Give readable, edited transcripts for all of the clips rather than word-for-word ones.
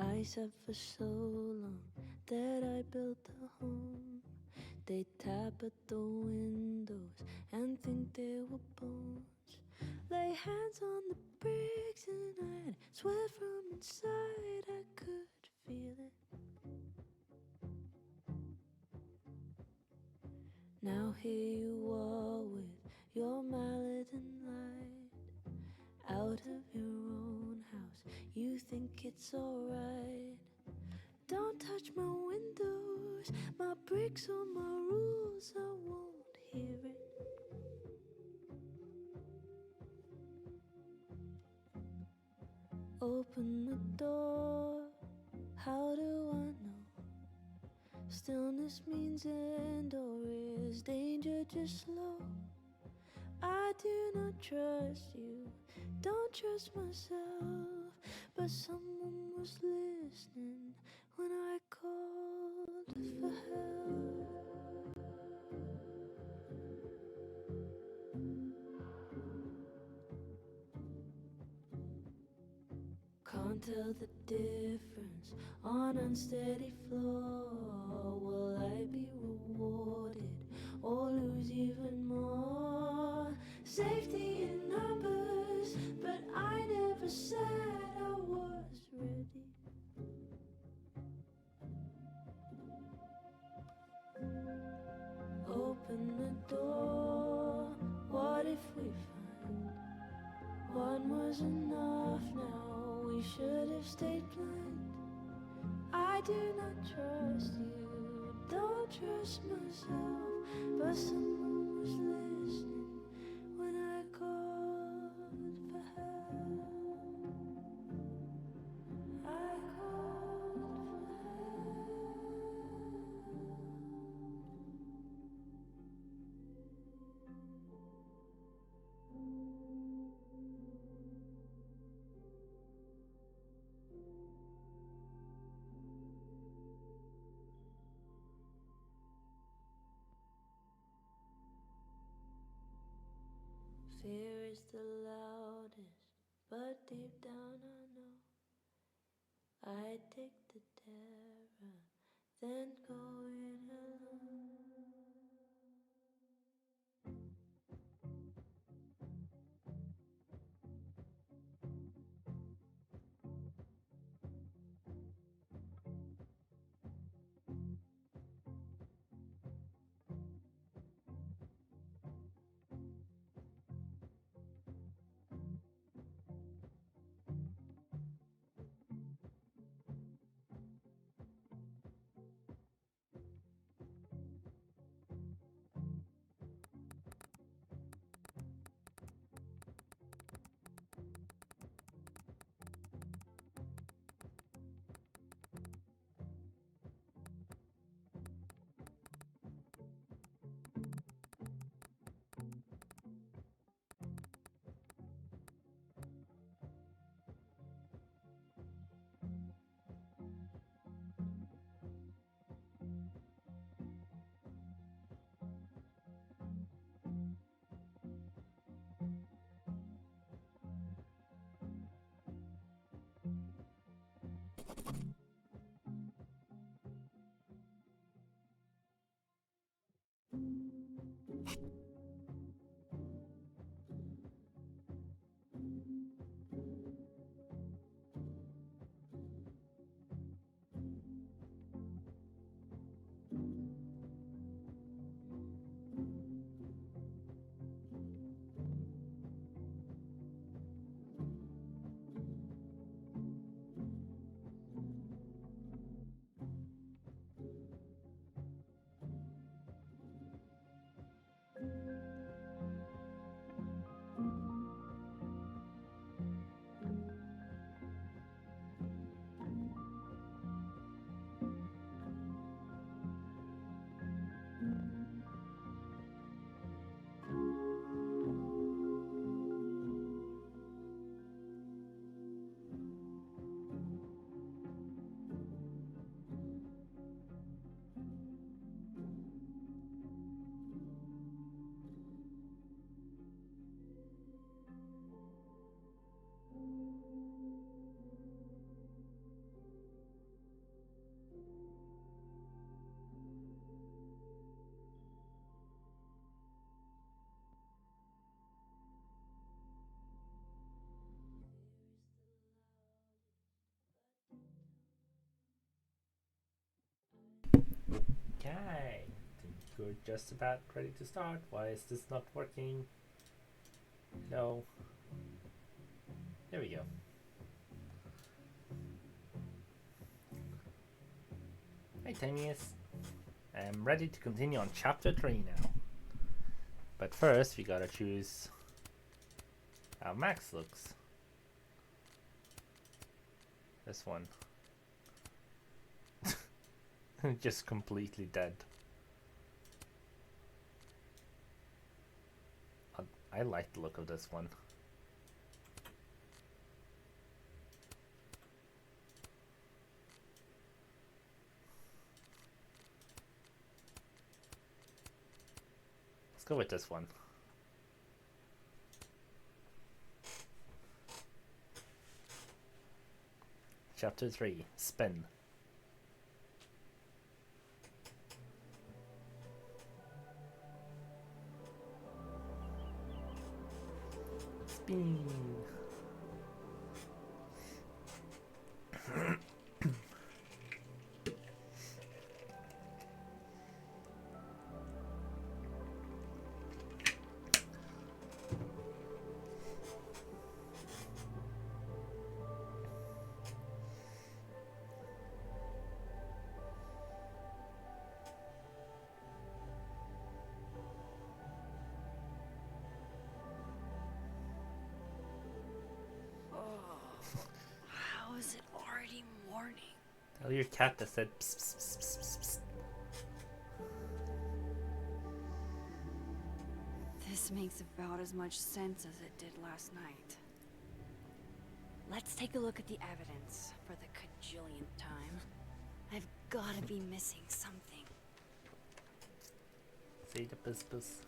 I said for so long that I built a home. They tap at the windows and think they were bones. Lay hands on the bricks and I'd swear from inside I could feel it. Now here you are with your mallet and light, out of your own house, you think it's alright. Don't touch my windows, my bricks or my rules, I won't hear it. Open the door, how do I know? Stillness means end, or is danger just slow? I do not trust you, don't trust myself, but someone was listening when I called for help. Can't tell the difference on unsteady floor. Will I be rewarded or lose even more? Safety in numbers, but I never said I was ready. Open the door, what if we find one was enough? Now we should have stayed blind. I do not trust you, don't trust myself, but someone was listening when I called for help. I called for Fear is the loudest, but deep down I know I'd take the terror, then go it alone. Okay, I think we're just about ready to start. Why is this not working? No. There we go. Hey Tamius. I'm ready to continue on chapter 3 now. But first we gotta choose how Max looks. This one. Just completely dead. I like the look of this one. Let's go with this one. Chapter 3, Spin. Spin. How is it already morning? Tell your cat that said psst, psst, psst, psst, psst. This makes about as much sense as it did last night. Let's take a look at the evidence for the cajillionth time. I've gotta be missing something. Say the buzz buzz.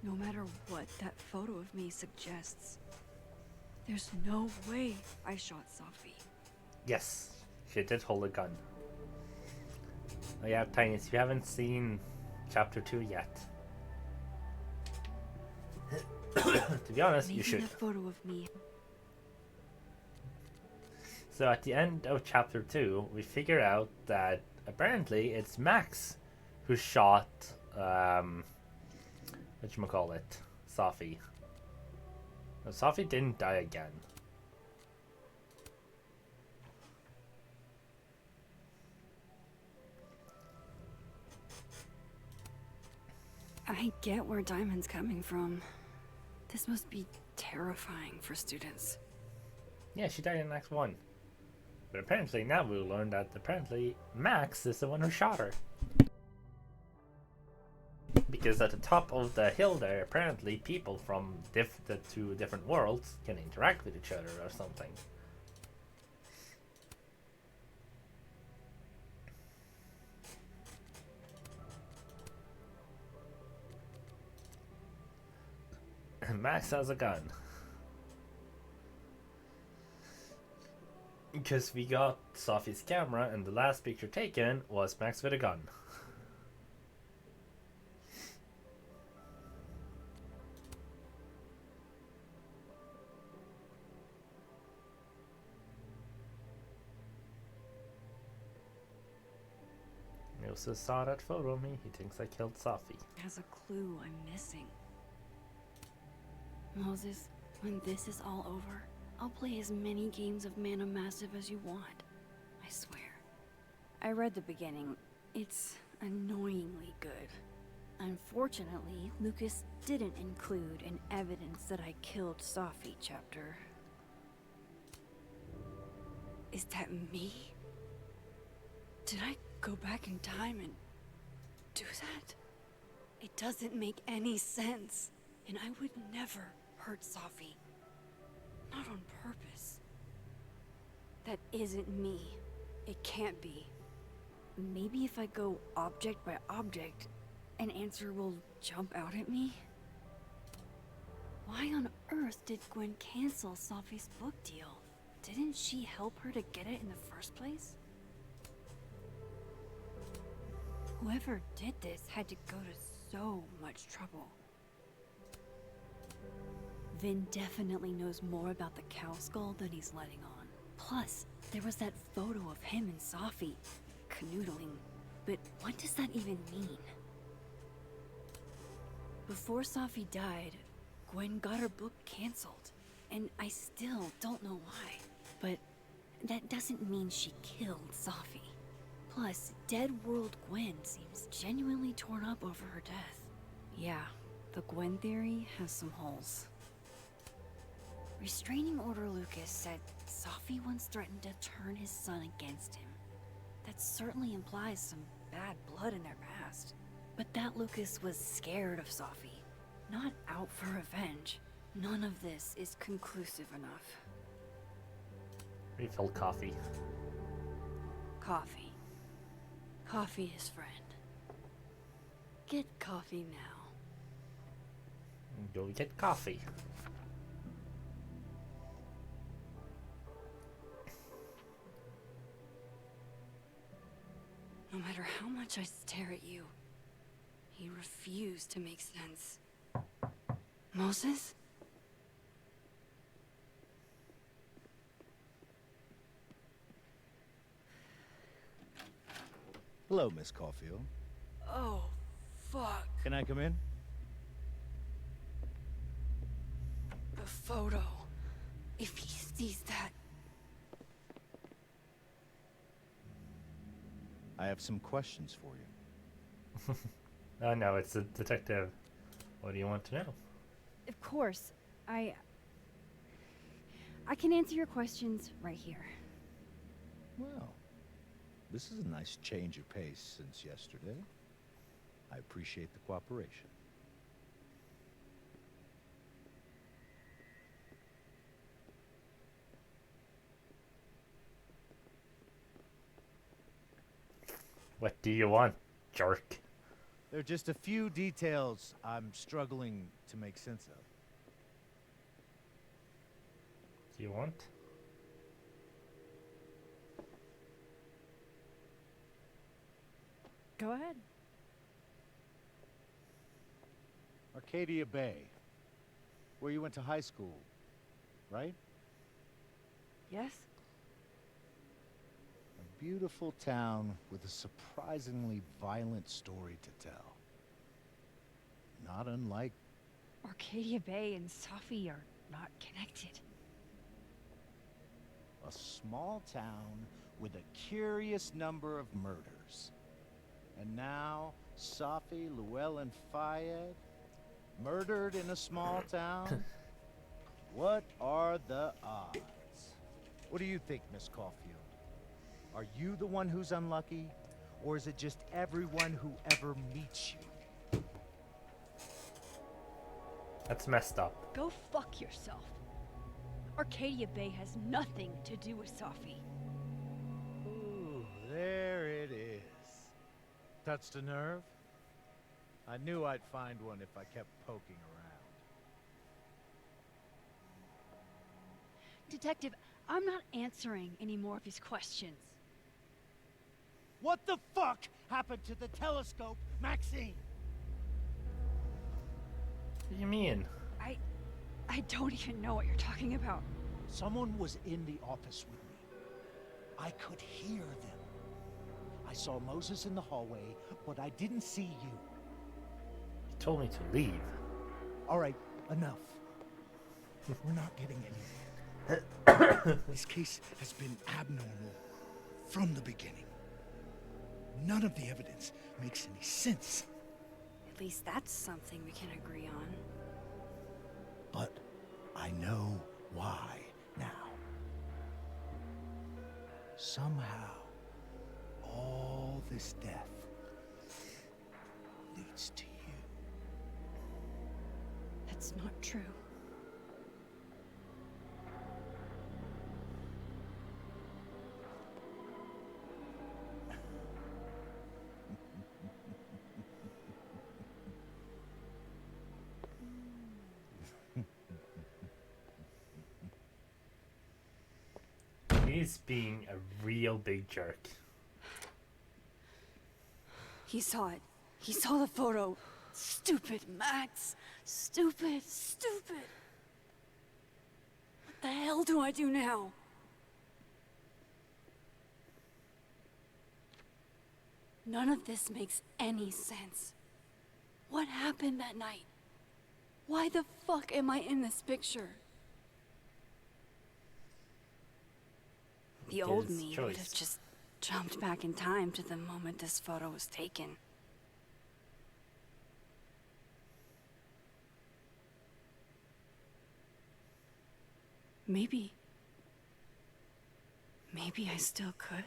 No matter what that photo of me suggests, there's no way I shot Sophie. Yes, she did hold a gun. Oh yeah, Tinius, you haven't seen chapter 2 yet. To be honest, Maybe you should. that photo of me. So at the end of chapter 2, we figure out that apparently it's Max who shot, whatchamacallit, Sophie. No, Sophie didn't die again. I get where Diamond's coming from. This must be terrifying for students. Yeah, she died in Act 1. But apparently now we'll learn that apparently Max is the one who shot her. Because at the top of the hill there, apparently people from the two different worlds can interact with each other or something. Max has a gun. Because we got Sophie's camera and the last picture taken was Max with a gun. He also saw that photo of me. He thinks I killed Sophie. Has a clue I'm missing. Moses, when this is all over, I'll play as many games of Mana Massive as you want. I swear. I read the beginning. It's annoyingly good. Unfortunately, Lucas didn't include an evidence that I killed Sophie chapter. Is that me? Did I go back in time and do that? It doesn't make any sense. And I would never hurt Sophie. Not on purpose. That isn't me. It can't be. Maybe if I go object by object, an answer will jump out at me? Why on earth did Gwen cancel Sophie's book deal? Didn't she help her to get it in the first place? Whoever did this had to go to so much trouble. Vin definitely knows more about the cow skull than he's letting on. Plus, there was that photo of him and Safi canoodling. But what does that even mean? Before Safi died, Gwen got her book canceled. And I still don't know why. But that doesn't mean she killed Safi. Plus, Dead World Gwen seems genuinely torn up over her death. Yeah, the Gwen theory has some holes. Restraining Order Lucas said Safi once threatened to turn his son against him. That certainly implies some bad blood in their past. But that Lucas was scared of Safi, not out for revenge. None of this is conclusive enough. Refill coffee. Coffee. Coffee is friend. Get coffee now. Go get coffee. No matter how much I stare at you, he refused to make sense. Moses? Hello, Miss Caulfield. Oh, fuck. Can I come in? The photo. If he sees that... I have some questions for you. Oh no, it's a detective. What do you want to know? Of course. I can answer your questions right here. Well, this is a nice change of pace since yesterday. I appreciate the cooperation. What do you want, jerk? There are just a few details I'm struggling to make sense of. Do you want? Go ahead. Arcadia Bay, where you went to high school, right? Yes? A beautiful town with a surprisingly violent story to tell. Not unlike... Arcadia Bay and Safi are not connected. a small town with a curious number of murders. And now, Safi, Llewellyn Fayed, murdered in a small town? What are the odds? What do you think, Miss Caulfield? Are you the one who's unlucky? Or is it just everyone who ever meets you? That's messed up. Go fuck yourself. Arcadia Bay has nothing to do with Safi. Ooh, there it is. Touched a nerve? I knew I'd find one if I kept poking around. Detective, I'm not answering any more of his questions. What the fuck happened to the telescope, Maxine? What do you mean? I don't even know what you're talking about. Someone was in the office with me. I could hear them. I saw Moses in the hallway, but I didn't see you. You told me to leave. All right, enough. We're not getting anywhere. This case has been abnormal from the beginning. None of the evidence makes any sense. At least that's something we can agree on. But I know why now. Somehow, all this death leads to you. That's not true. He's being a real big jerk. He saw it. He saw the photo. Stupid, Max. Stupid, stupid. What the hell do I do now? None of this makes any sense. What happened that night? Why the fuck am I in this picture? The old His me would have choice. just jumped back in time to the moment this photo was taken. Maybe I still could.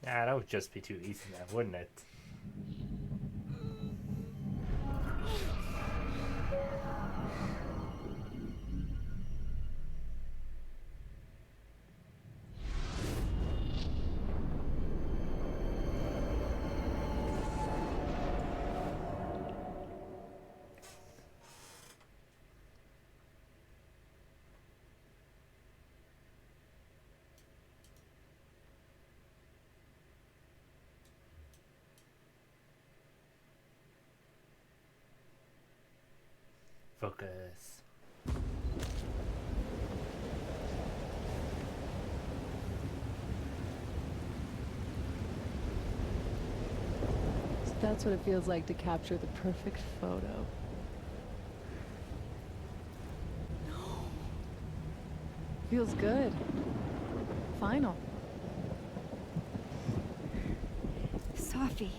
Yeah, that would just be too easy now, wouldn't it? Focus. So that's what it feels like to capture the perfect photo. No. Feels good. Final. Sophie.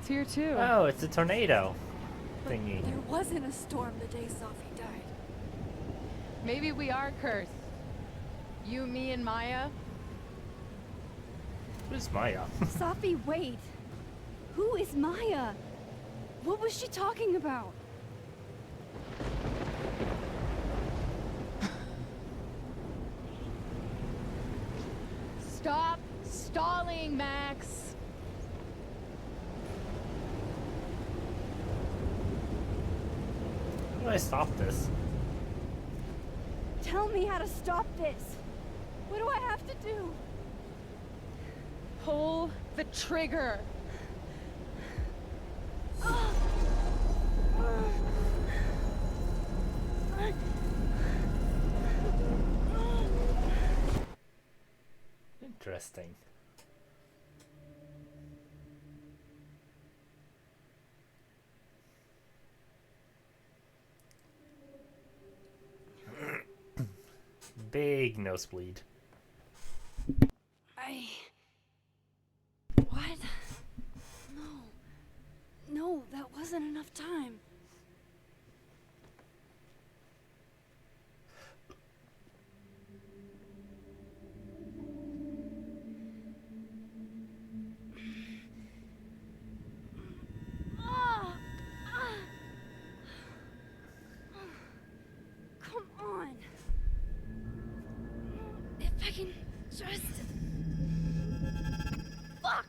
It's here too. Oh, it's a tornado thingy. There wasn't a storm the day Sophie died. Maybe we are cursed. You, me, and Maya. Who's Maya? Sophie, wait. Who is Maya? What was she talking about? Stop stalling, Max. How do I stop this? Tell me how to stop this. What do I have to do? Pull the trigger. Interesting. Big nosebleed. What? No, that wasn't enough time. Come on. If I can just... Fuck.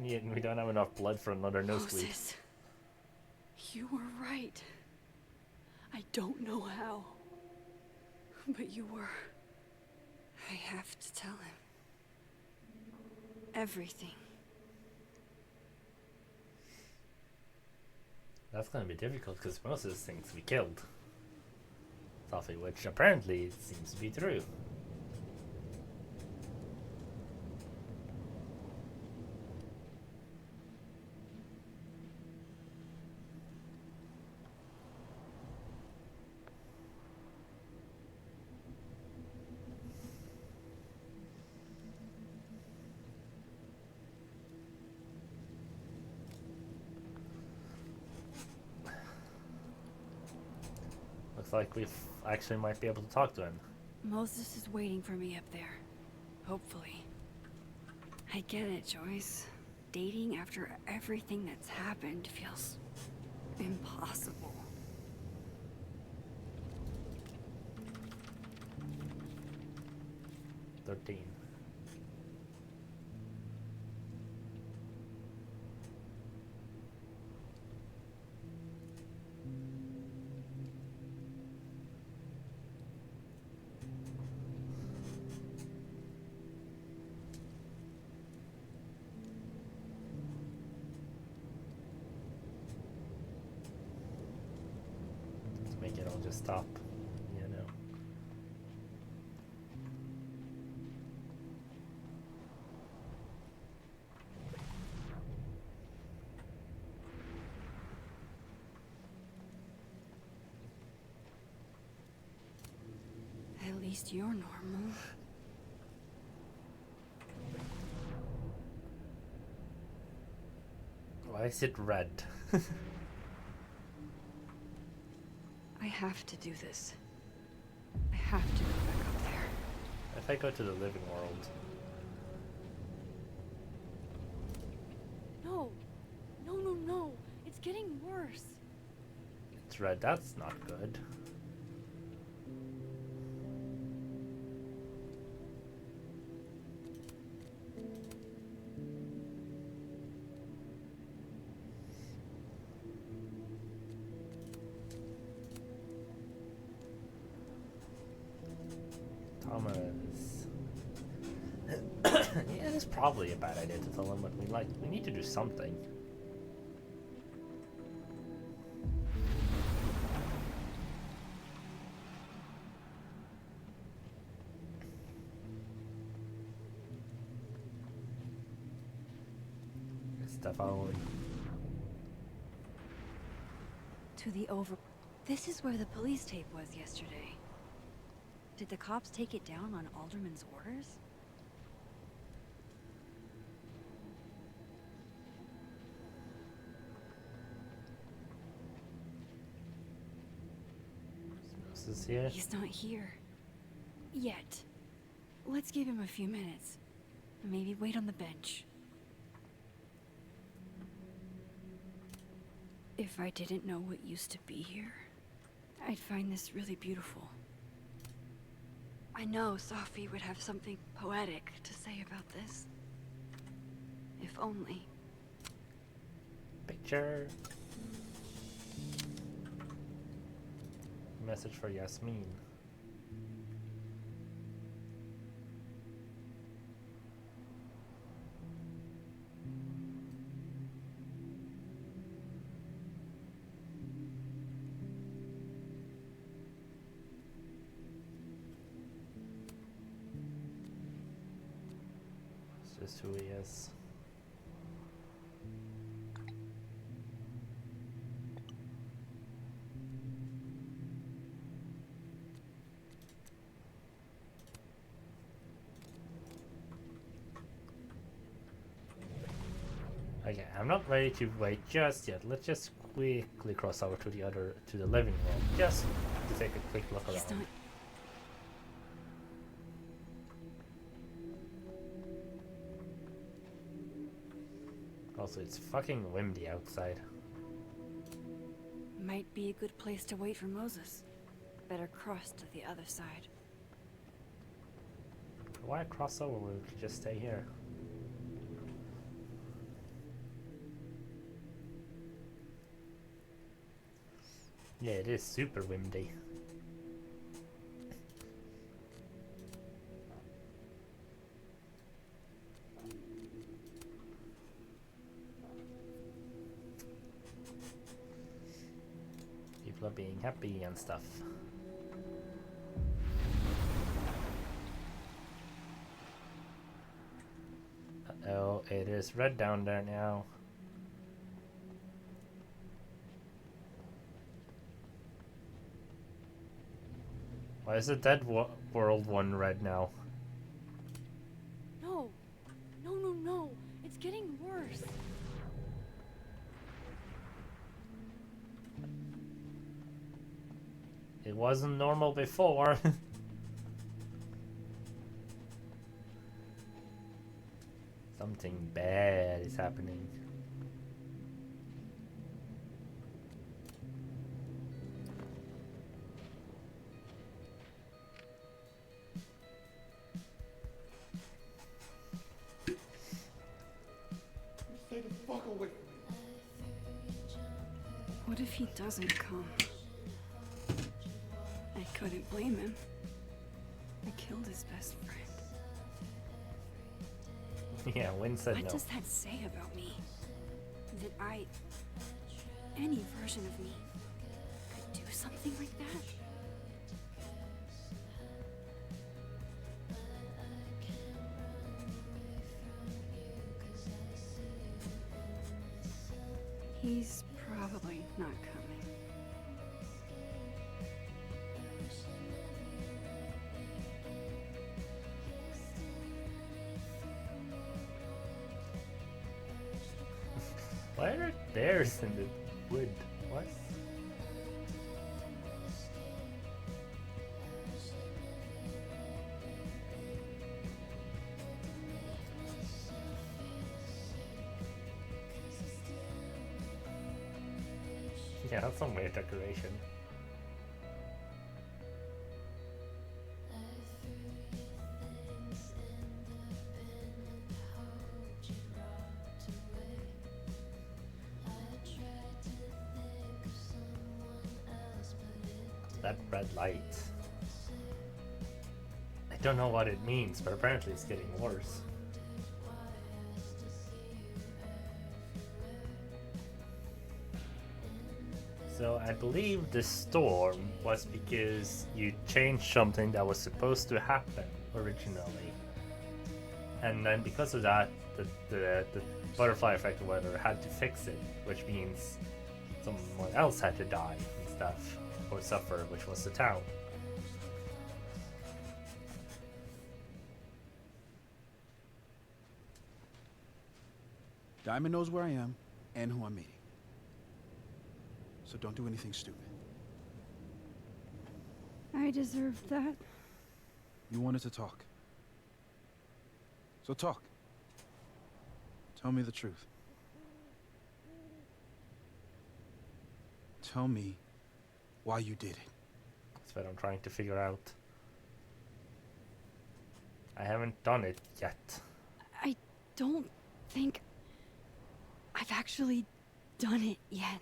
Yeah, we don't have enough blood for another nosebleed. Moses, you were right. I don't know how, but you were. I have to tell him. Everything. That's gonna be difficult because Moses thinks we killed Sophie, which apparently seems to be true. Looks like we actually might be able to talk to him. Moses is waiting for me up there. Hopefully. I get it, Joyce. Dating after everything that's happened feels impossible. "13." To make it all just stop, you know. At least you're normal. Why is it red? I have to do this. I have to go back up there. If I go to the living world, No. No, no, no. It's getting worse. it's red. That's not good. Thomas. Yeah, it's probably a bad idea to tell him, but we need to do something. It's the phone. To the over... This is where the police tape was yesterday. Did the cops take it down on Alderman's orders? This is here. He's not here. Yet. Let's give him a few minutes. Maybe wait on the bench. If I didn't know what used to be here, I'd find this really beautiful. I know Sophie would have something poetic to say about this. If only. Picture. Message for Yasmin. It's just who he is. Okay, I'm not ready to wait just yet. Let's just quickly cross over to the living room, just to take a quick look He's around. not... Also, it's fucking windy outside. Might be a good place to wait for Moses. Better cross to the other side. Why cross over? We could just stay here. Yeah, it is super windy. People are being happy and stuff. Uh-oh, it is red down there now. Why is the Dead World one red now? No. No, no, no. It's getting worse. It wasn't normal before. Something bad is happening. Stay the fuck away from me. What if he doesn't come? I couldn't blame him. I killed his best friend. Yeah, Wynn said What no. does that say about me? That any version of me, could do something like that? He's probably not coming. Why are there bears in the wood? What? Yeah, that's some weird decoration. That red light. I don't know what it means, but apparently it's getting worse. So I believe the storm was because you changed something that was supposed to happen originally. And then because of that, the butterfly effect or whatever had to fix it, which means someone else had to die and stuff, or suffer, which was the town. Diamond knows where I am and who I'm meeting. So don't do anything stupid. I deserved that. You wanted to talk. So talk. Tell me the truth. Tell me why you did it. That's what I'm trying to figure out. I haven't done it yet. I don't think I've actually done it yet.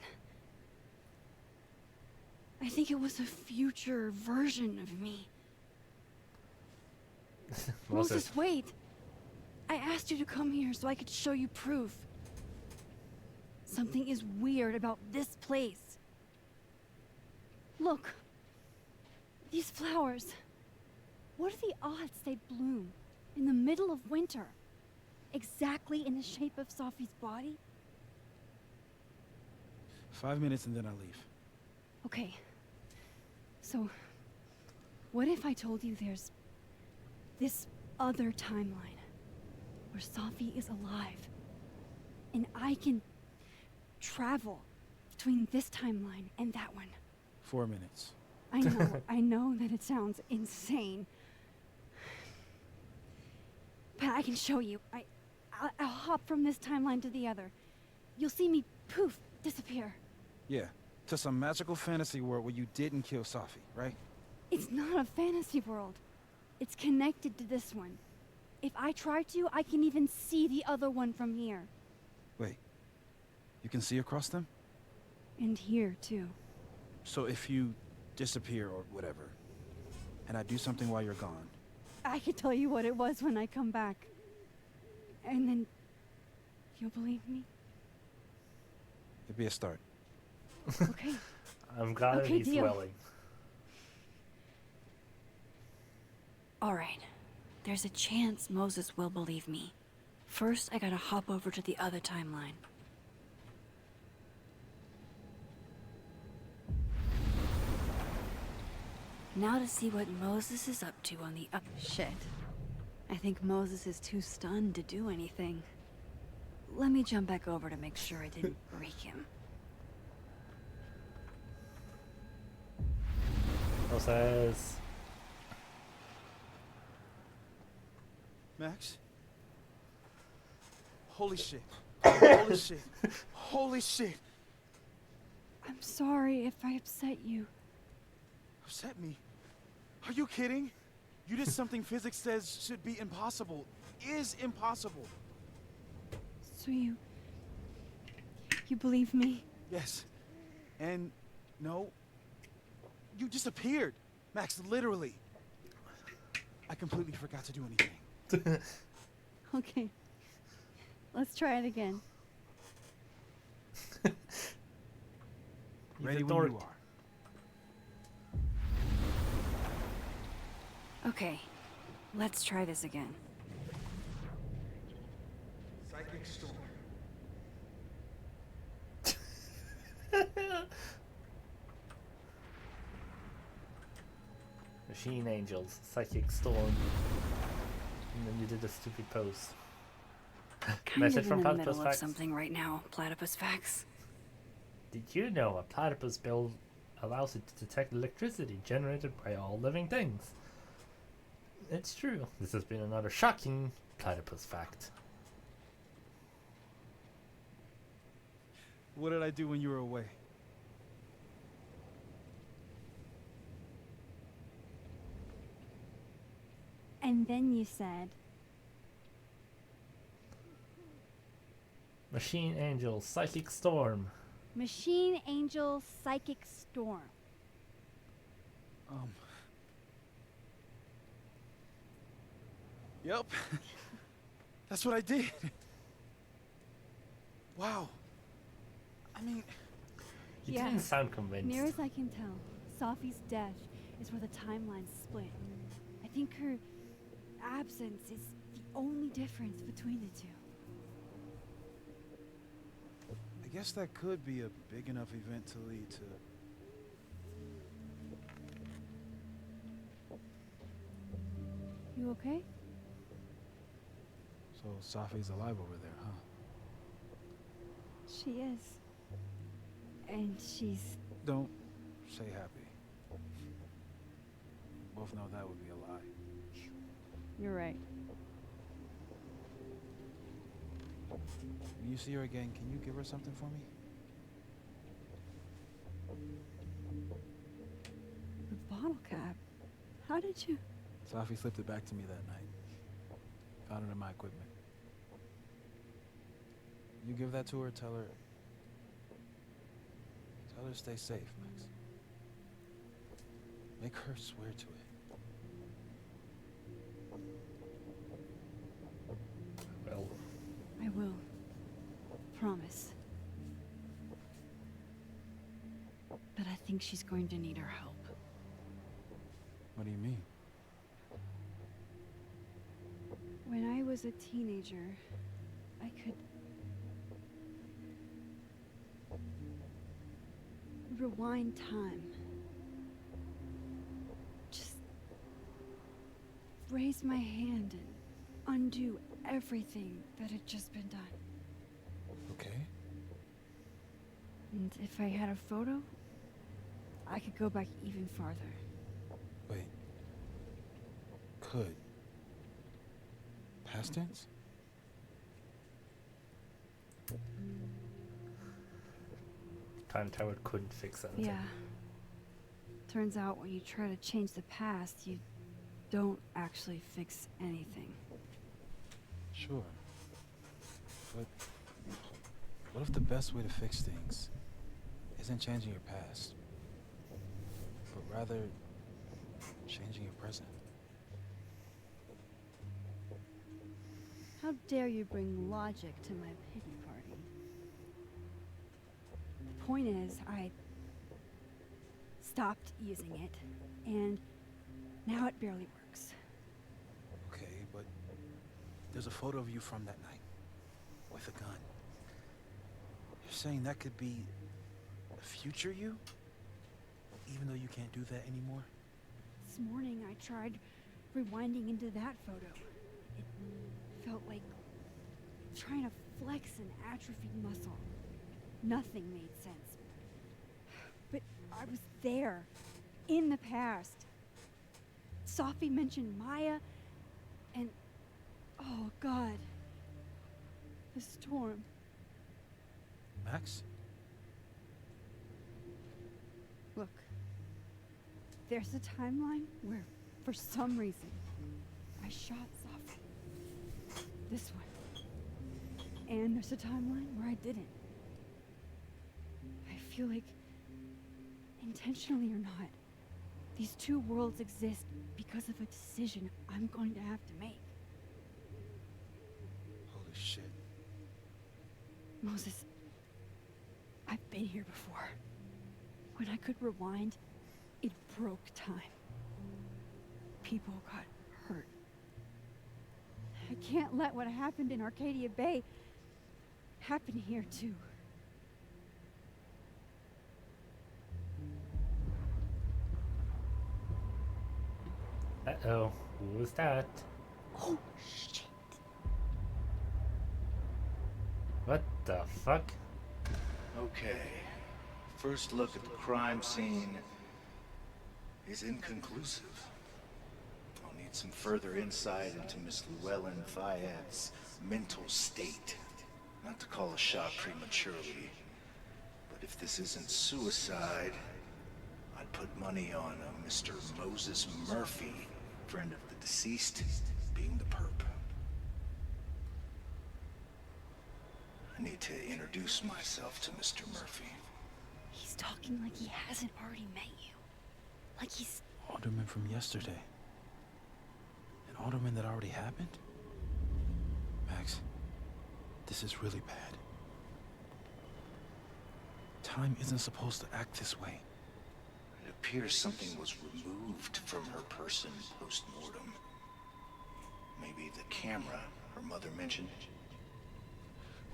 I think it was a future version of me. Moses, wait! I asked you to come here so I could show you proof. Something is weird about this place. Look. These flowers. What are the odds they bloom in the middle of winter? Exactly in the shape of Sophie's body? 5 minutes and then I'll leave. Okay. So, what if I told you there's this other timeline where Sophie is alive and I can travel between this timeline and that one? 4 minutes. I know that it sounds insane. But I can show you. I'll hop from this timeline to the other. You'll see me, poof, disappear. Yeah, to some magical fantasy world where you didn't kill Sophie, right? It's not a fantasy world. It's connected to this one. If I try to, I can even see the other one from here. Wait, you can see across them? And here, too. So if you disappear or whatever, and I do something while you're gone, I can tell you what it was when I come back. And then you'll believe me? it'd be a start. Okay. I'm glad Okay, he's deal. willing. All right. There's a chance Moses will believe me. First, I gotta hop over to the other timeline. Now to see what Moses is up to on the up... Shit. I think Moses is too stunned to do anything. Let me jump back over to make sure I didn't break him. Says Max? Holy shit. Holy shit. Holy shit. I'm sorry if I upset you. Upset me? Are you kidding? You did something physics says should be impossible. Is impossible. So you believe me? Yes. And no. You disappeared. Max, literally. I completely forgot to do anything. Okay. Let's try it again. Ready He's a when you dork. are. Okay, let's try this again. Psychic storm. Machine Angels, Psychic Storm. And then you did a stupid pose. Kind Message of in from the Platypus middle of Facts. something right now, Platypus Facts. Did you know a platypus bill allows it to detect electricity generated by all living things? It's true. This has been another shocking platypus fact. What did I do when you were away? And then you said, Machine Angel, Psychic Storm. Machine Angel Psychic Storm. Yep. That's what I did. Wow. I mean, You Yeah. didn't sound convinced. Near as I can tell, Sophie's death is where the timelines split. I think her absence is the only difference between the two. I guess that could be a big enough event to lead to. You okay? So Safi's alive over there, huh? She is. And she's... Don't say happy. Both know that would be a lie. You're right. When you see her again, can you give her something for me? The bottle cap? How did you... Safi slipped it back to me that night. Found it in my equipment. You give that to her, tell her to stay safe, Max. Make her swear to it. Well, I will. Promise. But I think she's going to need our help. What do you mean? When I was a teenager, I could rewind time. Just raise my hand and undo everything that had just been done. Okay. And if I had a photo, I could go back even farther. Wait. Could. Past tense? Time Tower couldn't fix anything. Yeah. Turns out when you try to change the past, you don't actually fix anything. Sure. But what if the best way to fix things isn't changing your past, but rather changing your present? How dare you bring logic to my pity party? The point is, I stopped using it, and now it barely works. Okay, but there's a photo of you from that night with a gun. You're saying that could be a future you? Even though you can't do that anymore? This morning I tried rewinding into that photo. It felt like trying to flex an atrophied muscle. Nothing made sense. But I was there, in the past. Sophie mentioned Maya, and oh God. The storm. Max? Look, there's a timeline where, for some reason, I shot Sophie. This one. And there's a timeline where I didn't. I feel like, intentionally or not, these two worlds exist because of a decision I'm going to have to make. Holy shit. Moses, I've been here before. When I could rewind, it broke time. People got hurt. I can't let what happened in Arcadia Bay happen here too. Uh-oh, who was that? Oh, shit. What the fuck? Okay. First look at the crime scene is inconclusive. I'll need some further insight into Miss Llewellyn Fayette's mental state. Not to call a shot prematurely, but if this isn't suicide, I'd put money on a Mr. Moses Murphy, friend of the deceased, being the perp. I need to introduce myself to Mr. Murphy. He's talking like he hasn't already met you. Like he's... Alderman from yesterday. An alderman that already happened? Max, this is really bad. Time isn't supposed to act this way. It appears something was removed from her person post-mortem. Maybe the camera her mother mentioned.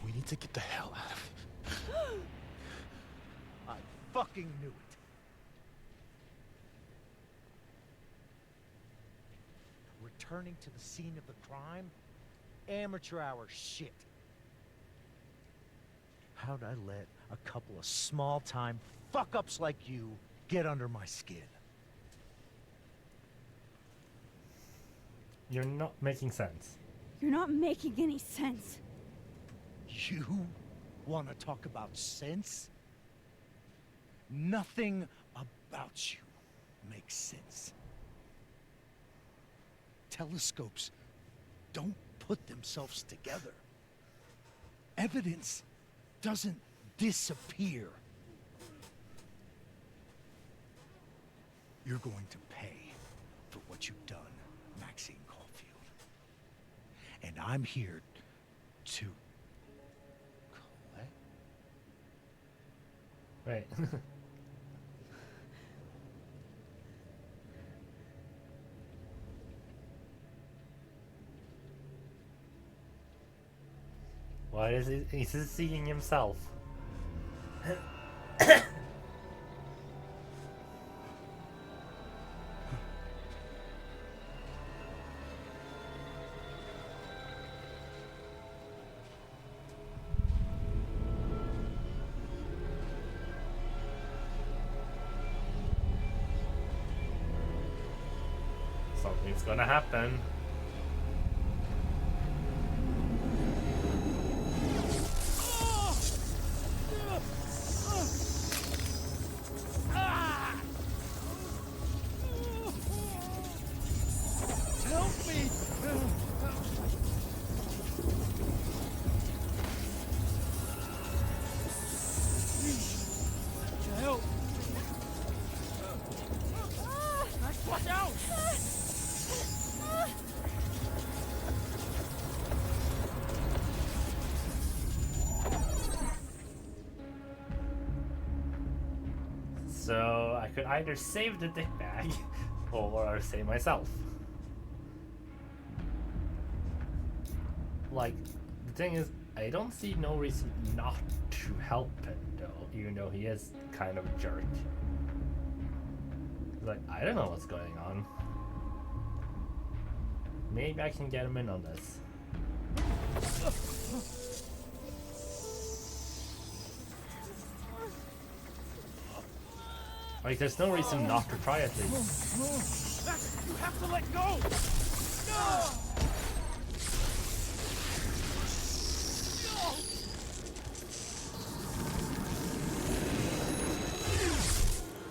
We need to get the hell out of here. I fucking knew it. Returning to the scene of the crime? Amateur hour shit. How'd I let a couple of small-time fuck-ups like you get under my skin? You're not making sense. You're not making any sense. You want to talk about sense? Nothing about you makes sense. Telescopes don't put themselves together. Evidence doesn't disappear. You're going to pay for what you've done, Maxine Caulfield. And I'm here to collect. Right. Why is he? He's seeing himself. Something's gonna happen. Help me! Help! Max, watch out! So I could either save the dick bag or save myself. Like, the thing is, I don't see no reason not to help him though, even though he is kind of a jerk. Like, I don't know what's going on. Maybe I can get him in on this. Like, there's no reason not to try at least. Max, you have to let go! No!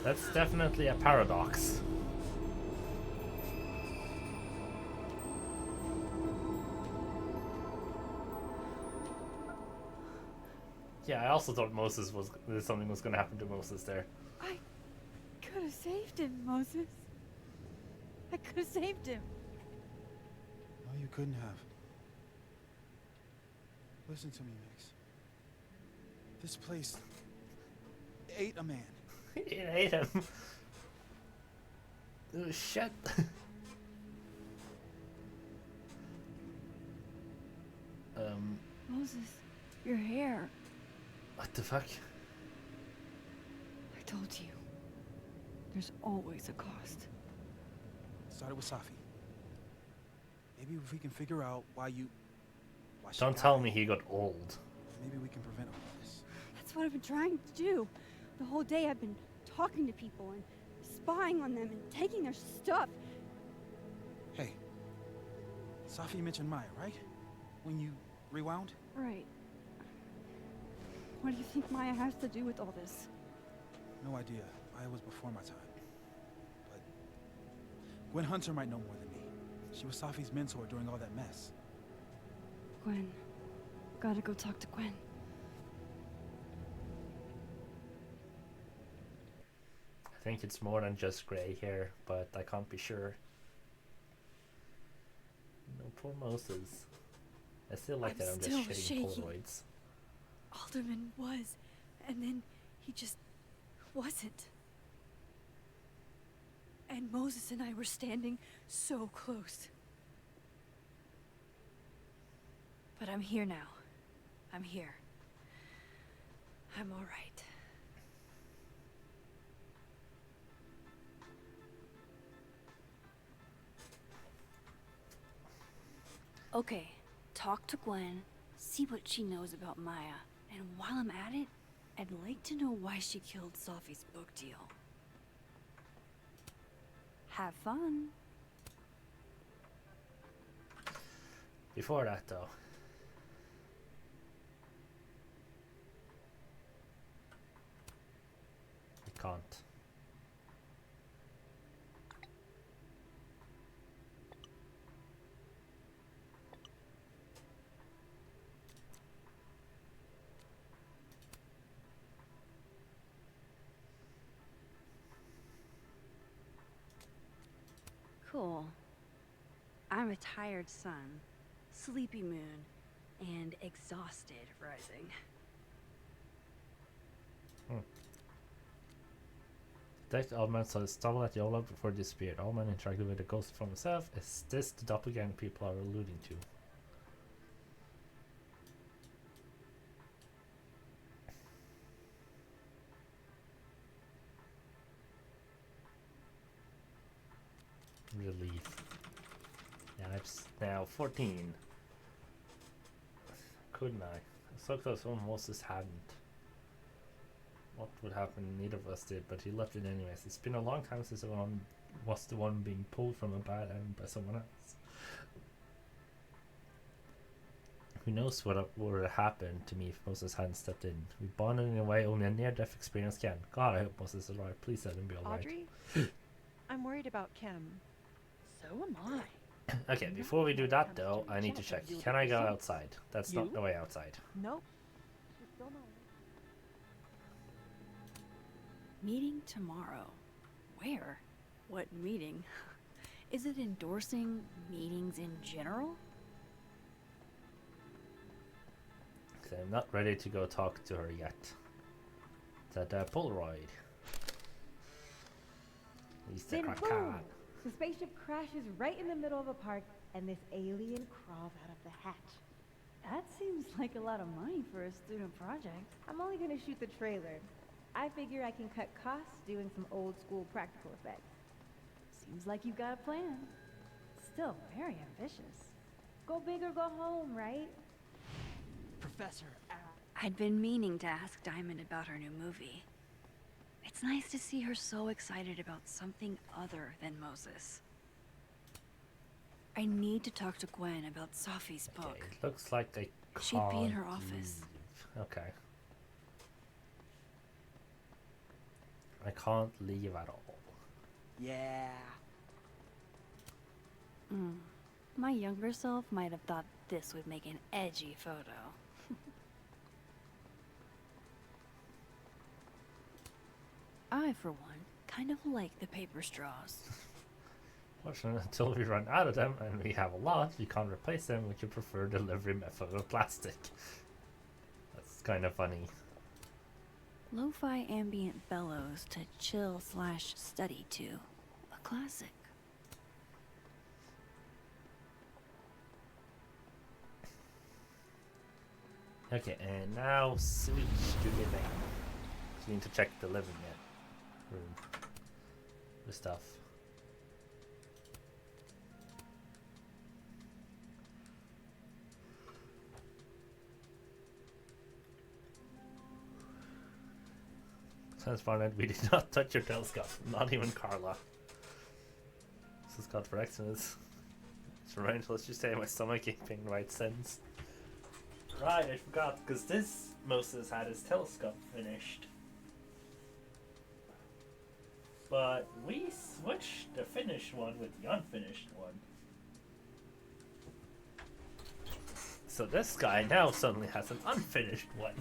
That's definitely a paradox. Yeah, I also thought something was gonna happen to Moses there. I could have saved him, Moses. I could have saved him. No, you couldn't have. Listen to me, Max. This place ate a man. It ate him. Oh, shit. Moses, your hair. What the fuck? I told you. There's always a cost. It started with Safi. Maybe if we can figure out why she Don't tell died, me he got old. maybe we can prevent all this. That's what I've been trying to do. The whole day I've been talking to people and spying on them and taking their stuff. Hey, Safi mentioned Maya, right? When you rewound? Right. What do you think Maya has to do with all this? No idea. Maya was before my time. But Gwen Hunter might know more than me. She was Safi's mentor during all that mess. Gwen. Gotta go talk to Gwen. I think it's more than just gray hair, but I can't be sure. No, poor Moses. I still like that I'm just still shitting shaking. Polaroids. Alderman was, and then he just wasn't. And Moses and I were standing so close. But I'm here now. I'm here. I'm all right. Okay, talk to Gwen, see what she knows about Maya, and while I'm at it, I'd like to know why she killed Safi's book deal. Have fun. Before that, though. I can't. Cool. I'm a tired sun, sleepy moon, and exhausted rising. Detect Allman saw the stumble at Yola before it disappeared. Allman interacted with the ghost from himself. Is this the doppelganger people are alluding to? Relief. Yeah, I'm now 14. Couldn't I? So close when Moses hadn't. What would happen? Neither of us did, but he left it anyways. It's been a long time since someone was the one being pulled from a bad end by someone else. Who knows what would have happened to me if Moses hadn't stepped in. We bonded in a way only a near-death experience can. God, I hope Moses is alright. Please let him be alright. Audrey, I'm worried about Kim. So am I. Okay, before we do that though, I need to check. Can I go outside? That's not the way outside. Nope. Meeting tomorrow. Where? What meeting? Is it endorsing meetings in general? Okay, I'm not ready to go talk to her yet. That Polaroid. He's the Then crack boom! The spaceship crashes right in the middle of a park, and this alien crawls out of the hatch. That seems like a lot of money for a student project. I'm only gonna shoot the trailer. I figure I can cut costs doing some old school practical effects. Seems like you've got a plan. Still very ambitious. Go big or go home, right? Professor. I'd been meaning to ask Diamond about her new movie. It's nice to see her so excited about something other than Moses. I need to talk to Gwen about Safi's book. Okay, it looks like I can't She'd be in her office. leave. Okay. I can't leave at all. Yeah. My younger self might have thought this would make an edgy photo. I, for one, kind of like the paper straws. Fortunately, until we run out of them, and we have a lot, we can't replace them with your preferred delivery method of plastic. That's kind of funny. Lo-fi ambient bellows to chill/study to. A classic. Okay, and now switch to living. So we need to check the living room. The stuff. Sounds fun that we did not touch your telescope, not even Carla. This is God for excellence. It's right, let's just say my stomach keeping right sense. Right, I forgot, because this Moses had his telescope finished. But we switched the finished one with the unfinished one. So this guy now suddenly has an unfinished one.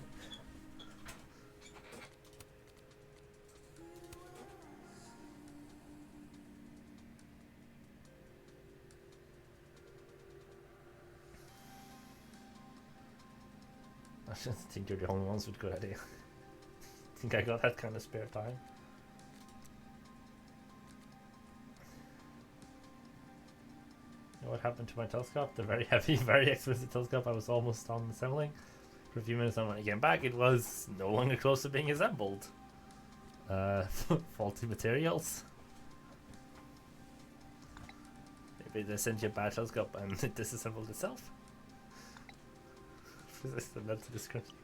I just think you're the only ones with good idea. Think I got that kind of spare time? You know what happened to my telescope? The very heavy, very expensive telescope I was almost on assembling. For a few minutes, and when I came back, it was no longer close to being assembled. Faulty materials. Maybe they sent you a bad telescope and it disassembled itself. Resistant to description.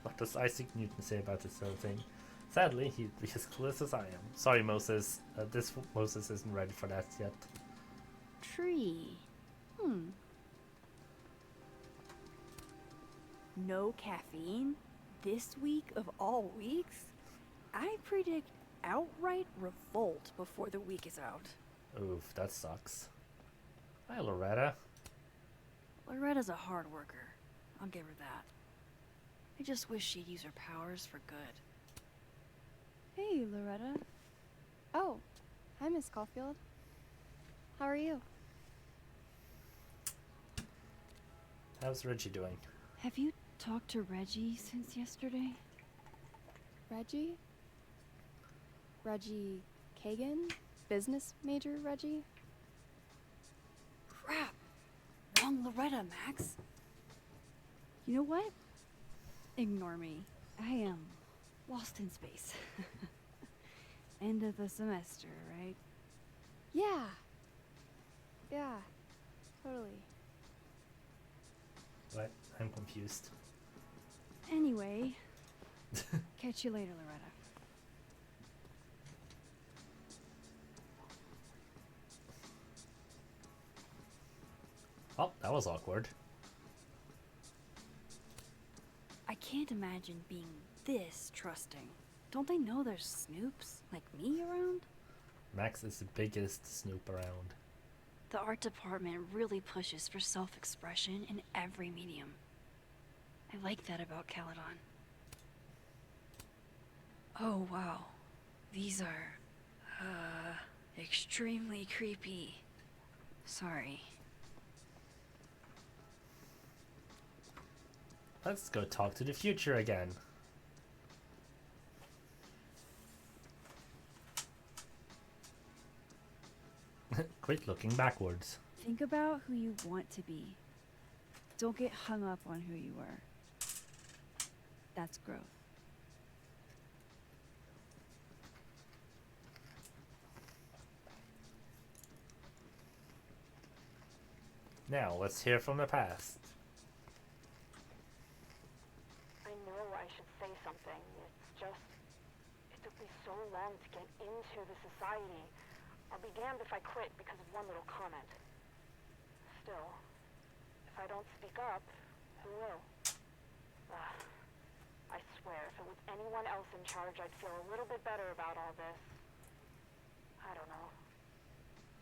What does Isaac Newton say about this sort of thing? Sadly, he'd be as clueless as I am. Sorry, Moses. This Moses isn't ready for that yet. Tree. No caffeine? This week of all weeks? I predict outright revolt before the week is out. Oof, that sucks. Hi, Loretta. Loretta's a hard worker. I'll give her that. I just wish she'd use her powers for good. Hey, Loretta. Oh, hi, Miss Caulfield. How are you? How's Reggie doing? Have you talked to Reggie since yesterday? Reggie? Reggie Kagan? Business major Reggie? Crap! Wrong Loretta, Max. You know what? Ignore me. I am lost in space. End of the semester, right? Yeah. Yeah, totally. What? I'm confused. Anyway, catch you later, Loretta. Oh, that was awkward. I can't imagine being this trusting. Don't they know there's snoops like me around? Max is the biggest snoop around. The art department really pushes for self-expression in every medium. I like that about Caledon. Oh wow, these are, extremely creepy. Sorry. Let's go talk to the future again. Quit looking backwards. Think about who you want to be. Don't get hung up on who you were. That's growth. Now, let's hear from the past. I know I should say something. It's just, it took me so long to get into the society. I'll be damned if I quit because of one little comment. Still, if I don't speak up, who will? I swear, if it was anyone else in charge, I'd feel a little bit better about all this. I don't know.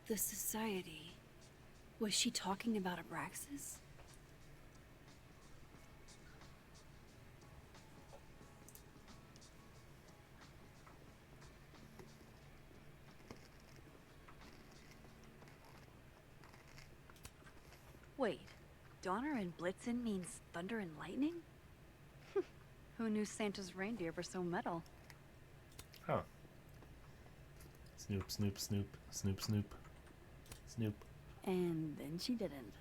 The society. Was she talking about Abraxas? Wait, Donner and Blitzen means thunder and lightning? Who knew Santa's reindeer were so metal? Huh. Snoop, snoop, snoop, snoop, snoop, snoop. And then she didn't.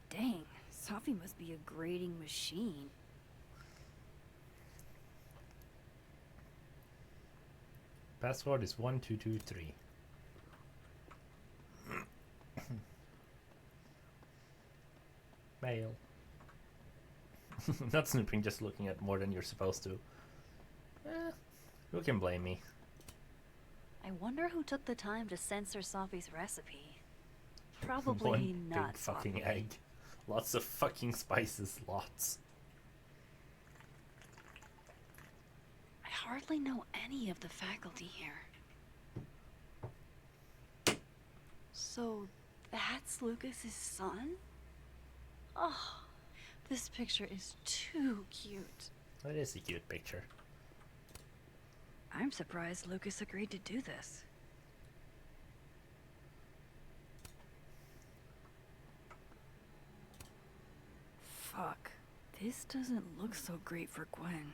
Dang, Sophie must be a grading machine. Password is 1223. Mail. Not snooping, just looking at more than you're supposed to. Who can blame me? I wonder who took the time to censor Sophie's recipe. Probably One not big fucking Sophie. egg. Lots of fucking spices, lots. I hardly know any of the faculty here. So, that's Lucas's son? Oh, this picture is too cute. It is a cute picture. I'm surprised Lucas agreed to do this. Fuck. This doesn't look so great for Gwen.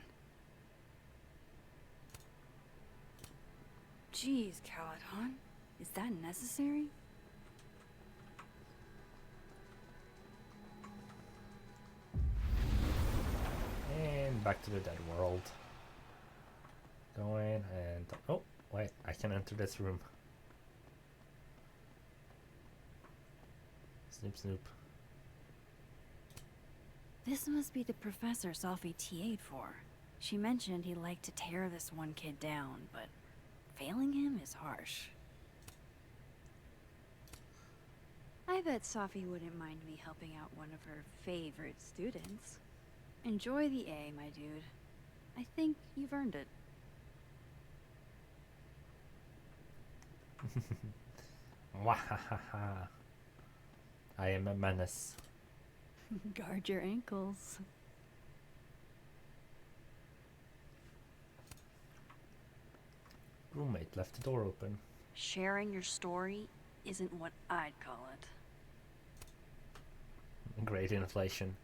Jeez, Caladon. Is that necessary? And back to the dead world. Go in and... oh, wait, I can enter this room. Snoop, snoop. This must be the professor Sophie TA'd for. She mentioned he liked to tear this one kid down, but failing him is harsh. I bet Sophie wouldn't mind me helping out one of her favorite students. Enjoy the A, my dude. I think you've earned it. Wahahaha. I am a menace. Guard your ankles. Roommate left the door open. Sharing your story isn't what I'd call it. Great inflation.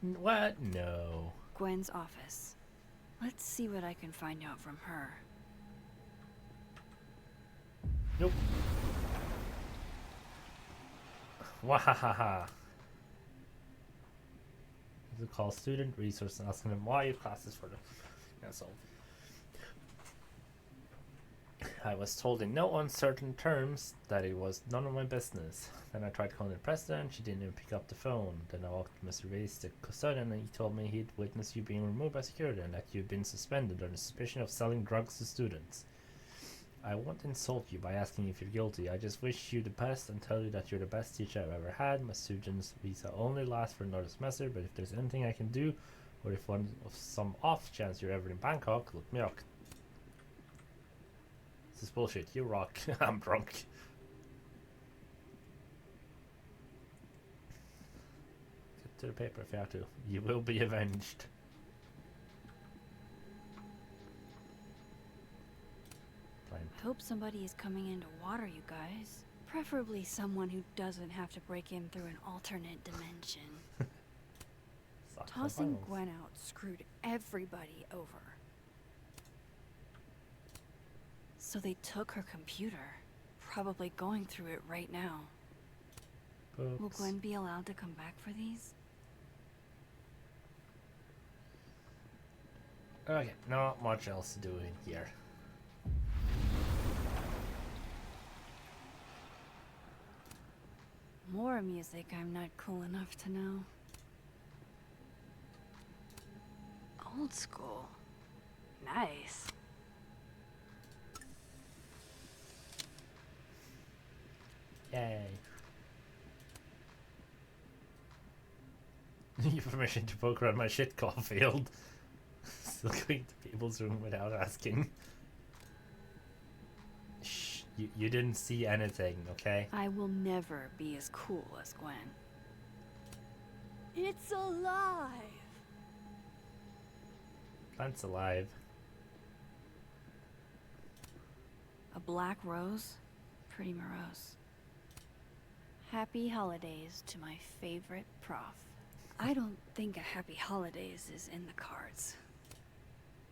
What? No. Gwen's office. Let's see what I can find out from her. Nope. Wahahaha. You call student resource and asking them why your classes for them. That's all. I was told in no uncertain terms that it was none of my business. Then I tried calling the president, she didn't even pick up the phone. Then I walked to Mr. Reese, the custodian, and he told me he'd witnessed you being removed by security and that you'd been suspended on the suspicion of selling drugs to students. I won't insult you by asking if you're guilty. I just wish you the best and tell you that you're the best teacher I've ever had. My student's visa only lasts for another semester, but if there's anything I can do, or if one of some off chance you're ever in Bangkok, look me up. This is bullshit. You rock. I'm drunk. Get to the paper if you have to. You will be avenged. I hope somebody is coming in to water you guys. Preferably someone who doesn't have to break in through an alternate dimension. Tossing Gwen out screwed everybody over. So they took her computer. Probably going through it right now. Books. Will Gwen be allowed to come back for these? Okay, not much else to do in here. More music I'm not cool enough to know. Old school. Nice. Yay. Your permission to poke around my shit Caulfield. Still going to people's room without asking. Shh, you didn't see anything, okay? I will never be as cool as Gwen. It's alive! Plant's alive. A black rose? Pretty morose. Happy holidays to my favorite prof. I don't think a happy holidays is in the cards.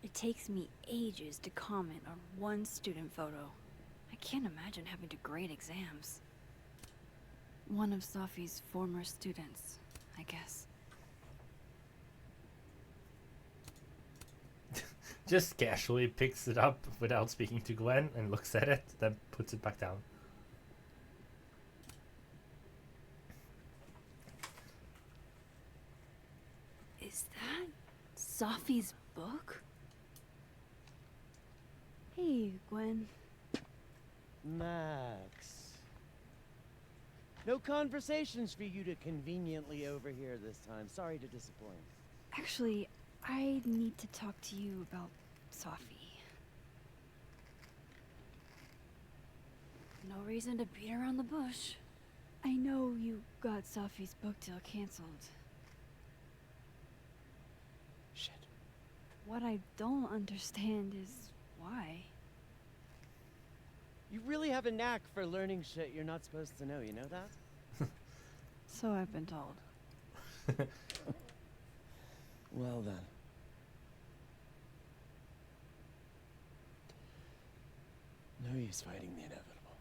It takes me ages to comment on one student photo. I can't imagine having to grade exams. One of Sophie's former students, I guess. Just casually picks it up without speaking to Gwen and looks at it, then puts it back down. Is that Sophie's book? Hey, Gwen. Max. No conversations for you to conveniently overhear this time. Sorry to disappoint. Actually, I need to talk to you about Sophie. No reason to beat around the bush. I know you got Sophie's book deal canceled. Shit. What I don't understand is why. You really have a knack for learning shit you're not supposed to know, you know that? So I've been told. Well then. No use fighting the inevitable.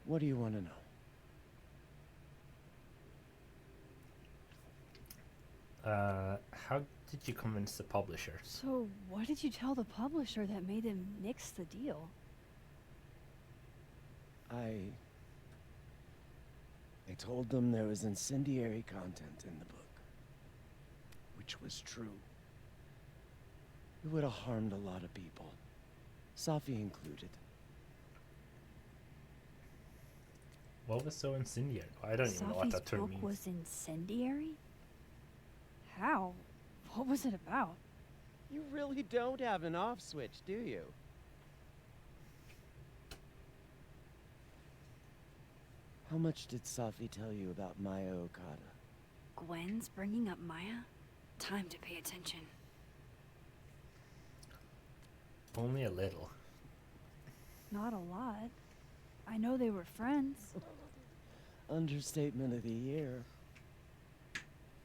What do you want to know? How did you convince the publishers? So what did you tell the publisher that made them nix the deal? I told them there was incendiary content in the book. Which was true. It would have harmed a lot of people. Sophie included. What was so incendiary? I don't even know what that term Sophie's means. book was incendiary? How? What was it about? You really don't have an off switch, do you? How much did Sophie tell you about Maya Okada? Gwen's bringing up Maya? Time to pay attention. Only a little. Not a lot. I know they were friends. Understatement of the year.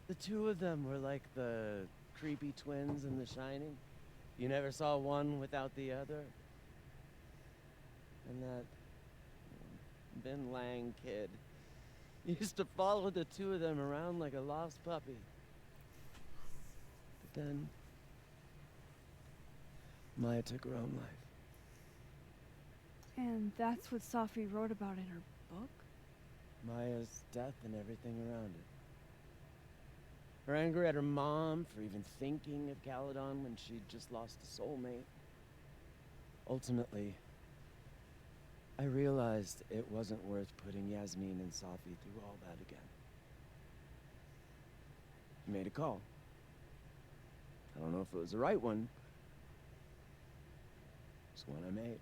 The two of them were like the creepy twins in The Shining. You never saw one without the other. And that Ben Lang kid used to follow the two of them around like a lost puppy. But then Maya took her own life. And that's what Sophie wrote about in her book? Maya's death and everything around it. Her anger at her mom for even thinking of Caledon when she'd just lost a soulmate. Ultimately, I realized it wasn't worth putting Yasmin and Sophie through all that again. I made a call. I don't know if it was the right one. It's one I made.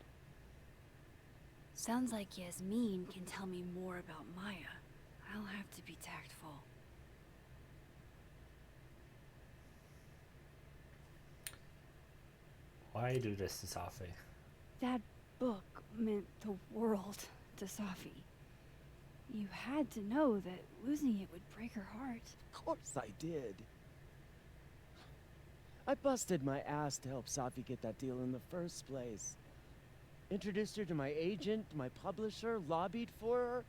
Sounds like Yasmin can tell me more about Maya. I'll have to be tactful. Why do this to Sophie? That book meant the world to Sophie. You had to know that losing it would break her heart. Of course I did. I busted my ass to help Sophie get that deal in the first place. Introduced her to my agent, my publisher, lobbied for her.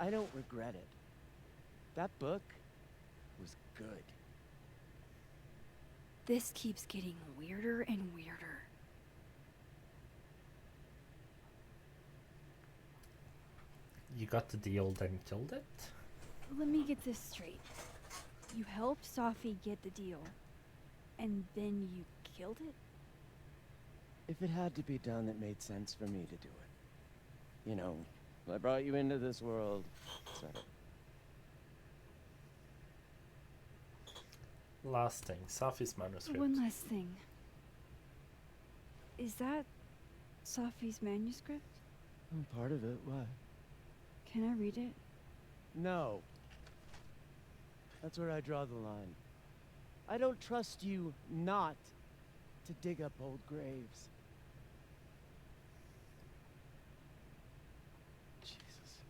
I don't regret it. That book was good. This keeps getting weirder and weirder. You got the deal, then killed it? Let me get this straight. You helped Sophie get the deal, and then you killed it? If it had to be done, it made sense for me to do it. You know, I brought you into this world, etc. Last thing, Safi's manuscript. One last thing. Is that Safi's manuscript? Part of it, why? Can I read it? No. That's where I draw the line. I don't trust you not to dig up old graves. Jesus.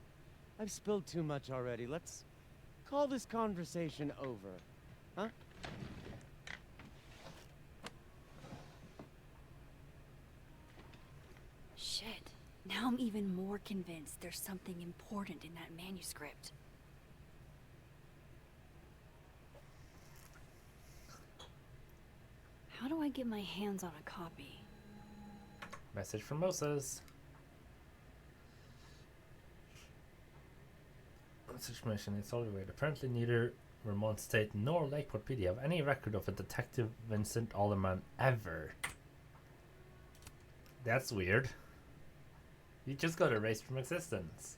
I've spilled too much already. Let's call this conversation over. Huh? Shit. Now I'm even more convinced there's something important in that manuscript. How do I get my hands on a copy? Message from Moses. Situation is all weird. Apparently neither Vermont State nor Lakeport PD have any record of a Detective Vincent Alderman ever. That's weird. You just got erased from existence.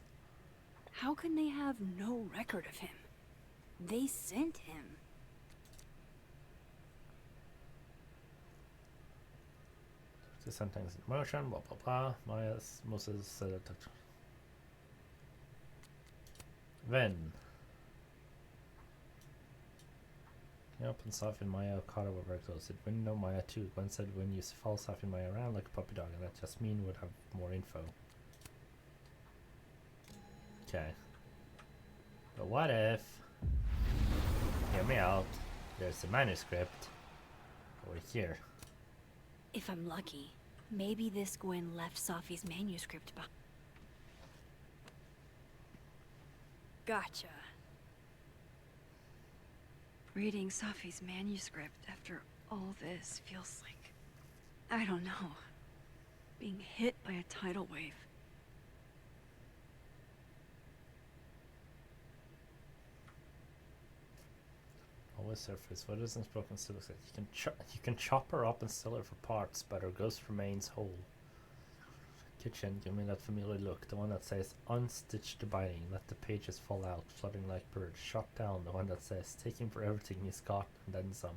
How can they have no record of him? They sent him. The sentence in motion, blah blah blah. Moses said it. Then Yep, and Safi and Maya caught up very close. It wouldn't know Maya too. Gwen said when you follow Safi and Maya around like a puppy dog, and that Jasmine would have more info. Okay. But what if, hear me out, there's a manuscript over here. If I'm lucky, maybe this Gwen left Safi's manuscript behind. Gotcha. Reading Safi's manuscript after all this feels like, I don't know, being hit by a tidal wave. Always surface. What isn't broken still looks like you can chop her up and sell her for parts, but her ghost remains whole. Kitchen, give me that familiar look. The one that says unstitched the binding, let the pages fall out, fluttering like birds. Shot down, the one that says take him for everything he's got and then some.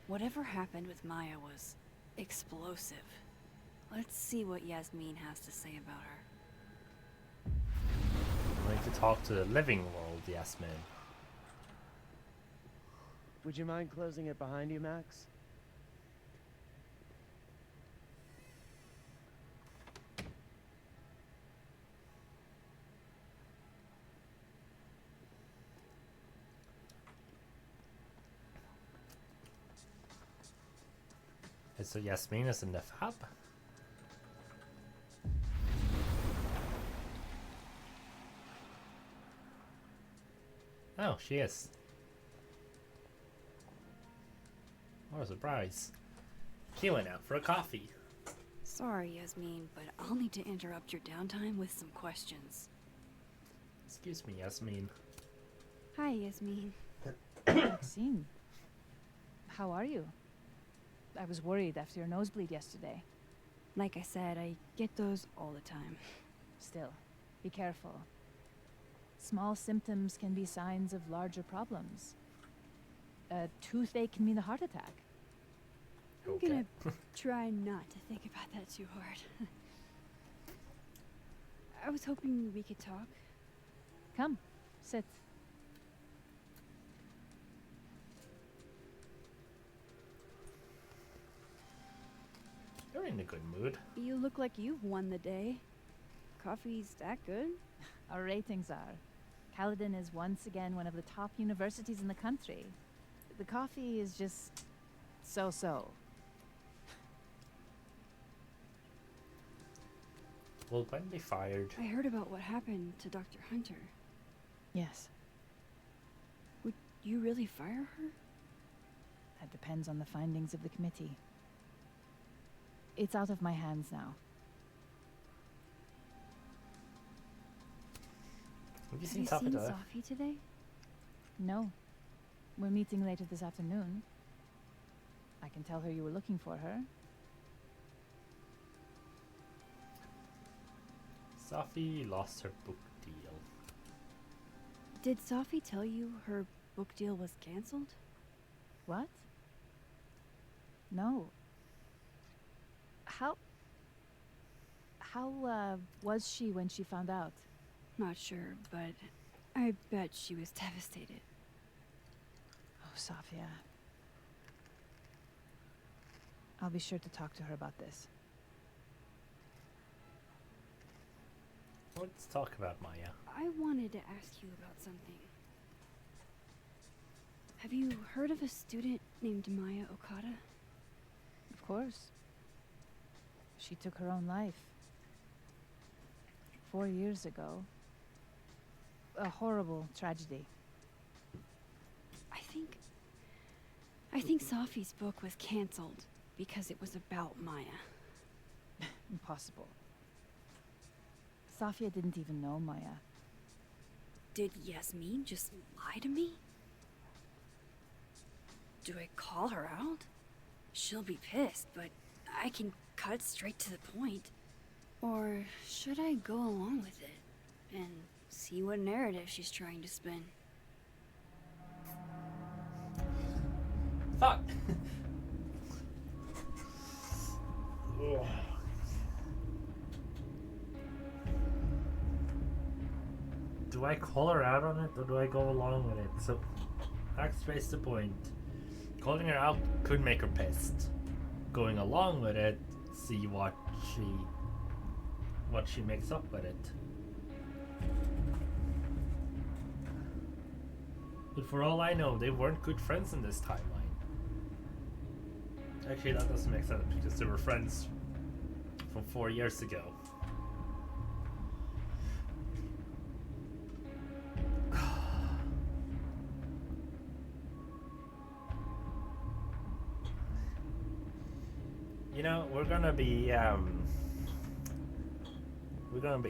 Whatever happened with Maya was explosive. Let's see what Yasmin has to say about her. We need to talk to the living world, Yasmin. Would you mind closing it behind you, Max? Okay, so Yasmin is in the fab. Oh, she is. What a surprise. She went out for a coffee. Sorry, Yasmin, but I'll need to interrupt your downtime with some questions. Excuse me, Yasmin. Hi, Yasmin. Maxine, how are you? I was worried after your nosebleed yesterday. Like I said, I get those all the time. Still, be careful. Small symptoms can be signs of larger problems. A toothache can mean a heart attack. I'm gonna try not to think about that too hard. I was hoping we could talk. Come, sit. You're in a good mood. You look like you've won the day. Coffee's that good? Our ratings are. Caledon is once again one of the top universities in the country. The coffee is just so-so. Will Gwen be fired? I heard about what happened to Dr. Hunter. Yes. Would you really fire her? That depends on the findings of the committee. It's out of my hands now. Have you Have seen you Safi seen today? Safi today? No. We're meeting later this afternoon. I can tell her you were looking for her. Sophie lost her book deal. Did Sophie tell you her book deal was cancelled? What? No. How was she when she found out? Not sure, but I bet she was devastated. Oh, Sophia. I'll be sure to talk to her about this. Let's talk about Maya. I wanted to ask you about something. Have you heard of a student named Maya Okada? Of course. She took her own life. 4 years ago. A horrible tragedy. I think Sophie's book was cancelled because it was about Maya. Impossible. Sophia didn't even know Maya. Did Yasmin just lie to me? Do I call her out? She'll be pissed, but I can cut straight to the point. Or should I go along with it and see what narrative she's trying to spin? Fuck! Do I call her out on it or do I go along with it? So, act straight to the point. Calling her out could make her pissed. Going along with it, see what she makes up with it. But for all I know, they weren't good friends in this timeline. Actually, that doesn't make sense because they were friends from 4 years ago. You know, we're gonna be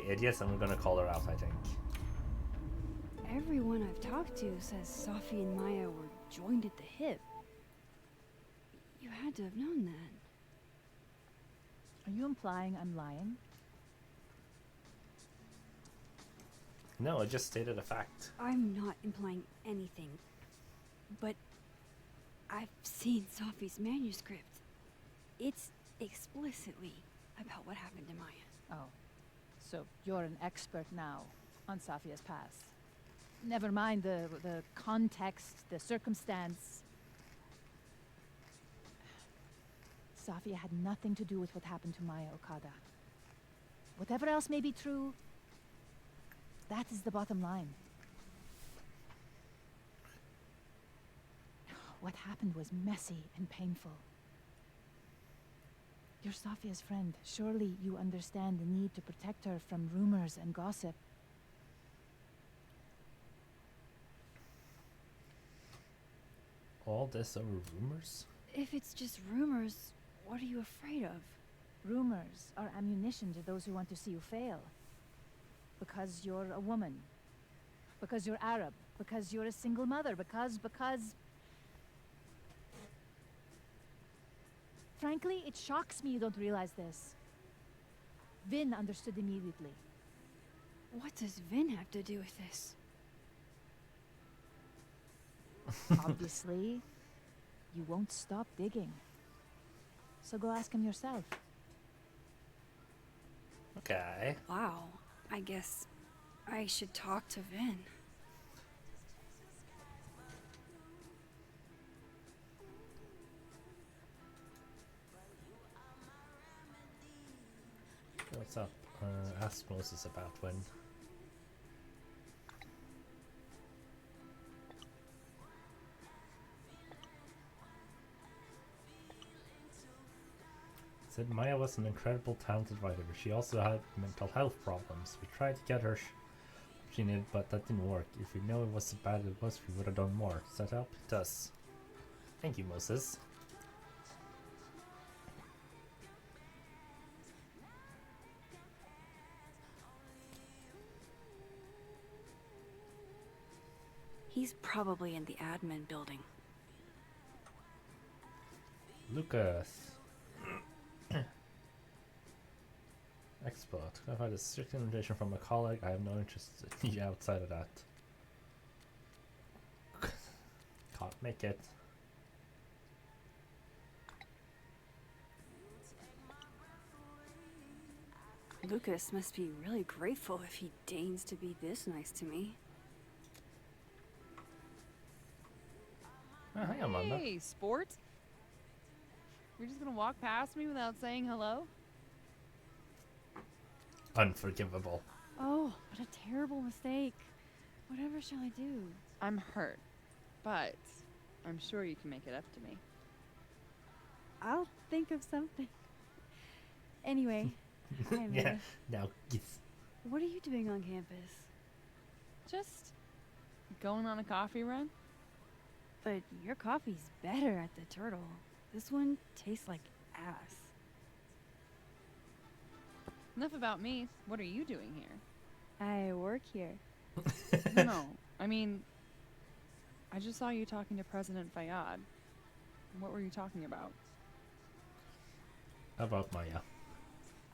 idiots and we're gonna call her out, I think. Everyone I've talked to says Sophie and Maya were joined at the hip. You had to have known that. Are you implying I'm lying? No, I just stated a fact. I'm not implying anything. But I've seen Sophie's manuscript. It's explicitly about what happened to Maya. Oh. So you're an expert now on Sophia's past. Never mind the context, the circumstance. Sophia had nothing to do with what happened to Maya Okada. Whatever else may be true, that is the bottom line. What happened was messy and painful. You're Sophia's friend. Surely you understand the need to protect her from rumors and gossip. All this over rumors? If it's just rumors, what are you afraid of? Rumors are ammunition to those who want to see you fail. Because you're a woman. Because you're Arab. Because you're a single mother. Because... Frankly, it shocks me you don't realize this. Vin understood immediately. What does Vin have to do with this? Obviously, you won't stop digging. So go ask him yourself. Okay. Wow, I guess I should talk to Vin. What's up? Ask Moses about when. Said Maya was an incredible talented writer. She also had mental health problems. We tried to get her she needed, but that didn't work. If we know it was as bad as it was, we would have done more. Does that help? It does. Thank you, Moses. He's probably in the admin building. Lucas. Export. I've had a strict invitation from a colleague. I have no interest outside of that. Can't make it. Lucas must be really grateful if he deigns to be this nice to me. Oh, hi, Amanda. Hey, sport. You're just gonna walk past me without saying hello? Unforgivable. Oh, what a terrible mistake. Whatever shall I do? I'm hurt, but I'm sure you can make it up to me. I'll think of something. Anyway, hi, Amanda. Yeah, now yes. What are you doing on campus? Just going on a coffee run? But your coffee's better at the Turtle. This one tastes like ass. Enough about me. What are you doing here? I work here. No. I mean, I just saw you talking to President Fayyad. What were you talking about? About Maya.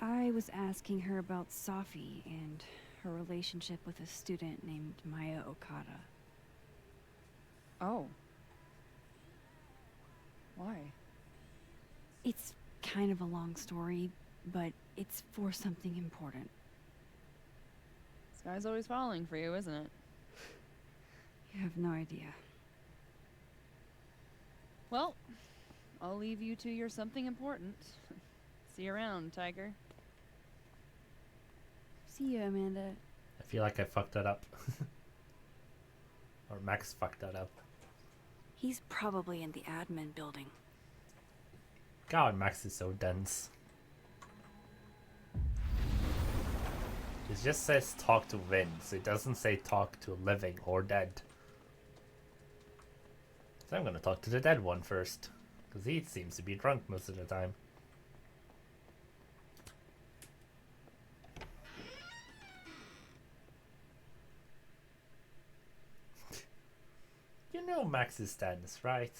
I was asking her about Safi and her relationship with a student named Maya Okada. Oh. Why? It's kind of a long story, but it's for something important. This guy's always falling for you, isn't it? You have no idea. Well, I'll leave you to your something important. See you around, Tiger. See you, Amanda. I feel like I fucked that up. Or Max fucked that up. He's probably in the admin building. God, Max is so dense. It just says talk to Vin, so it doesn't say talk to living or dead. So I'm gonna talk to the dead one first, because he seems to be drunk most of the time. You know Max is dense, right?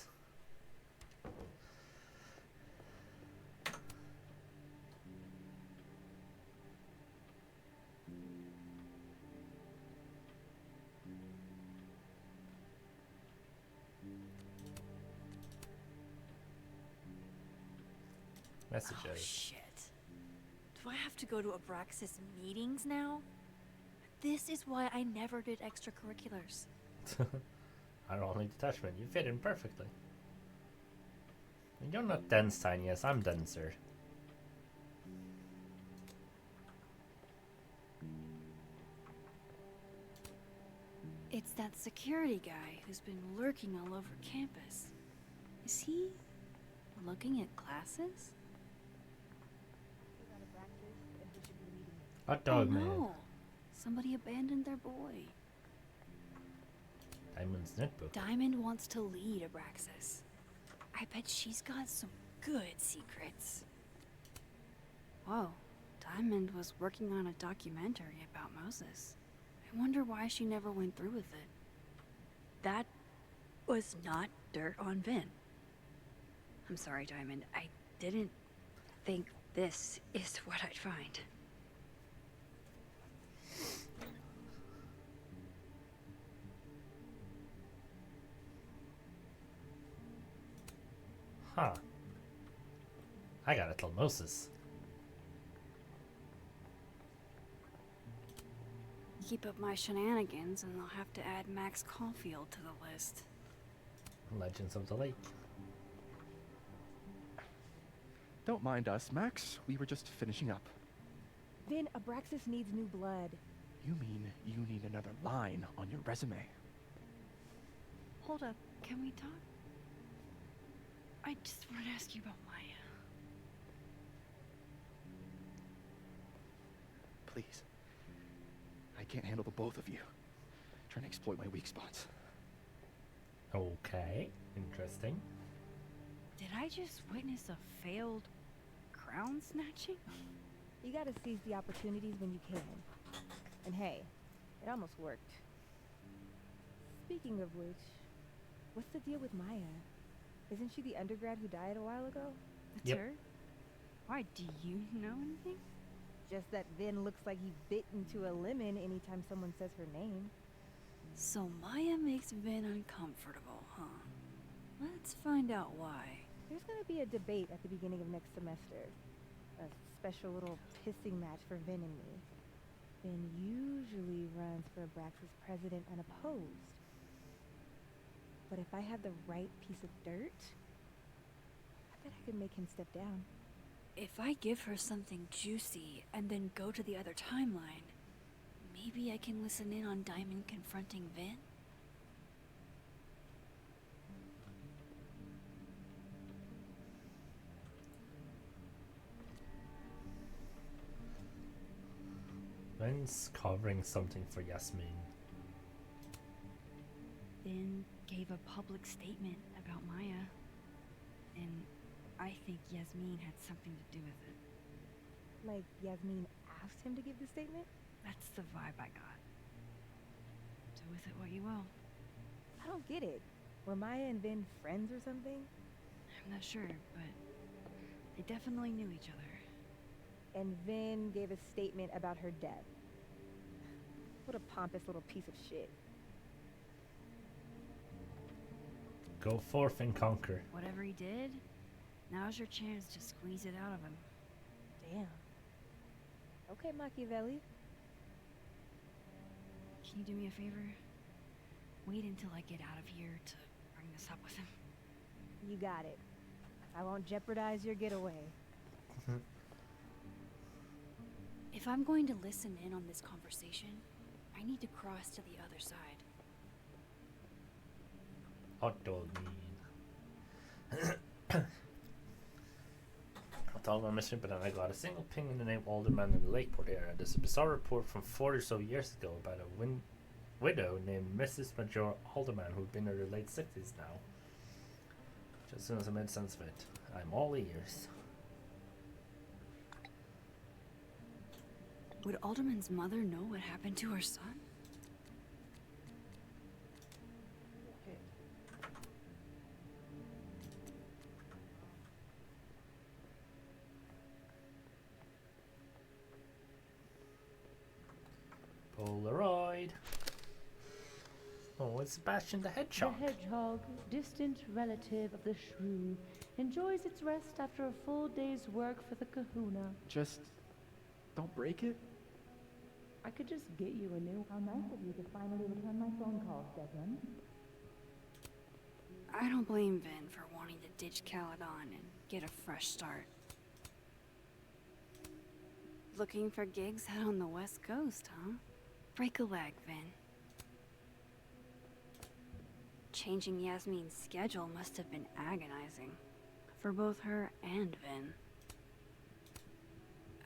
Messages. Oh, shit. Do I have to go to Abraxas meetings now? This is why I never did extracurriculars. Our only detachment, you fit in perfectly. And you're not dense, Tinius, I'm denser. It's that security guy who's been lurking all over campus. Is he looking at classes? Hot dog man. No. Somebody abandoned their boy. Diamond's notebook. Diamond wants to lead Abraxas. I bet she's got some good secrets. Whoa. Diamond was working on a documentary about Moses. I wonder why she never went through with it. That was not dirt on Vin. I'm sorry, Diamond. I didn't think this is what I'd find. Huh. I gotta tell Moses. Keep up my shenanigans and I'll have to add Max Caulfield to the list. Legends of the Lake. Don't mind us, Max. We were just finishing up. Vin, Abraxas needs new blood. You mean you need another line on your resume? Hold up, can we talk? I just want to ask you about Maya. Please. I can't handle the both of you. Trying to exploit my weak spots. Okay, interesting. Did I just witness a failed crown snatching? You gotta seize the opportunities when you can. And hey, it almost worked. Speaking of which, what's the deal with Maya? Isn't she the undergrad who died a while ago? That's Yep. her? Why, do you know anything? Just that Vin looks like he bit into a lemon anytime someone says her name. So Maya makes Vin uncomfortable, huh? Let's find out why. There's gonna be a debate at the beginning of next semester. A special little pissing match for Vin and me. Vin usually runs for Abraxas president unopposed. But if I had the right piece of dirt, I bet I could make him step down. If I give her something juicy and then go to the other timeline, maybe I can listen in on Diamond confronting Vin? Vin's covering something for Yasmin. Vin gave a public statement about Maya. And I think Yasmin had something to do with it. Like Yasmin asked him to give the statement? That's the vibe I got. Do with it what you will. I don't get it. Were Maya and Vin friends or something? I'm not sure, but they definitely knew each other. And Vin gave a statement about her death. What a pompous little piece of shit. Go forth and conquer. Whatever he did, now's your chance to squeeze it out of him. Damn. Okay, Machiavelli. Can you do me a favor? Wait until I get out of here to bring this up with him. You got it. I won't jeopardize your getaway. If I'm going to listen in on this conversation, I need to cross to the other side. Hot dog mean. I thought on mission, but then I got a single ping in the name Alderman in the Lakeport area. There's a bizarre report from 40 or so years ago about a widow named Mrs. Major Alderman who'd been in her late 60s now. Just as soon as I made sense of it, I'm all ears. Would Alderman's mother know what happened to her son? Polaroid. Oh, it's Sebastian the Hedgehog. The hedgehog, distant relative of the shrew, enjoys its rest after a full day's work for the kahuna. Just don't break it. I could just get you a new. How nice of you to finally return my phone calls, Desmond. I don't blame Vin for wanting to ditch Caledon and get a fresh start. Looking for gigs out on the West Coast, huh? Break a leg, Vin. Changing Yasmin's schedule must have been agonizing. For both her and Vin.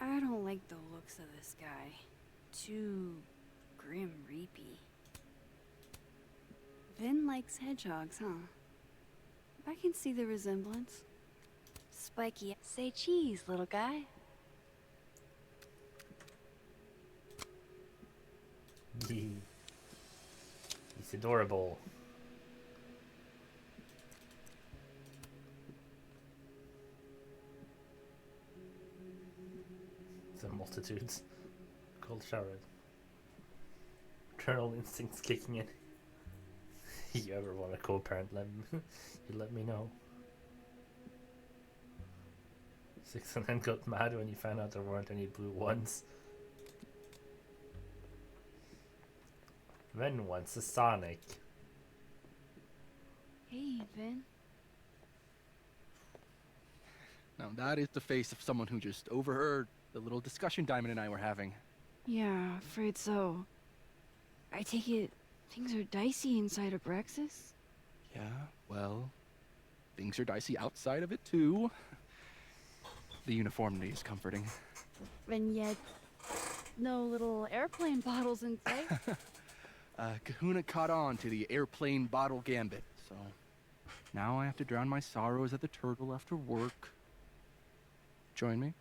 I don't like the looks of this guy. Too grim reapy. Vin likes hedgehogs, huh? I can see the resemblance. Spiky, say cheese, little guy. He's adorable. The multitudes. Cold shower. Maternal instincts kicking in. You ever want a co-parent? You let me know. 6 and then got mad when you found out there weren't any blue ones. Vin wants a Sonic. Hey, Vin. Now that is the face of someone who just overheard the little discussion Diamond and I were having. Yeah, afraid so. I take it things are dicey inside of Brexus? Yeah, well, things are dicey outside of it too. The uniformity is comforting. And yet, no little airplane bottles in sight. Kahuna caught on to the airplane bottle gambit, so now I have to drown my sorrows at the Turtle after work. Join me?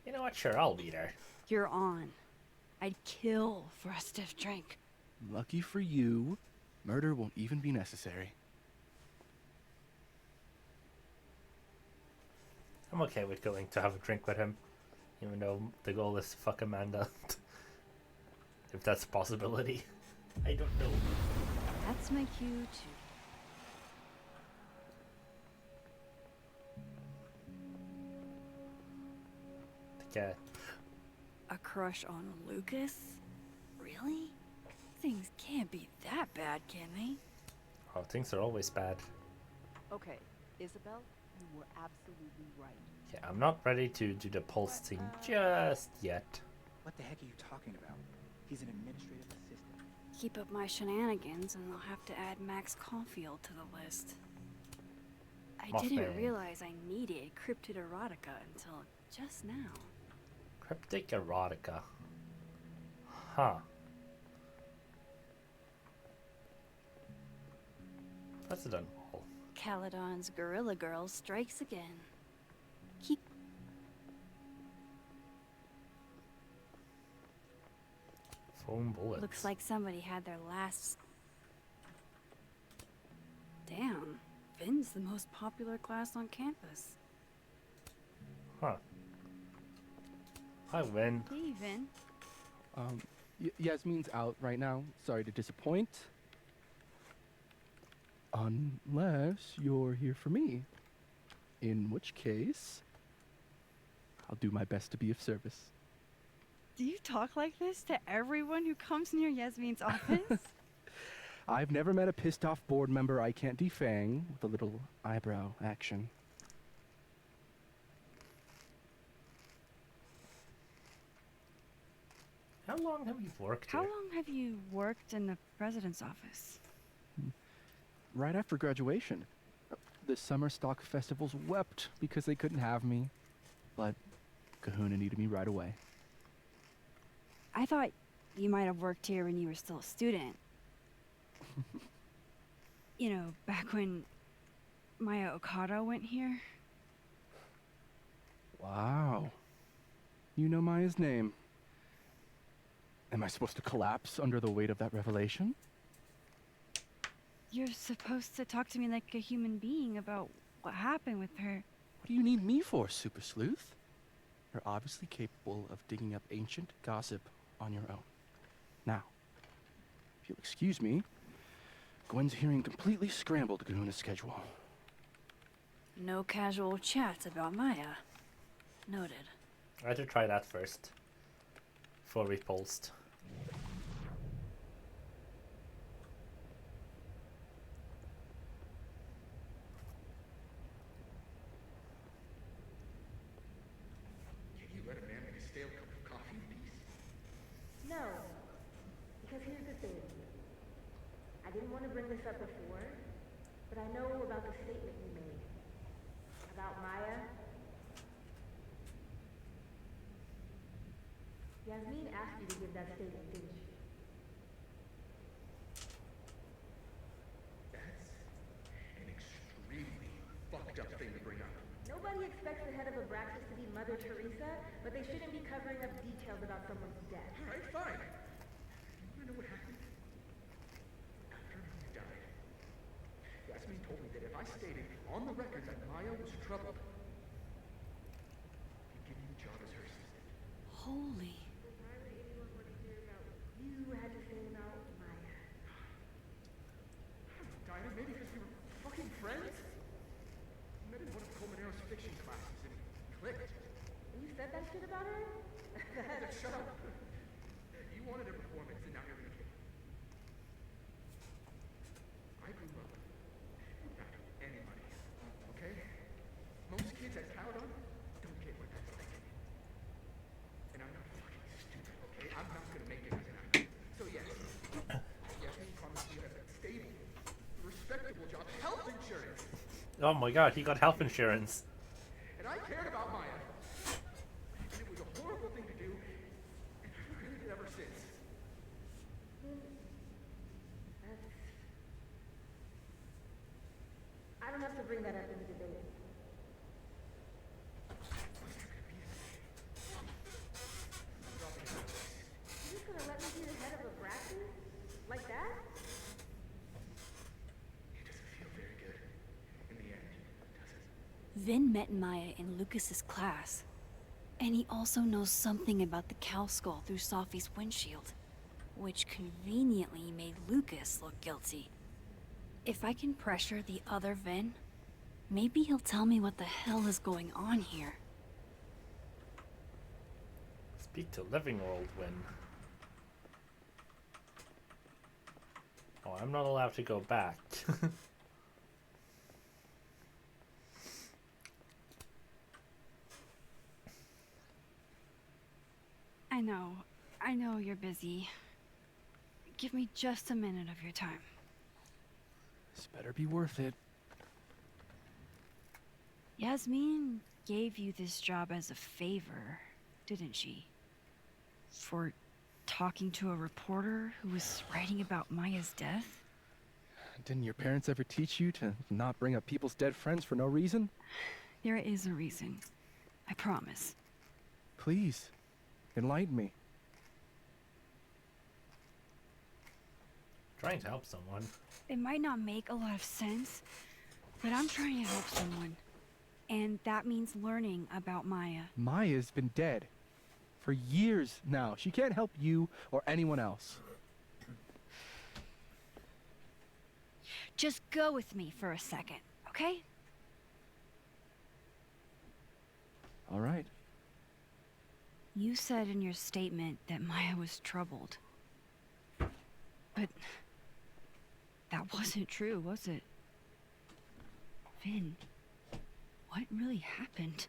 You know what? Sure, I'll be there. You're on. I'd kill for a stiff drink. Lucky for you, murder won't even be necessary. I'm okay with going to have a drink with him, even though the goal is to fuck Amanda. If that's a possibility. I don't know. That's my cue to... The cat. A crush on Lucas? Really? Things can't be that bad, can they? Oh, things are always bad. Okay, Isabel, you were absolutely right. Yeah, I'm not ready to do the pulse thing just yet. What the heck are you talking about? He's an administrative assistant. Keep up my shenanigans and I'll have to add Max Caulfield to the list. I didn't Mothman. realize I needed cryptid erotica until just now. Cryptic erotica. Huh. President Hall. Caledon's Gorilla Girl strikes again. Keep... Foam bullets. Looks like somebody had their last... Damn. Vin's the most popular class on campus. Huh. Hi, Vin. Hey, Vin. Yasmin's out right now. Sorry to disappoint. Unless you're here for me. In which case, I'll do my best to be of service. Do you talk like this to everyone who comes near Yasmin's office? I've never met a pissed off board member I can't defang with a little eyebrow action. How long have you worked How here? long have you worked in the president's office? Right after graduation. The summer stock festivals wept because they couldn't have me. But Kahuna needed me right away. I thought you might have worked here when you were still a student. You know, back when Maya Okada went here. Wow. You know Maya's name. Am I supposed to collapse under the weight of that revelation? You're supposed to talk to me like a human being about what happened with her. What do you need me for, Super Sleuth? You're obviously capable of digging up ancient gossip on your own. Now, if you'll excuse me, Gwen's hearing completely scrambled Kahuna's schedule. No casual chats about Maya. Noted. I had to try that first. Before we pulsed. Can you let a man make a stale cup of coffee in peace? No, because here's the thing. I didn't want to bring this up before, but I know about the statement you made. About Maya. Yasmin asked you to give that statement, didn't she? That's an extremely fucked up thing to bring up. Nobody expects the head of Abraxas to be Mother Teresa, but they shouldn't be covering up details about someone's death. Alright, fine. You wanna know what happened? After Maya died, Yasmin told me that if I stated on the record that Maya was troubled, he'd give me the job as her assistant. Holy. You had to say about Maya. I don't know, Dinah, maybe because we were fucking friends? We met in one of Colmenaro's fiction classes and it clicked. And you said that shit about her? Shut up. You wanted a performance and now you're gonna get it. I grew up without any money, okay? Most kids at Caledon don't get what that's like. And I'm not fucking stupid, okay? I'm not gonna make it as an actor. So yes, Yasmin promised me a stable, respectable job, health insurance. Oh my god, he got health insurance. And I cared about Maya. And it was a horrible thing to do, and I've regretted it ever since. I don't have to bring that up in the debate. You Vin met Maya in Lucas's class. And he also knows something about the cow skull through Sophie's windshield, which conveniently made Lucas look guilty. If I can pressure the other Vin, maybe he'll tell me what the hell is going on here. Speak to living world Win. Oh, I'm not allowed to go back. I know you're busy. Give me just a minute of your time. This better be worth it. Yasmin gave you this job as a favor, didn't she? For talking to a reporter who was writing about Maya's death? Didn't your parents ever teach you to not bring up people's dead friends for no reason? There is a reason. I promise. Please, enlighten me. Trying to help someone. It might not make a lot of sense, but I'm trying to help someone. And that means learning about Maya. Maya's been dead for years now. She can't help you or anyone else. Just go with me for a second, okay? All right. You said in your statement that Maya was troubled. But that wasn't true, was it? Vin, what really happened?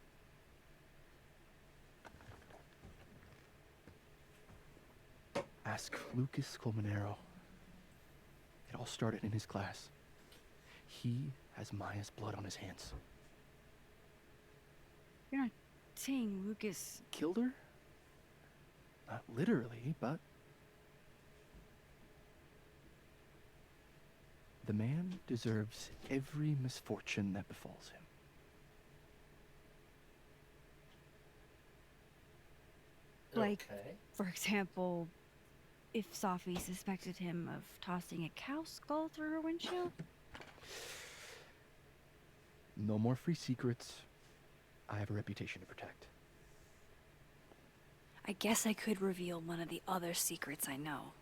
Ask Lucas Colmenero. It all started in his class. He has Maya's blood on his hands. You're not saying Lucas Killed her? Not literally, but... The man deserves every misfortune that befalls him. Like, Okay. for example, if Sophie suspected him of tossing a cow skull through her windshield? No more free secrets. I have a reputation to protect. I guess I could reveal one of the other secrets I know.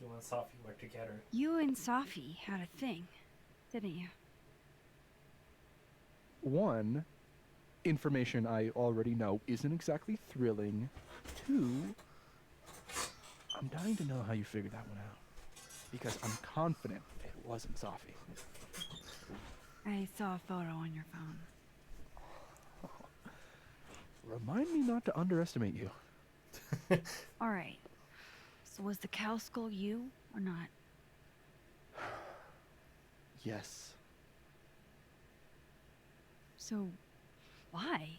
You and Sophie work together. You and Sophie had a thing, didn't you? One, information I already know isn't exactly thrilling. Two, I'm dying to know how you figured that one out. Because I'm confident it wasn't Sophie. I saw a photo on your phone. Remind me not to underestimate you. All right. So was the cow skull you or not? Yes. So, why?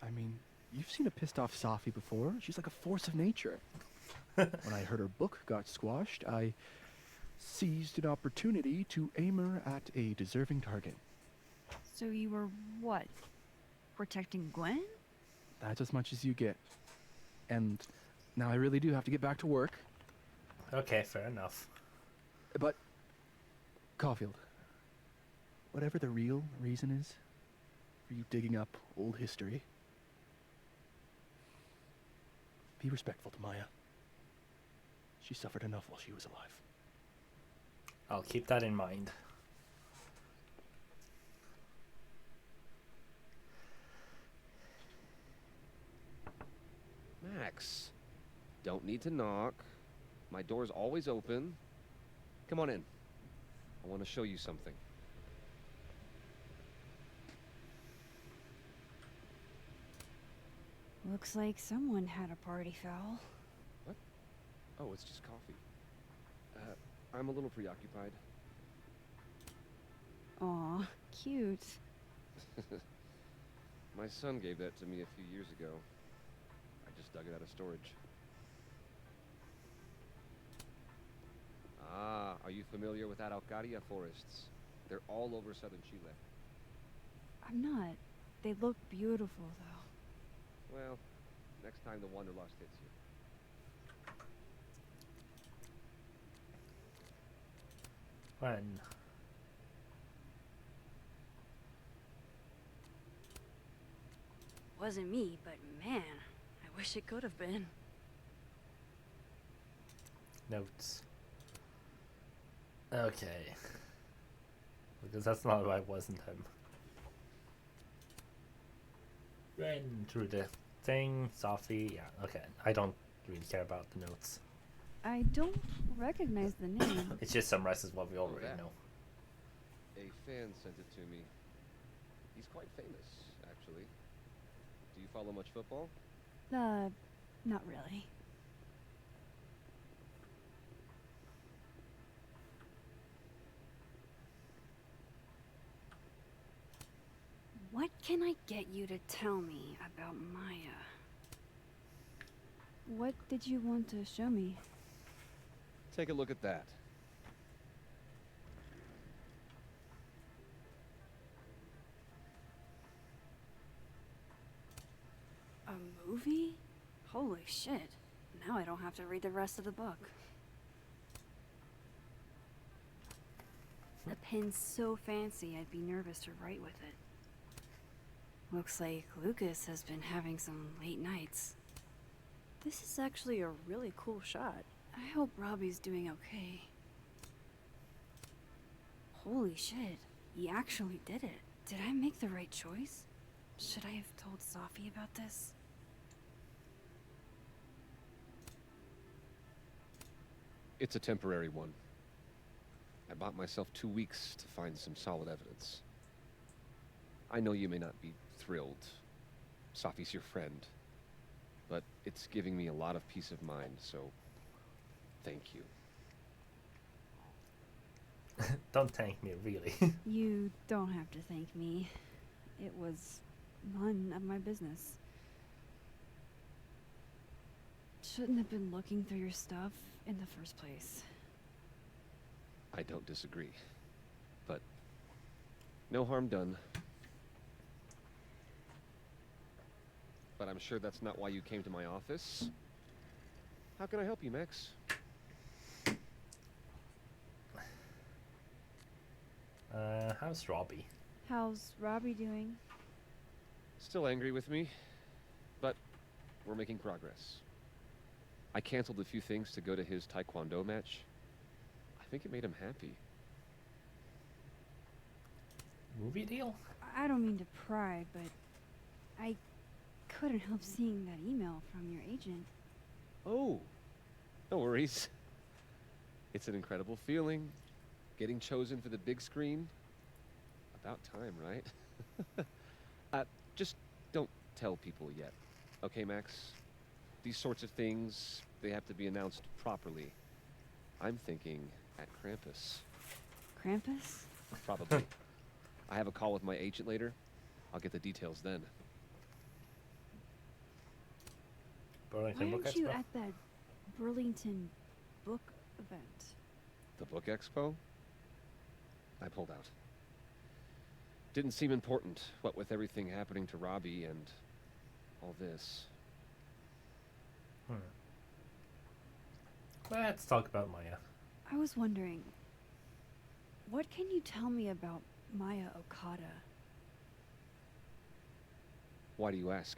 I mean, you've seen a pissed off Sophie before. She's like a force of nature. When I heard her book got squashed, I seized an opportunity to aim her at a deserving target. So you were what? Protecting Gwen? That's as much as you get. And now I really do have to get back to work. Okay, fair enough. But, Caulfield, whatever the real reason is for you digging up old history, be respectful to Maya. She suffered enough while she was alive. I'll keep that in mind. Max, don't need to knock. My door's always open. Come on in. I want to show you something. Looks like someone had a party foul. What? Oh, it's just coffee. I'm a little preoccupied. Aw, cute. My son gave that to me a few years ago. I just dug it out of storage. Ah, are you familiar with Araucaria forests? They're all over southern Chile. I'm not. They look beautiful, though. Well, next time the wanderlust hits you. When? Wasn't me, but man, I wish it could have been. Notes. Okay. Because that's not why it wasn't him. Ran through the thing, Sophie, yeah, okay. I don't really care about the notes. I don't recognize the name. It just summarizes what we already know. A fan sent it to me. He's quite famous, actually. Do you follow much football? Not really. What can I get you to tell me about Maya? What did you want to show me? Take a look at that. A movie? Holy shit. Now I don't have to read the rest of the book. The pen's so fancy I'd be nervous to write with it. Looks like Lucas has been having some late nights. This is actually a really cool shot. I hope Robbie's doing okay. Holy shit, he actually did it. Did I make the right choice? Should I have told Sophie about this? It's a temporary one. I bought myself 2 weeks to find some solid evidence. I know you may not be thrilled. Sophie's your friend. But it's giving me a lot of peace of mind, so thank you. Don't thank me, really. You don't have to thank me. It was none of my business. Shouldn't have been looking through your stuff in the first place. I don't disagree. But no harm done. But I'm sure that's not why you came to my office. How can I help you, Max? How's Robbie? How's Robbie doing? Still angry with me, but we're making progress. I canceled a few things to go to his taekwondo match. I think it made him happy. Movie deal? I don't mean to pry, but I couldn't help seeing that email from your agent. Oh, no worries. It's an incredible feeling. Getting chosen for the big screen. About time, right? Just don't tell people yet. Okay, Max? These sorts of things, they have to be announced properly. I'm thinking at Krampus. Krampus? Probably. I have a call with my agent later. I'll get the details then. Why aren't you at that Burlington book event? The book expo? I pulled out. Didn't seem important, what with everything happening to Robbie and all this. Let's talk about Maya. I was wondering, what can you tell me about Maya Okada? Why do you ask?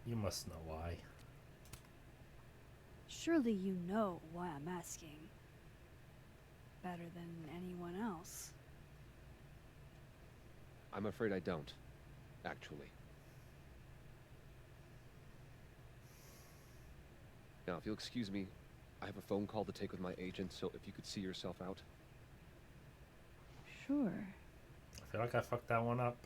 You must know why. Surely you know why I'm asking. Better than anyone else. I'm afraid I don't, actually. Now, if you'll excuse me, I have a phone call to take with my agent, so if you could see yourself out. Sure. I feel like I fucked that one up.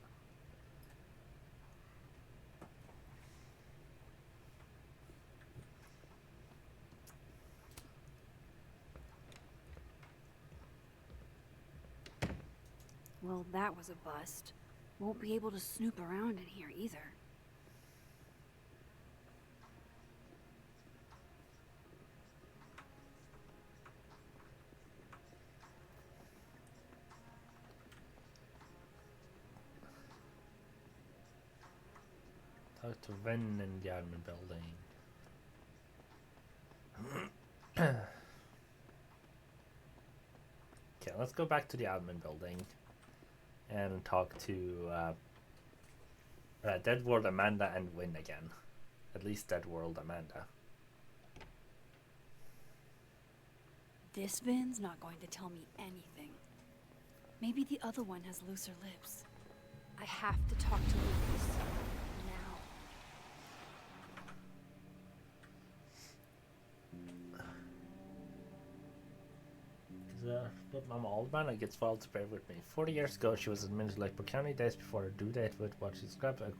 Well, that was a bust. Won't be able to snoop around in here either. Talk to Ren in the admin building. let's go back to the admin building and talk to Dead World Amanda and Win again. At least Dead World Amanda. This Vin's not going to tell me anything. Maybe the other one has looser lips. I have to talk to Lucas. Now. But Mama Oldman gets filed to bear with me. 40 years ago, she was admitted like County days before her due date with what she described as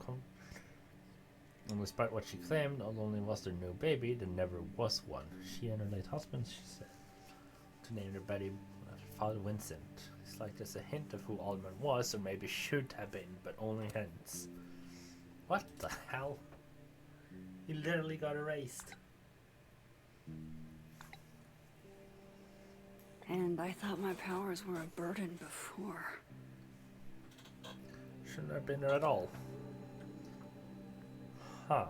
and despite what she claimed, not only was there no baby, there never was one. She and her late husband, she said, to name their baby Father Vincent. It's like there's a hint of who Oldman was, or maybe should have been, but only hints. What the hell? He literally got erased. And I thought my powers were a burden before. Shouldn't have been there at all. Huh.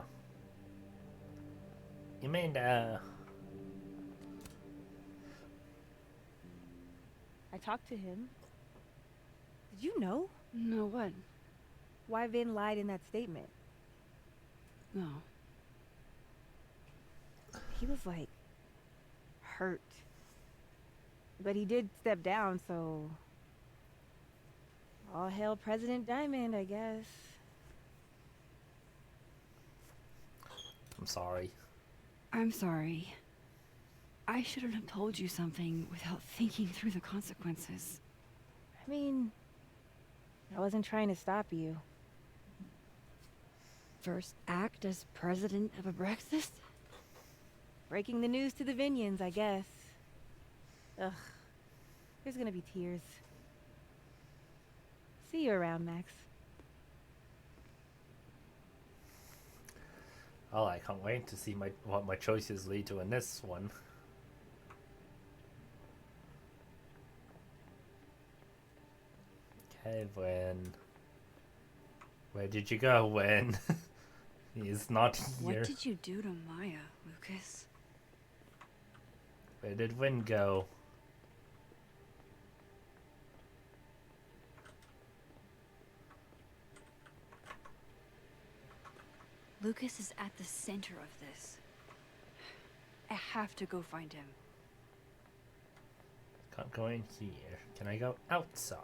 You mean, I talked to him. Did you know? No, what? Why Vin lied in that statement. No. He was like hurt. But he did step down, so all hail President Diamond, I guess. I'm sorry. I'm sorry. I shouldn't have told you something without thinking through the consequences. I mean, I wasn't trying to stop you. First act as president of a breakfast? Breaking the news to the Vinians, I guess. Ugh. There's gonna be tears. See you around, Max. Oh, I can't wait to see what my choices lead to in this one. Okay, Wen. Where did you go, Wen? He's not here. What did you do to Maya, Lucas? Where did Wen go? Lucas is at the center of this. I have to go find him. Can't go in here. Can I go outside?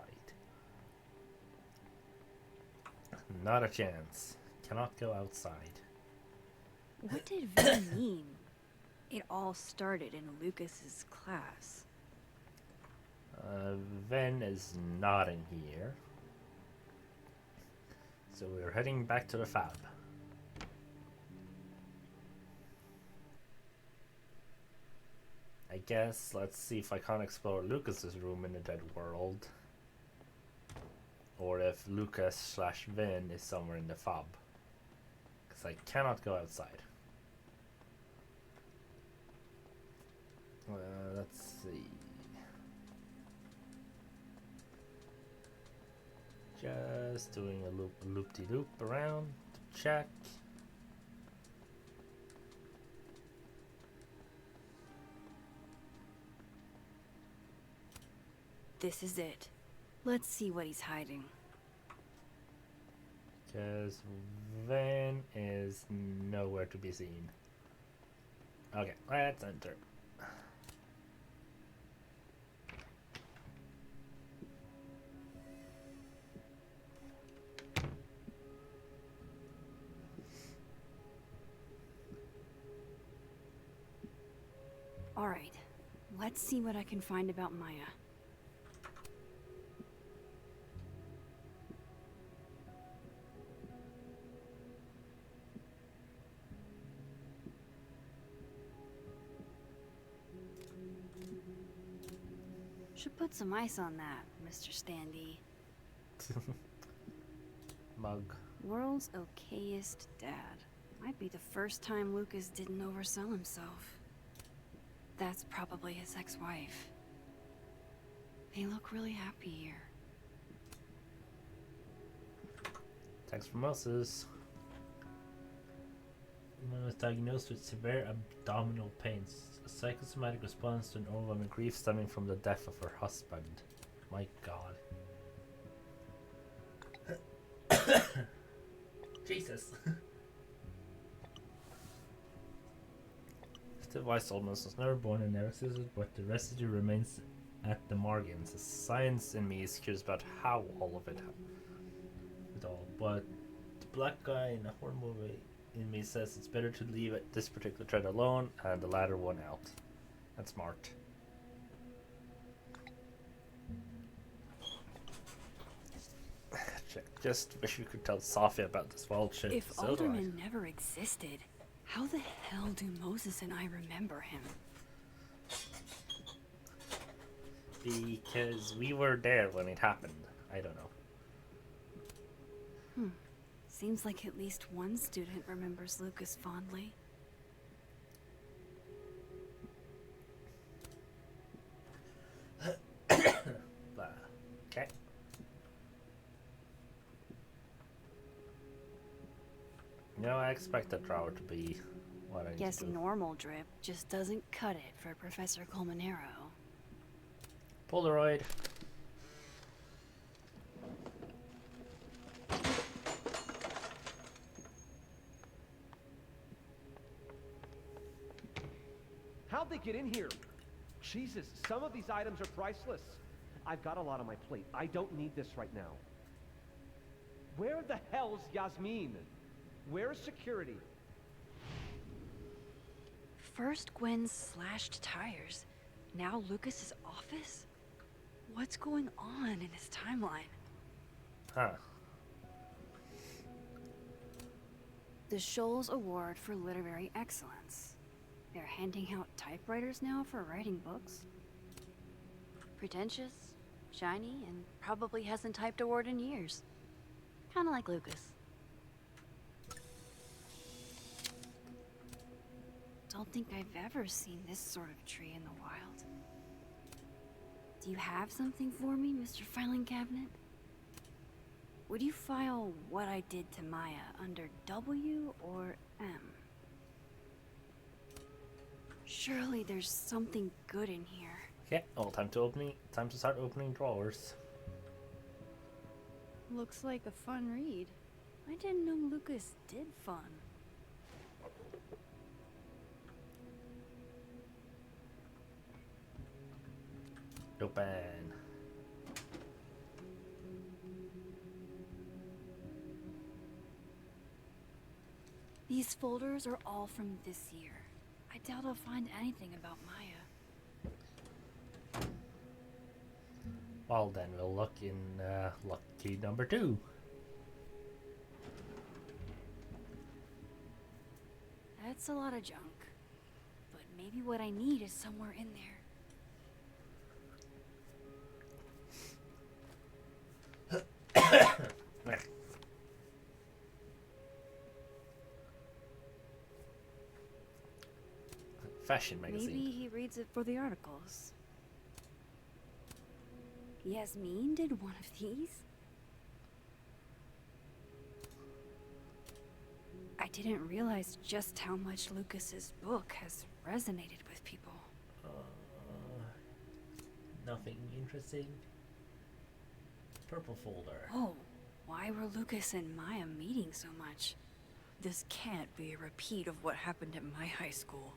Not a chance. Cannot go outside. What did Vin mean? It all started in Lucas's class. Ven is not in here. So we're heading back to the fab. I guess let's see if I can't explore Lucas's room in the Dead World. Or if Lucas/Vin is somewhere in the fab. Because I cannot go outside. Let's see. Just doing a loop-de-loop around to check. This is it. Let's see what he's hiding. Because Van is nowhere to be seen. Okay, let's enter. Alright, let's see what I can find about Maya. Should put some ice on that, Mr. Standy. Mug. World's okayest dad. Might be the first time Lucas didn't oversell himself. That's probably his ex-wife. They look really happy here. Thanks for Moses. Woman was diagnosed with severe abdominal pains, a psychosomatic response to an overwhelming grief stemming from the death of her husband. My god. Jesus. This device almost was never born and never existed, but the residue remains at the margins. The science in me is curious about how all of it all. But the black guy in a horror movie in me says it's better to leave this particular thread alone and the latter one out. That's smart. Just wish you could tell Sophia about this wild shit. If So do I. Alderman never existed, how the hell do Moses and I remember him? Because we were there when it happened. I don't know. Seems like at least one student remembers Lucas fondly. Okay. No, I expect the drawer to be what I need Guess to do. normal drip just doesn't cut it for Professor Colmenero. Polaroid. How'd they get in here? Jesus, some of these items are priceless. I've got a lot on my plate. I don't need this right now. Where the hell's Yasmin? Where's security? First Gwen's slashed tires, now Lucas's office? What's going on in his timeline? Huh. The Scholes Award for Literary Excellence. They're handing out typewriters now for writing books? Pretentious, shiny, and probably hasn't typed a word in years. Kinda like Lucas. Don't think I've ever seen this sort of tree in the wild. Do you have something for me, Mr. Filing Cabinet? Would you file what I did to Maya under W or M? Surely there's something good in here. Okay, well, time to start opening drawers. Looks like a fun read. I didn't know Lucas did fun. Open. These folders are all from this year. I doubt I'll find anything about Maya. Well, then we'll look in lucky number 2. That's a lot of junk. But maybe what I need is somewhere in there. Fashion magazine. Maybe he reads it for the articles. Yasmin did one of these? I didn't realize just how much Lucas's book has resonated with people. Nothing interesting. Purple folder. Oh, why were Lucas and Maya meeting so much? This can't be a repeat of what happened at my high school.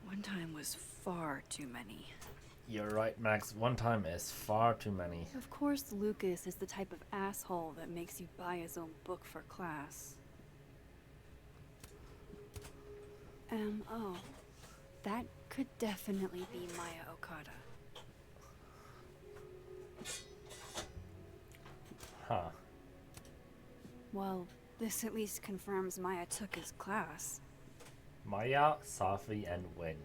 One time was far too many. You're right, Max. One time is far too many. Of course, Lucas is the type of asshole that makes you buy his own book for class. Oh. That could definitely be Maya Okada. Huh. Well, this at least confirms Maya took his class. Maya, Safi, and Win.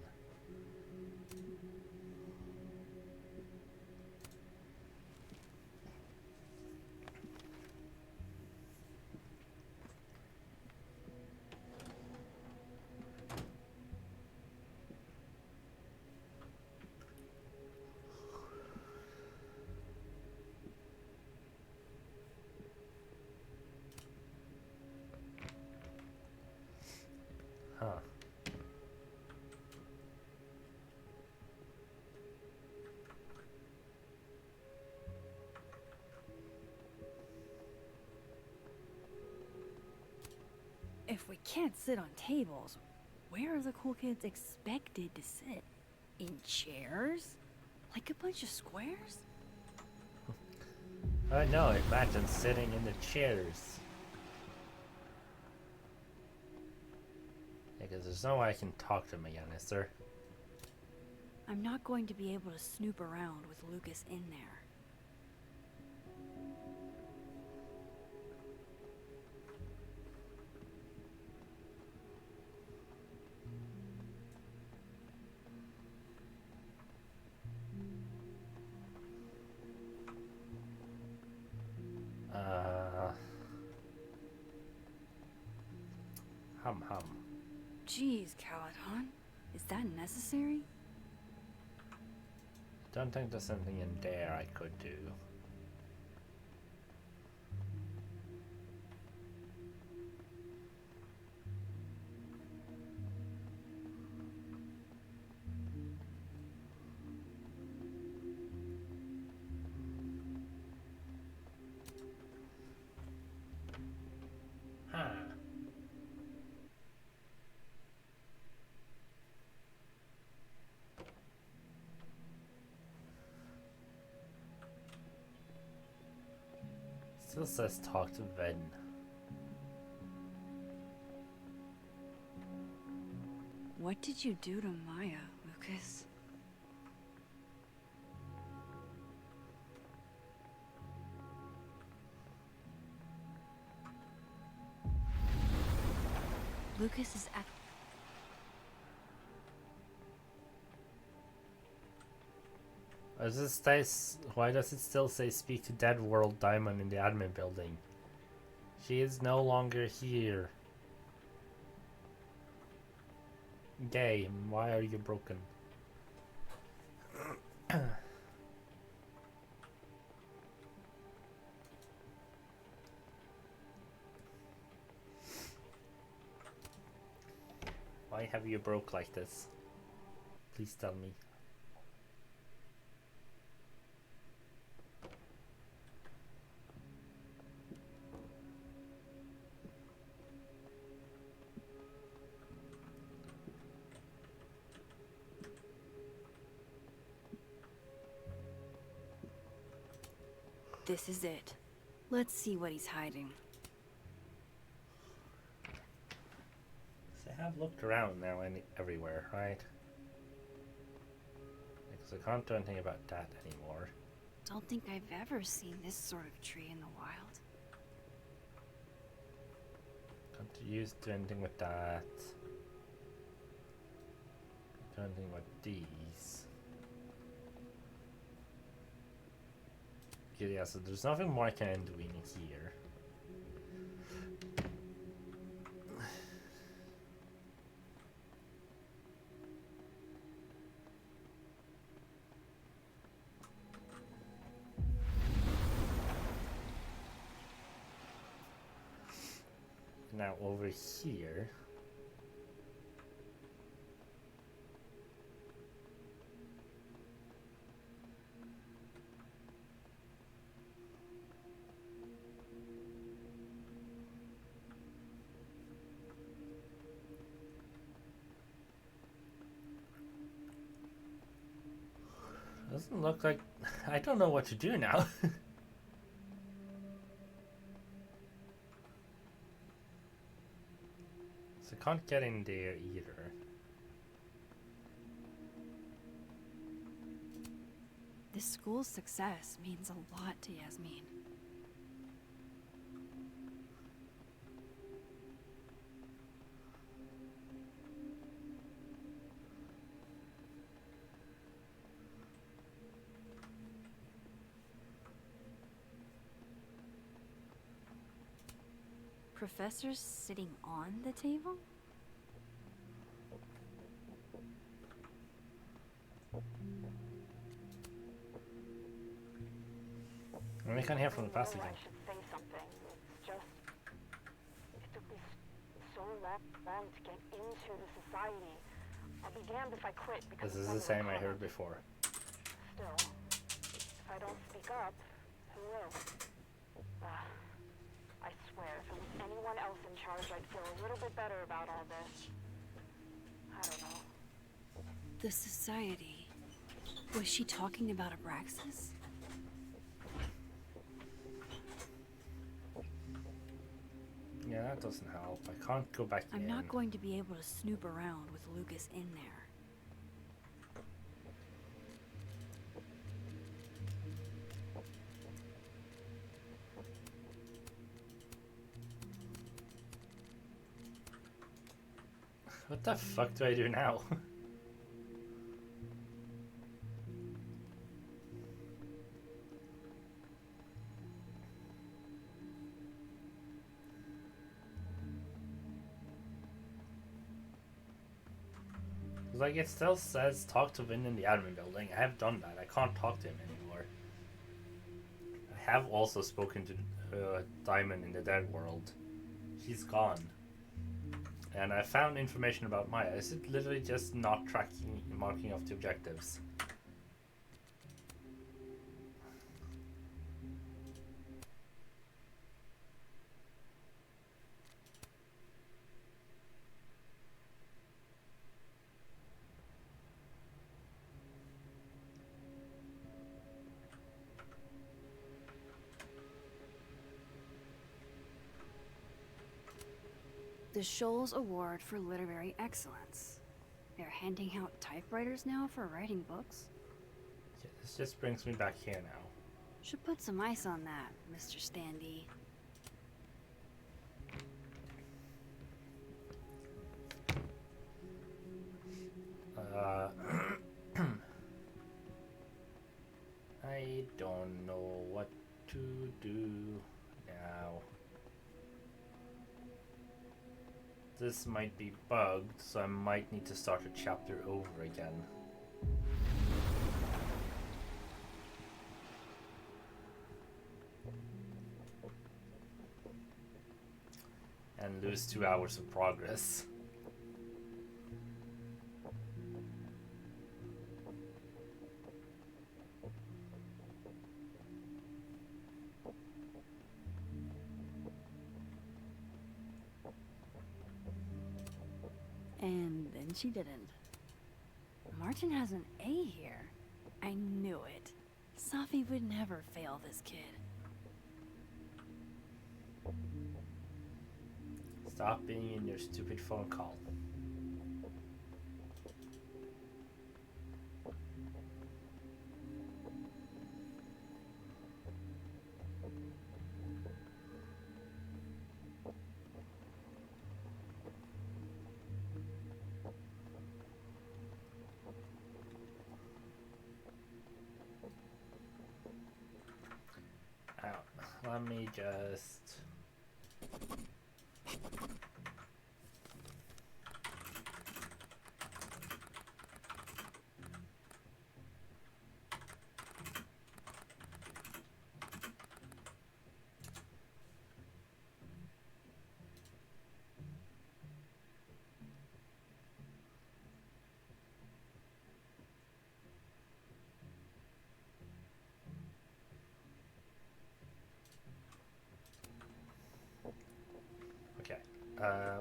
Huh. If we can't sit on tables, where are the cool kids expected to sit? In chairs? Like a bunch of squares? I know, imagine sitting in the chairs. Because there's no way I can talk to him again, is there? I'm not going to be able to snoop around with Lucas in there. Hum. Jeez, Caladon. Is that necessary? Don't think there's something in there I could do. Huh. Still says talk to Ven. What did you do to Maya, Lucas? Lucas is at... Why does it still say speak to Dead World Diamond in the admin building? She is no longer here. Game, why are you broken? Why have you broke like this? Please tell me. This is it. Let's see what he's hiding. So I have looked around now and everywhere, right? Because I can't do anything about that anymore. Don't think I've ever seen this sort of tree in the wild. Can't use do anything with that. Do anything with these. Okay, yeah, so there's nothing more I can do in here. Now over here. Doesn't look like... I don't know what to do now. So I can't get in there either. This school's success means a lot to Yasmin. Professors sitting on the table? And we can hear from the past again. I should say something. It's just... It took me so long to get into the society. I'll be damned if I quit because This is of the same I comment. heard before. Still, if I don't speak up, who will? I swear, if it was anyone else in charge, I'd feel a little bit better about all this. I don't know. The society. Was she talking about Abraxas? Yeah, that doesn't help. I can't go back in. I'm not going to be able to snoop around with Lucas in there. What the fuck do I do now? Like, it still says talk to Vin in the admin building. I have done that. I can't talk to him anymore. I have also spoken to Diamond in the dead world. She's gone. And I found information about Maya. Is it literally just not tracking, marking off the objectives? The Shoals Award for Literary Excellence. They're handing out typewriters now for writing books. Yeah, this just brings me back here now. Should put some ice on that, Mr. Standy. I don't know what to do now. This might be bugged, so I might need to start a chapter over again. And lose 2 hours of progress. And then she didn't. Martin has an A here. I knew it. Safi would never fail this kid. Stop being in your stupid phone call. Let me just...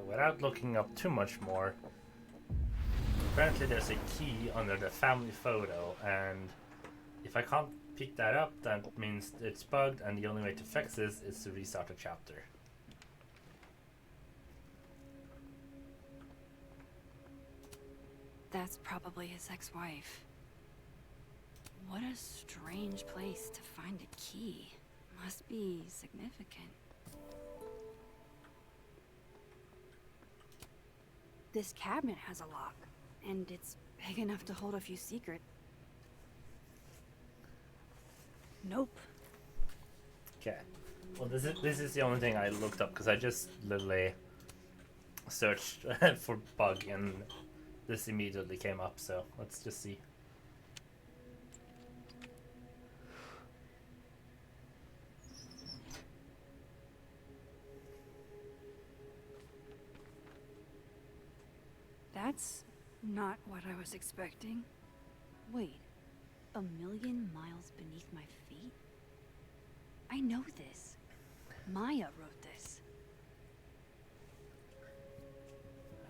without looking up too much more, apparently there's a key under the family photo, and if I can't pick that up, that means it's bugged, and the only way to fix this is to restart a chapter. That's probably his ex-wife. What a strange place to find a key. Must be significant. This cabinet has a lock, and it's big enough to hold a few secrets. Nope. Okay. Well, this is the only thing I looked up, because I just literally searched for bug, and this immediately came up, so let's just see. That's not what I was expecting. Wait, 1,000,000 miles beneath my feet? I know this. Maya wrote this.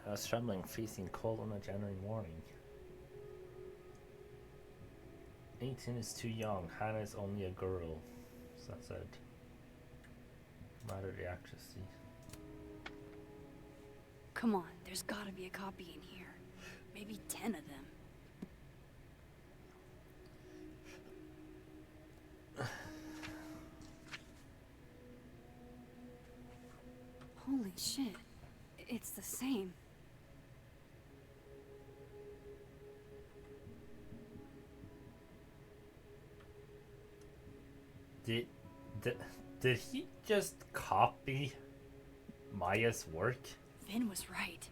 I was trembling, freezing cold on a January morning. 18 is too young. Hannah is only a girl. So that said. Matter the accuracy. Come on, there's gotta be a copy in here. Maybe 10 of them. Holy shit. It's the same. Did he just copy Maya's work? Vin was right.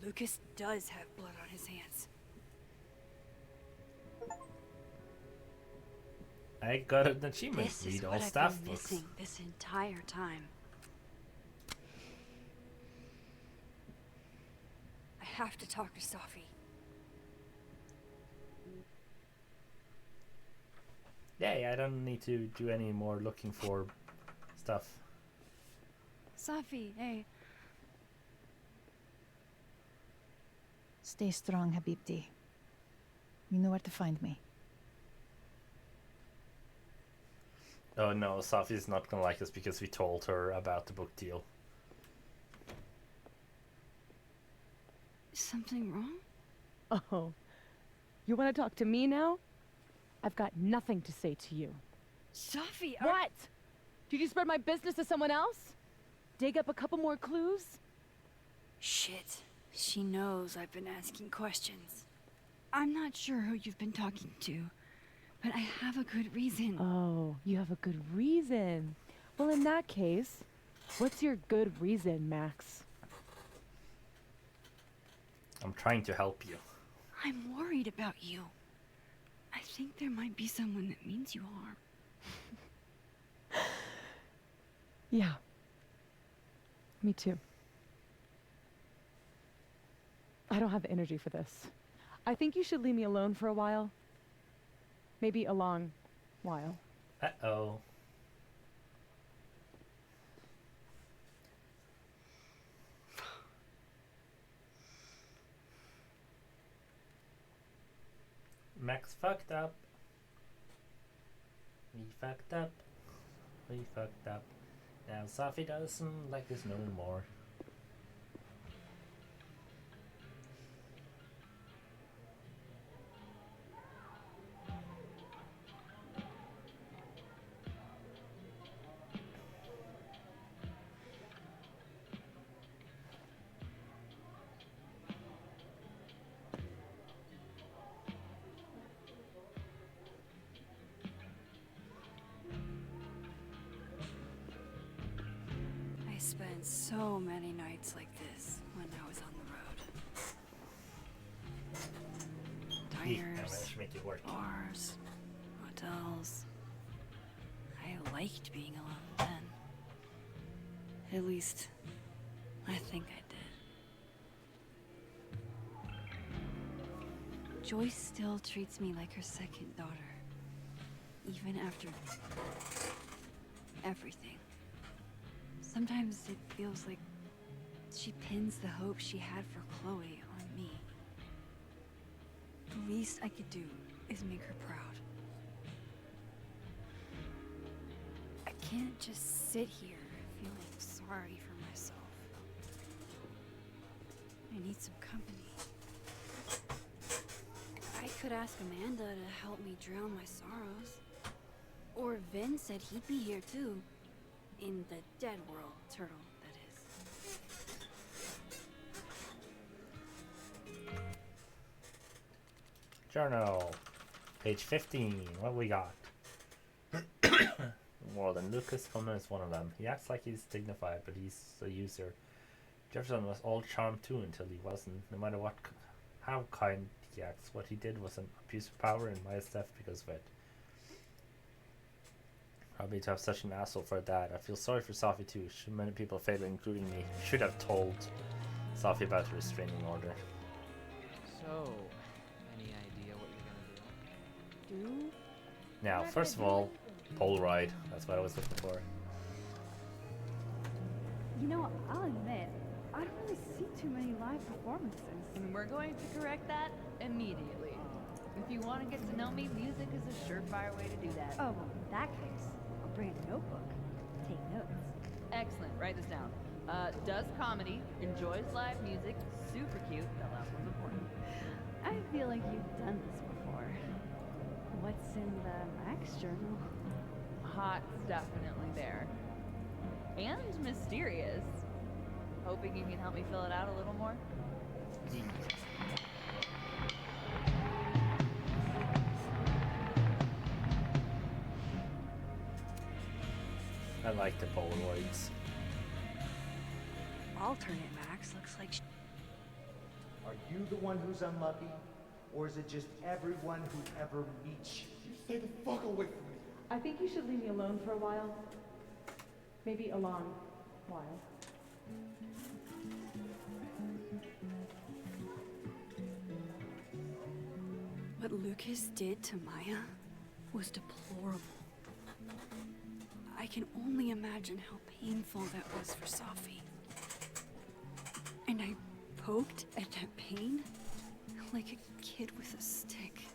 Lucas does have blood on his hands. I got an achievement. This Read is all what I've staff been books. missing this entire time. I have to talk to Safi. Yay, I don't need to do any more looking for stuff. Safi, hey. Stay strong, Habibti. You know where to find me. Oh no, Safi's not gonna like us because we told her about the book deal. Is something wrong? Oh, you want to talk to me now? I've got nothing to say to you. Safi, What? Did you spread my business to someone else? Dig up a couple more clues? Shit. She knows I've been asking questions. I'm not sure who you've been talking to, but I have a good reason. Oh, you have a good reason. Well, in that case, what's your good reason, Max? I'm trying to help you. I'm worried about you. I think there might be someone that means you harm. Yeah. Me too. I don't have the energy for this. I think you should leave me alone for a while. Maybe a long while. Uh-oh. Max fucked up. We fucked up. We fucked up. Now Safi doesn't like us no more. I spent so many nights like this when I was on the road. Yeah, I Diners, managed to make it work. bars, hotels. I liked being alone then. At least, I think I did. Joyce still treats me like her second daughter. Even after everything. Sometimes it feels like she pins the hope she had for Chloe on me. The least I could do is make her proud. I can't just sit here feeling sorry for myself. I need some company. I could ask Amanda to help me drown my sorrows. Or Vin said he'd be here too. In the dead world, turtle, that is. Journal. Page 15. What we got? More than Lucas Coleman is one of them. He acts like he's dignified, but he's a user. Jefferson was all charm too until he wasn't. No matter how kind he acts, what he did was an abuse of power and Maya's death because of it. Probably to have such an asshole for that. I feel sorry for Safi too. Many people failed, including me. Should have told Safi about the restraining order. So, any idea what you're gonna do? Now, first of all, Polaroid. That's what I was looking for. You know, I'll admit, I don't really see too many live performances. And we're going to correct that immediately. If you want to get to know me, music is a surefire way to do that. Oh, well, in that case, I'll bring a notebook. Take notes. Excellent. Write this down. Does comedy, enjoys live music, super cute. That last one's important. I feel like you've done this before. What's in the Max journal? Hot's definitely there. And mysterious. Hoping you can help me fill it out a little more. I like the Polaroids. Alternate Max looks like. Are you the one who's unlucky? Or is it just everyone who ever meets you? You stay the fuck away from me. I think you should leave me alone for a while. Maybe a long while. What Lucas did to Maya was deplorable. I can only imagine how painful that was for Safi. And I poked at that pain like a kid with a stick.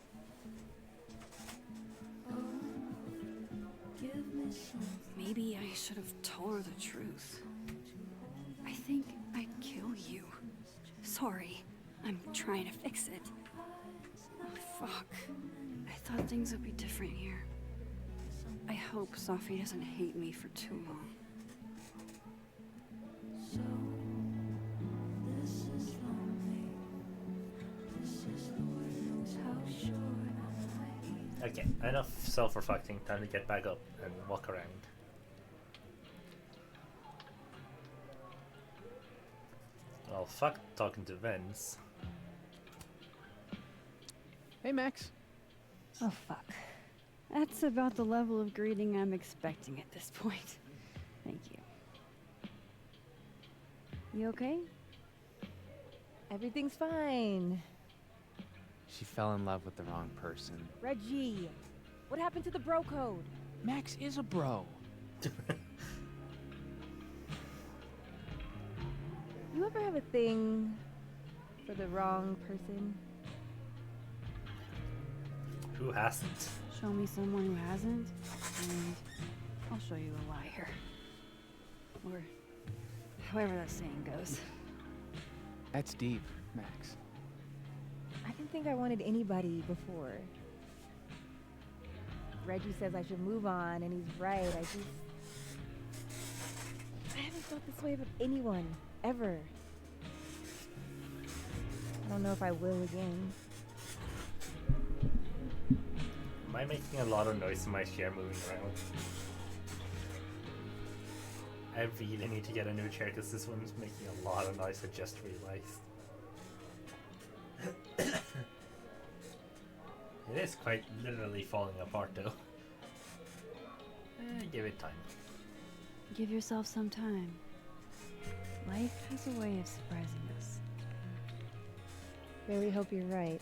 Maybe I should have told her the truth. I think I'd kill you. Sorry, I'm trying to fix it. Oh, fuck. I thought things would be different here. I hope Safi doesn't hate me for too long. Okay, enough self-reflecting. Time to get back up and walk around. Well, fuck talking to Vince. Hey, Max. Oh, fuck. That's about the level of greeting I'm expecting at this point. Thank you. You okay? Everything's fine. She fell in love with the wrong person. Reggie, what happened to the bro code? Max is a bro. You ever have a thing for the wrong person? Who hasn't? Show me someone who hasn't, and I'll show you a liar. Or however that saying goes. That's deep, Max. I didn't think I wanted anybody before. Reggie says I should move on, and he's right. I haven't felt this way about anyone, ever. I don't know if I will again. Am I making a lot of noise in my chair moving around? I really need to get a new chair because this one's making a lot of noise. I just realized. It is quite literally falling apart though. Give it time. Give yourself some time. Life has a way of surprising us. Really hope you're right.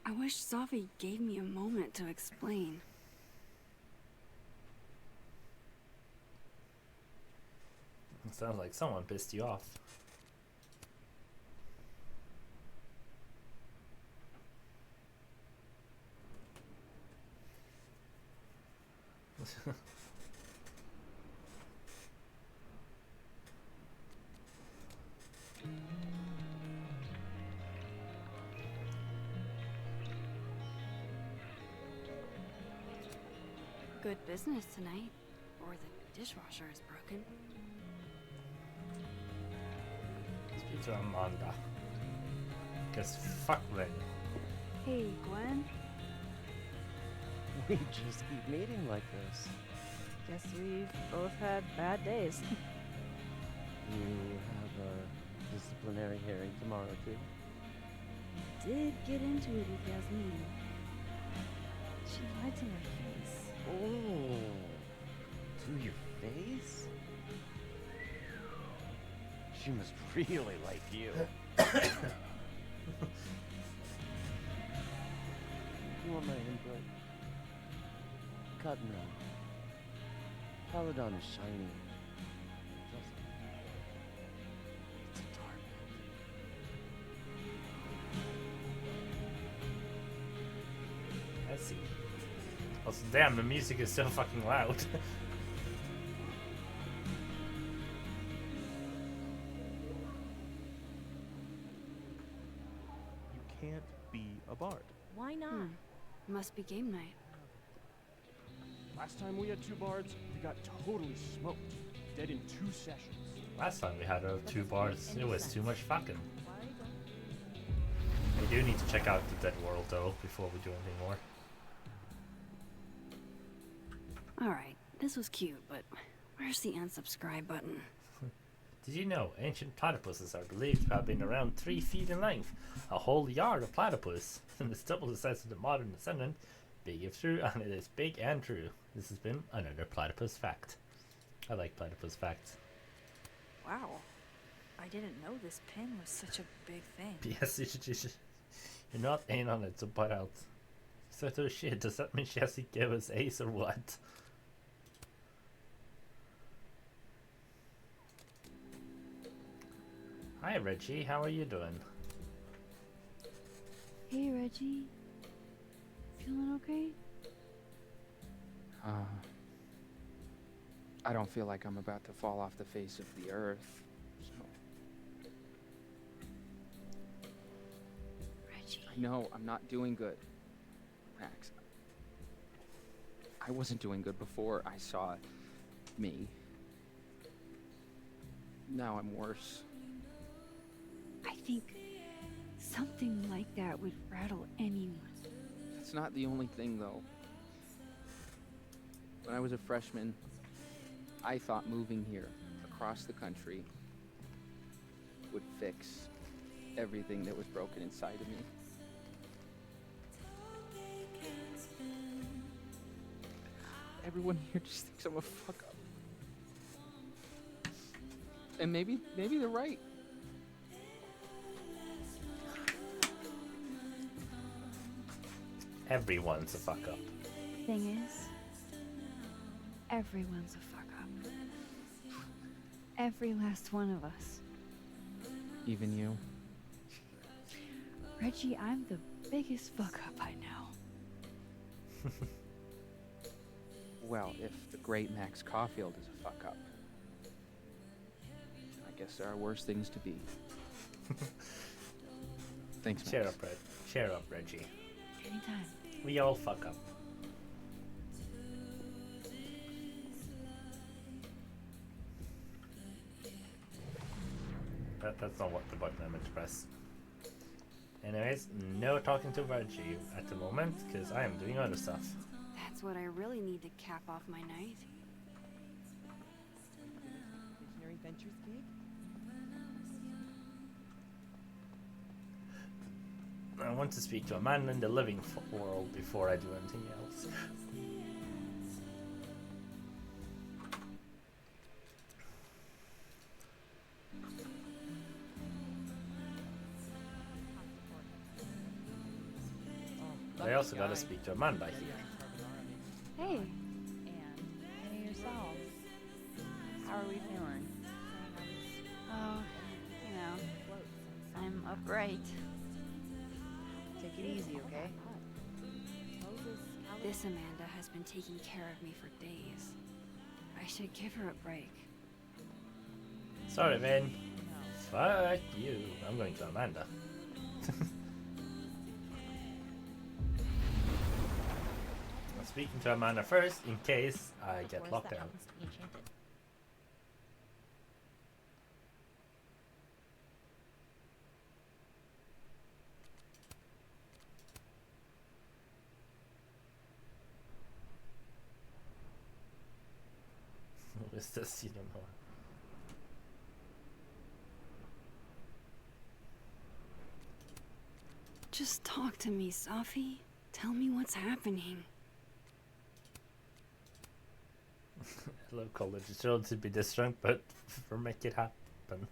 I wish Safi gave me a moment to explain. It sounds like someone pissed you off. Good business tonight, or the dishwasher is broken. Speak to Amanda. Cause fuck Lynn. Hey, Gwen. We just keep meeting like this. Guess we've both had bad days. You have a disciplinary hearing tomorrow, too? Did get into it with Yasmin. She lied to my face. Oh, to your face? She must really like you. You want my input? Cut and run. Peladon is shiny. It's a target. I see. Also, damn, the music is so fucking loud. You can't be a bard. Why not? Must be game night. Last time we had 2 bards, we got totally smoked. Dead in 2 sessions. Last time we had 2 bars, it was too much fucking. We do need to check out the Dead World though, before we do anything more. Alright, this was cute, but where's the unsubscribe button? Did you know ancient platypuses are believed to have been around 3 feet in length? A whole yard of platypus, and it's double the size of the modern descendant. Big if true, and it is big and true. This has been another platypus fact. I like platypus facts. Wow. I didn't know this pin was such a big thing. Yes, you're not in on it, so butt out. So shit, does that mean she has to give us ace or what? Hi Reggie, how are you doing? Hey, Reggie. Feeling okay? I don't feel like I'm about to fall off the face of the earth, so... Reggie. I know, I'm not doing good, Max. I wasn't doing good before I saw me. Now I'm worse. I think something like that would rattle anyone. It's not the only thing, though. When I was a freshman, I thought moving here, across the country, would fix everything that was broken inside of me. Everyone here just thinks I'm a fuck up. And maybe they're right. Everyone's a fuck up. Thing is, everyone's a fuck up. Every last one of us. Even you. Reggie, I'm the biggest fuck up I know. Well, if the great Max Caulfield is a fuck up, I guess there are worse things to be. Thanks, Max. Cheer up, Reggie. Anytime. We all fuck up. That's not what the button I meant to press. Anyways, no talking to Reggie at the moment, because I am doing other stuff. That's what I really need to cap off my night. Visionary Ventures gig? I want to speak to a man in the living world before I do anything else. I also gotta speak to a man by here. Hey. And hey yourselves. How are we feeling? Oh, you know, I'm upright. Take it easy, okay? This Amanda has been taking care of me for days. I should give her a break. Sorry, man. Fuck you. I'm going to Amanda. I'm speaking to Amanda first in case I get locked out. Who is this? You don't know. Just talk to me, Safi. Tell me what's happening. Hello, college. It's thrilled to be this drunk, but for make it happen.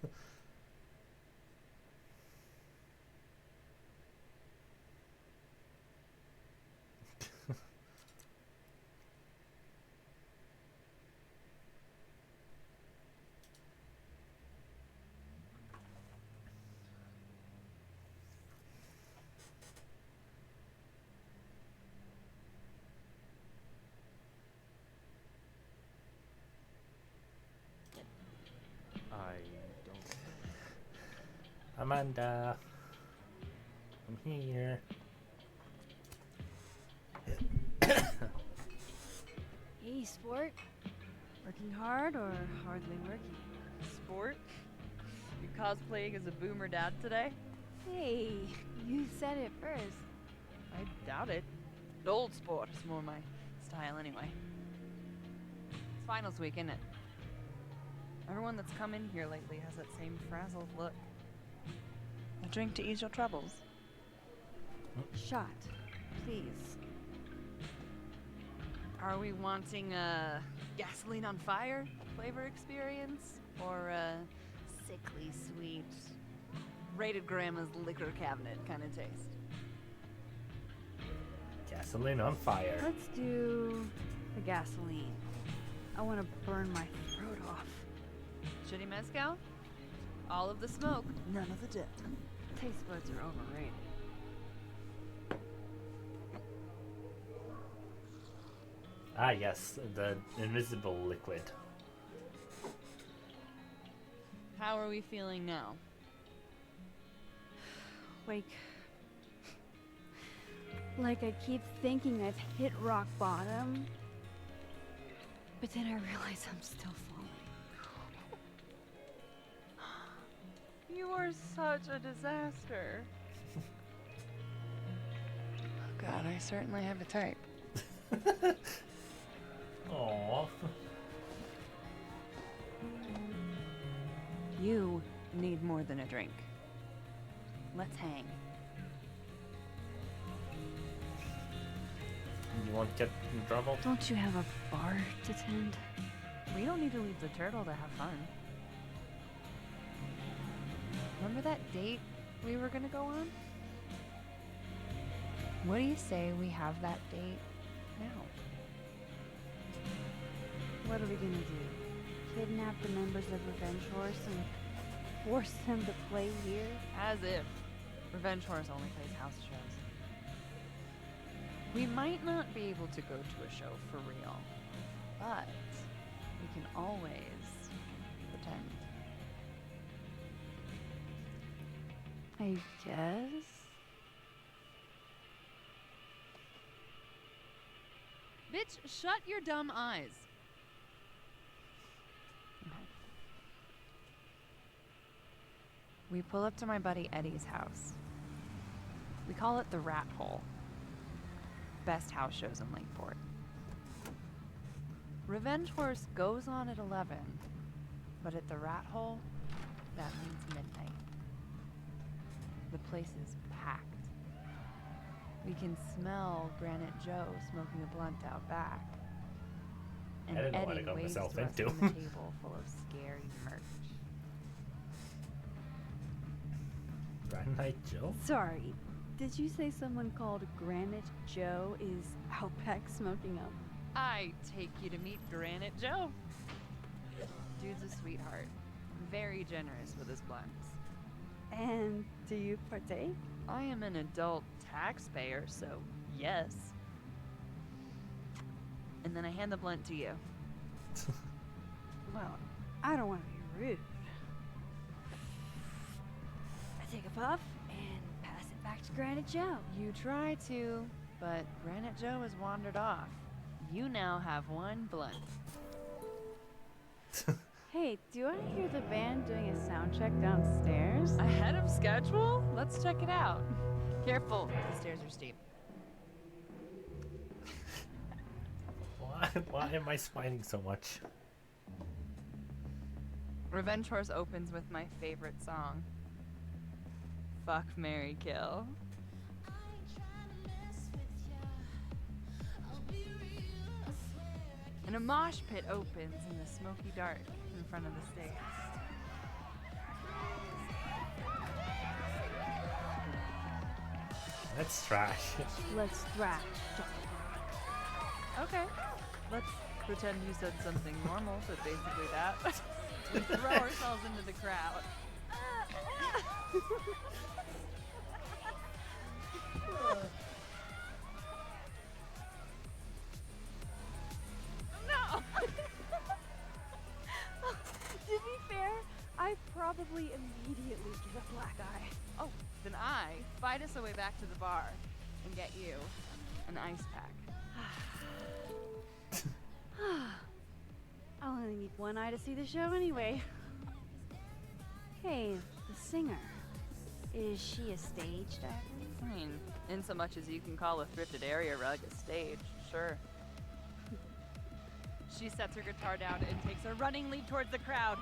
Amanda. I'm here. Hey, sport. Working hard or hardly working? Sport? You cosplaying as a boomer dad today? Hey, you said it first. I doubt it. Old sport is more my style anyway. It's finals week, isn't it? Everyone that's come in here lately has that same frazzled look. A drink to ease your troubles. Shot, please. Are we wanting a gasoline on fire flavor experience? Or a sickly sweet, rated grandma's liquor cabinet kind of taste? Gasoline on fire. Let's do the gasoline. I want to burn my throat off. Shitty mezcal? All of the smoke, none of the dip. Taste buds are overrated. Ah, yes, the invisible liquid. How are we feeling now? Like I keep thinking I've hit rock bottom, but then I realize I'm still falling. You are such a disaster. Oh God, I certainly have a type. Aww. You need more than a drink. Let's hang. You won't get in trouble? Don't you have a bar to tend? We don't need to leave the turtle to have fun. Remember that date we were gonna go on? What do you say we have that date now? What are we gonna do? Kidnap the members of Revenge Horse and force them to play here? As if Revenge Horse only plays house shows. We might not be able to go to a show for real, but we can always pretend. I guess. Bitch, shut your dumb eyes. We pull up to my buddy Eddie's house. We call it the Rat Hole. Best house shows in Lakeport. Revenge Horse goes on at 11, but at the Rat Hole, that means midnight. The place is packed. We can smell Granite Joe smoking a blunt out back. And I didn't know what I Eddie got waves myself to us into. from the table full of scary merch. Granite Joe? Sorry, did you say someone called Granite Joe is out back smoking up? I take you to meet Granite Joe. Dude's a sweetheart. Very generous with his blunts. And do you partake? I am an adult taxpayer, so yes. And then I hand the blunt to you. Well, I don't want to be rude. I take a puff and pass it back to Granite Joe. You try to, but Granite Joe has wandered off. You now have one blunt. Hey, do I hear the band doing a sound check downstairs? Ahead of schedule? Let's check it out. Careful, the stairs are steep. Why am I smiling so much? Revenge Horse opens with my favorite song. Fuck, Marry, Kill. And a mosh pit opens in the smoky dark in front of the stage. Let's thrash. Let's thrash. Okay, let's pretend you said something normal, but basically that. We throw ourselves into the crowd. No! To be fair, I probably immediately get a black eye. fight us a way back to the bar and get you an ice pack. I'll only need one eye to see the show anyway. Hey, the singer. Is she a staged actor? I mean, in so much as you can call a thrifted area rug a stage, sure. She sets her guitar down and takes a running leap towards the crowd.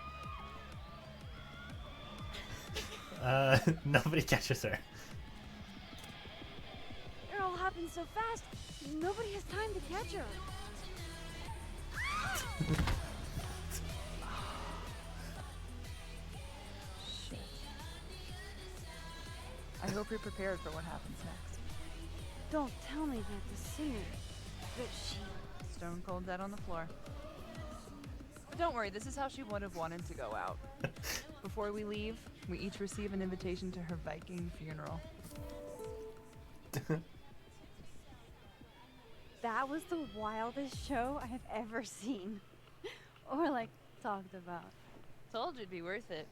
Nobody catches her. It all happens so fast, nobody has time to catch her. Shit. I hope you're prepared for what happens next. Don't tell me that the singer, that she... Stone cold dead on the floor. But don't worry, this is how she would have wanted to go out. Before we leave, we each receive an invitation to her Viking funeral. That was the wildest show I have ever seen. Or like, talked about. Told you it'd be worth it.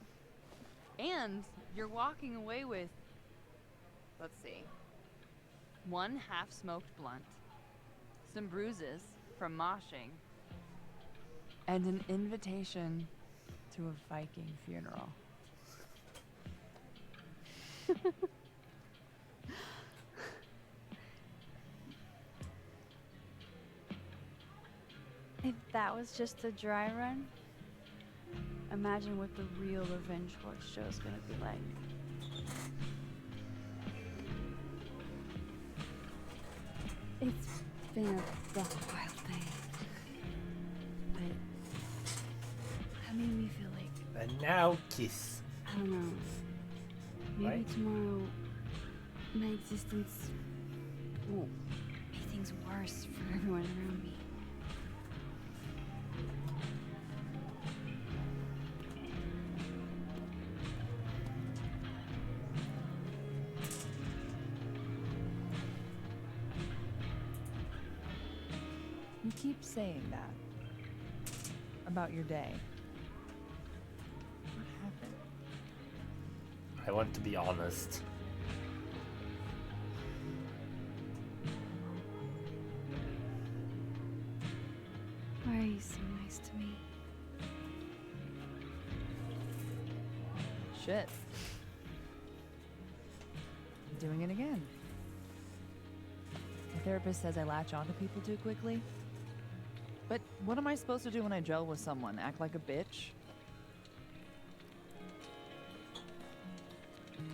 And you're walking away with, let's see, one half-smoked blunt, some bruises from moshing, and an invitation to a Viking funeral. If that was just a dry run, imagine what the real Revenge Horse show is gonna be like. It's been a rough wild day, but that made me feel like, And now kiss. I don't know, maybe Right? tomorrow my existence will make things worse for everyone around me. You keep saying that about your day. What happened? I want to be honest. Why are you so nice to me? Shit. I'm doing it again. My therapist says I latch onto people too quickly. But what am I supposed to do when I gel with someone? Act like a bitch?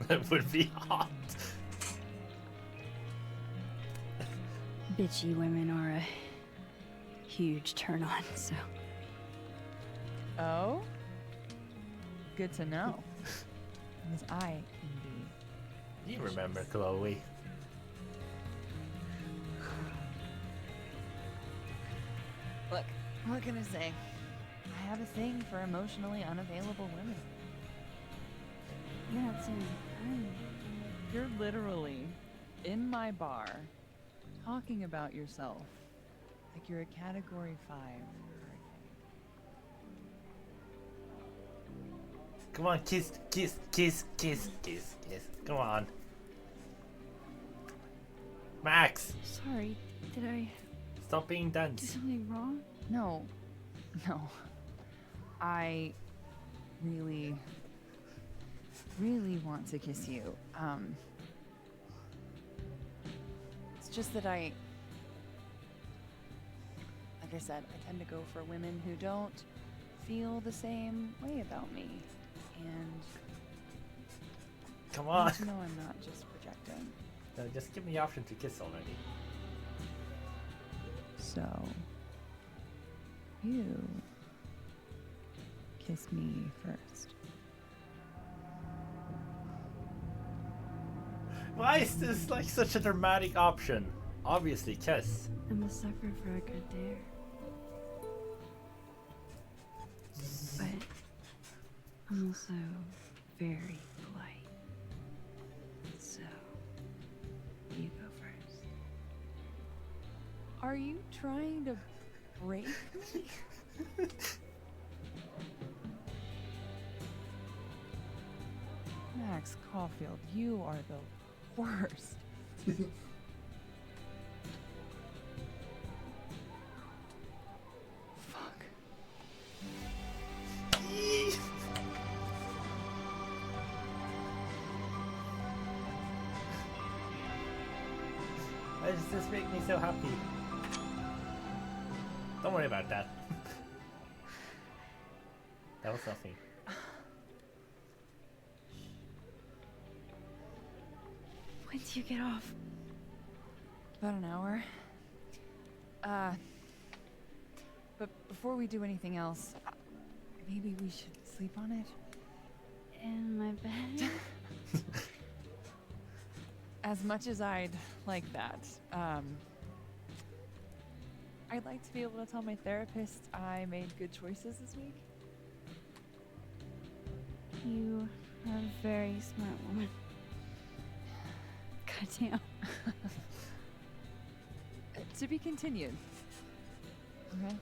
That would be hot. Bitchy women are a huge turn on, so. Oh? Good to know. Because I can be. You remember Chloe. Look, what can I say? I have a thing for emotionally unavailable women. You're not saying You're literally in my bar talking about yourself like you're a category 5 hurricane. Come on, kiss, kiss, kiss, kiss, kiss, kiss. Come on. Max, Sorry, did I stop being do dense. something wrong? No. I really want to kiss you. It's just that like I said, I tend to go for women who don't feel the same way about me. And Come I on. want you to know I'm not just projecting. No, just give me the option to kiss already. So, you kiss me first. Why is this like such a dramatic option? Obviously, kiss. I'm a sucker for a good dare. But I'm also very polite. So, you go first. Are you trying to break me? Max Caulfield, you are the worst. Fuck. Why does this make me so happy? Don't worry about that. That was nothing. When do you get off? About an hour. But before we do anything else, maybe we should sleep on it? In my bed? As much as I'd like that, I'd like to be able to tell my therapist I made good choices this week. You are a very smart woman. Goddamn. To be continued. Okay?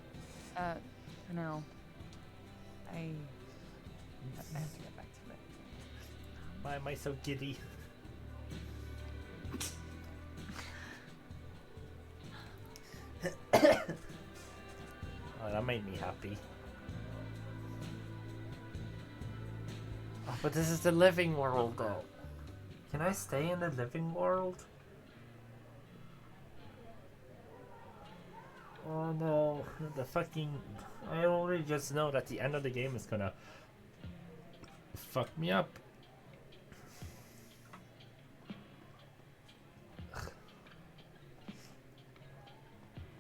For now, I have to get back to it. Why am I so giddy? Oh, that made me happy. Oh, but this is the living world, though. Can I stay in the living world? Oh no, the fucking... I already just know that the end of the game is gonna fuck me up.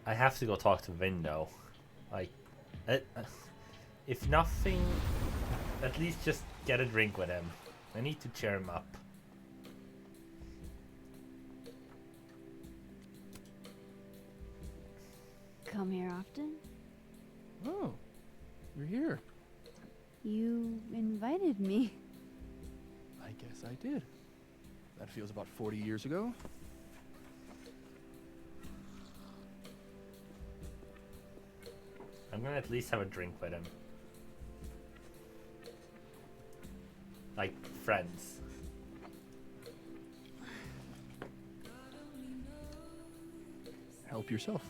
I have to go talk to Vin though. Like, if nothing, at least just get a drink with him. I need to cheer him up. Come here often? Oh, you're here. You invited me. I guess I did. That feels about 40 years ago. I'm gonna at least have a drink with him. Like, friends. Help yourself.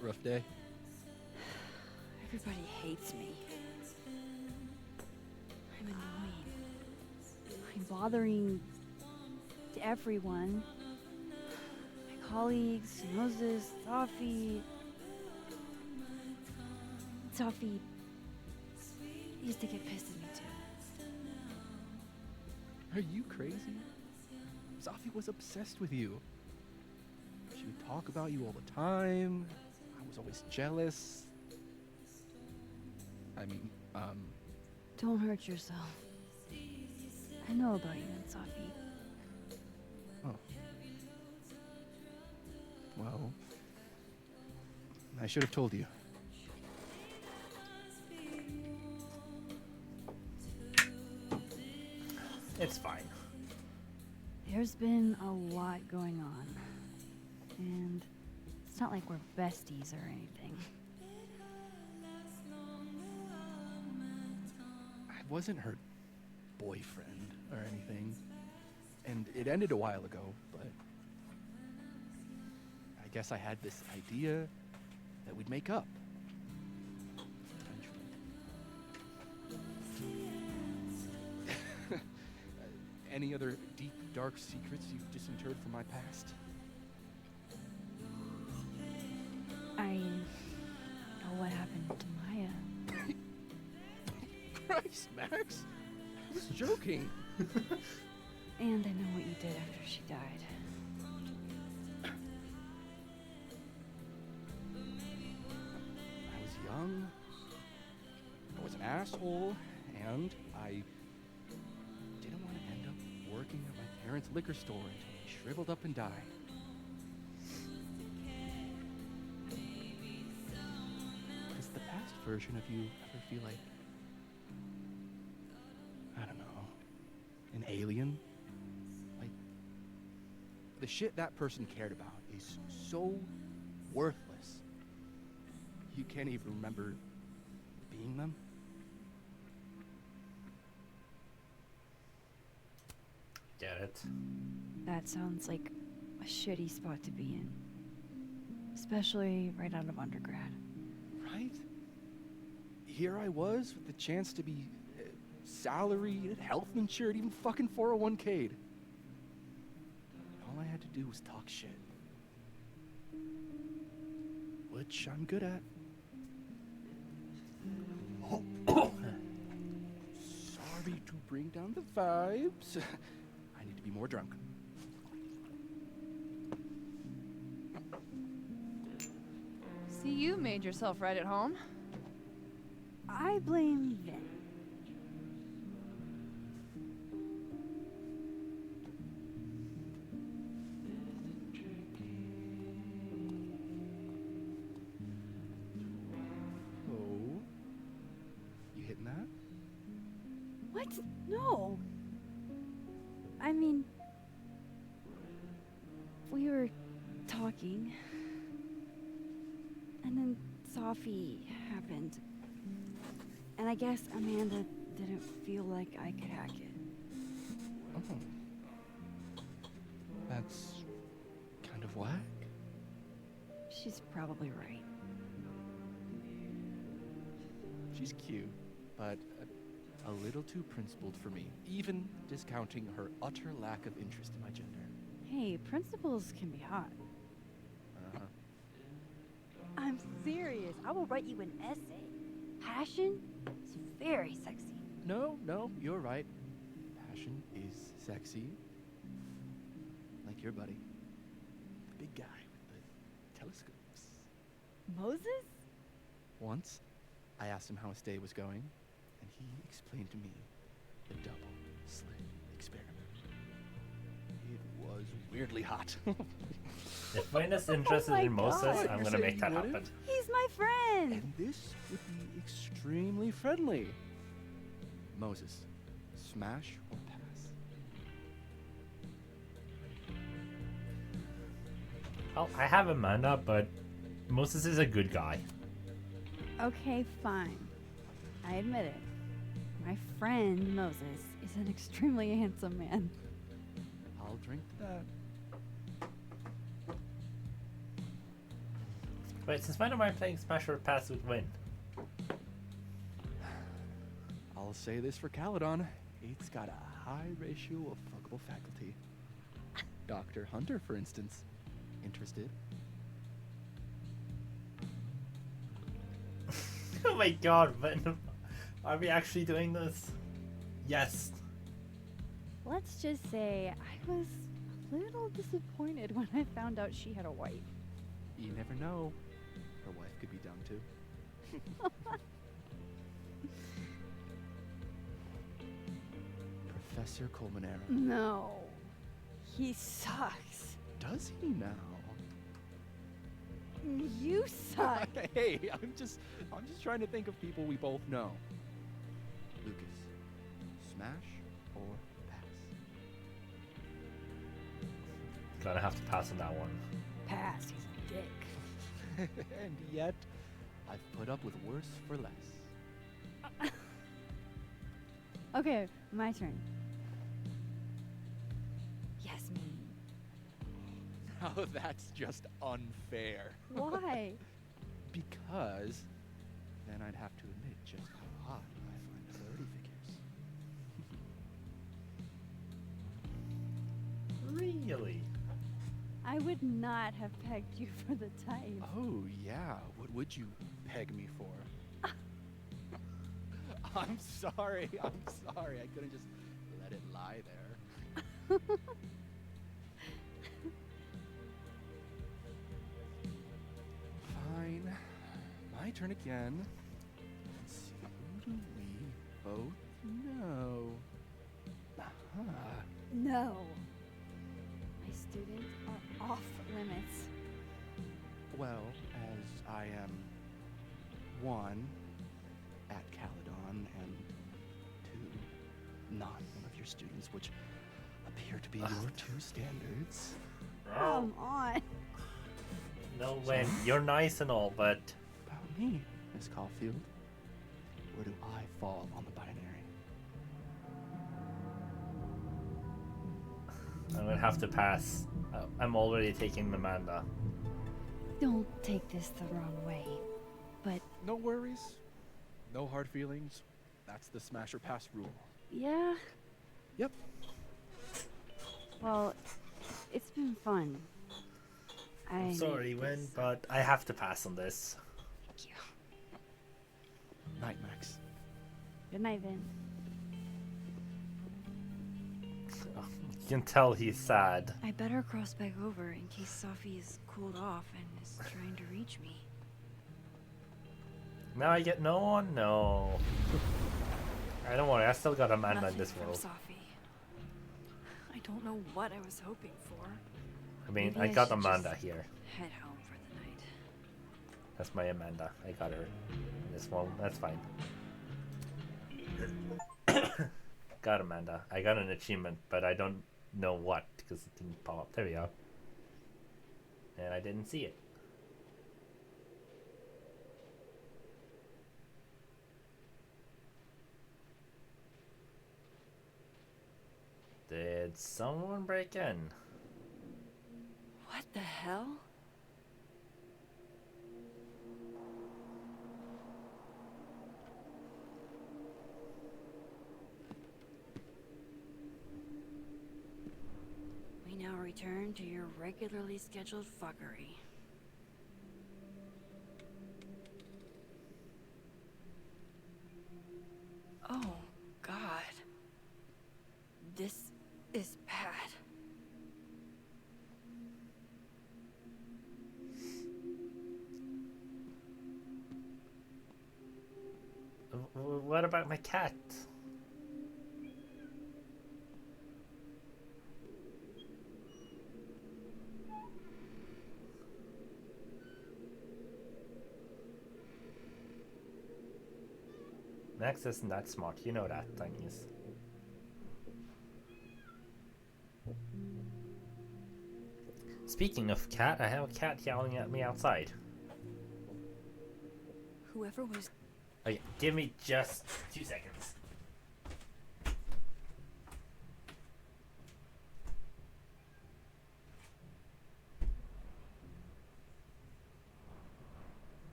Rough day. Everybody hates me. I'm annoying. I'm bothering everyone. My colleagues, Moses, Sophie used to get pissed at me too. Are you crazy? Sophie was obsessed with you. She would talk about you all the time. I was always jealous. I mean, Don't hurt yourself. I know about you and Sophie. Oh. Well, I should have told you. It's fine. There's been a lot going on. And it's not like we're besties or anything. I wasn't her boyfriend or anything. And it ended a while ago, but I guess I had this idea that we'd make up. Any other deep, dark secrets you've disinterred from my past? I know what happened to Maya. Christ, Max! I was joking. And I know what you did after she died. I was young, I was an asshole, and I didn't want to end up working at my parents' liquor store until they shriveled up and died. Does the past version of you ever feel like, I don't know, an alien? Like The shit that person cared about is so worthless. You can't even remember being them. Get it? That sounds like a shitty spot to be in. Especially right out of undergrad. Right? Here I was with the chance to be salaried, health insured, even fucking 401k'd. All I had to do was talk shit. Which I'm good at. Sorry to bring down the vibes. I need to be more drunk. See, you made yourself right at home. I blame Vin. Oh? You hitting that? What? No. I mean, we were talking, and then Sophie happened. And I guess Amanda didn't feel like I could hack it. Oh. That's kind of whack. She's probably right. She's cute, but a little too principled for me, even discounting her utter lack of interest in my gender. Hey, principals can be hot. Uh-huh. I'm serious. I will write you an essay. Passion is very sexy. No, you're right. Passion is sexy. Like your buddy. The big guy with the telescopes. Moses? Once, I asked him how his day was going, and he explained to me the double slit experiment. It was weirdly hot. If Wayne is interested in Moses, I'm gonna make that happen. He's my friend. And this would be extremely friendly. Moses, smash or pass? Well, I have Amanda, but Moses is a good guy. Okay, fine. I admit it. My friend Moses is an extremely handsome man. I'll drink to that. Wait, since when am I playing Smash or Pass with Win? I'll say this for Caledon. It's got a high ratio of fuckable faculty. Dr. Hunter, for instance. Interested? Oh my god, Venom. Are we actually doing this? Yes. Let's just say I was a little disappointed when I found out she had a wife. You never know. Her wife could be dumb too. Professor Colmenero. No. He sucks. Does he now? You suck. Hey, I'm just trying to think of people we both know. Lucas, smash or pass? Gonna have to pass on that one. Pass, he's a dick. And yet, I've put up with worse for less. Okay, my turn. Yasmin. Oh, that's just unfair. Why? Because then I'd have to admit just how hot I find authority figures. Really? I would not have pegged you for the type. Oh, yeah. What would you peg me for? I'm sorry. I couldn't just let it lie there. Fine. My turn again. Let's see. Who do we both know? No. My students are off limits. Well, as I am one at Caledon and two not one of your students, which appear to be your two standards. Come on. No, Wen, you're nice and all, but About me, Miss Caulfield. Where do I fall on the binary? I'm gonna have to pass. I'm already taking Amanda. Don't take this the wrong way, but No worries. No hard feelings. That's the smash or pass rule. yeah. Yep. Well, it's been fun. I'm sorry, Wen, but I have to pass on this. Thank you. Night, Max. Good night, Vin. You can tell he's sad. I better cross back over in case Safi is cooled off and is trying to reach me. Now I get no one? No. I don't worry, I still got Amanda in this Nothing world. from Safi. I don't know what I was hoping for. I mean, Maybe I got should Amanda just here. Head home for the night. That's my Amanda. I got her. This one, that's fine. Got Amanda. I got an achievement, but I don't know what because it didn't pop up. There we go. And I didn't see it. Did someone break in? What the hell? We now return to your regularly scheduled fuckery. Oh, God. This is bad. What about my cat? Max isn't that smart, you know that, thingies. Speaking of cat, I have a cat yelling at me outside. Whoever was... Okay, give me just 2 seconds.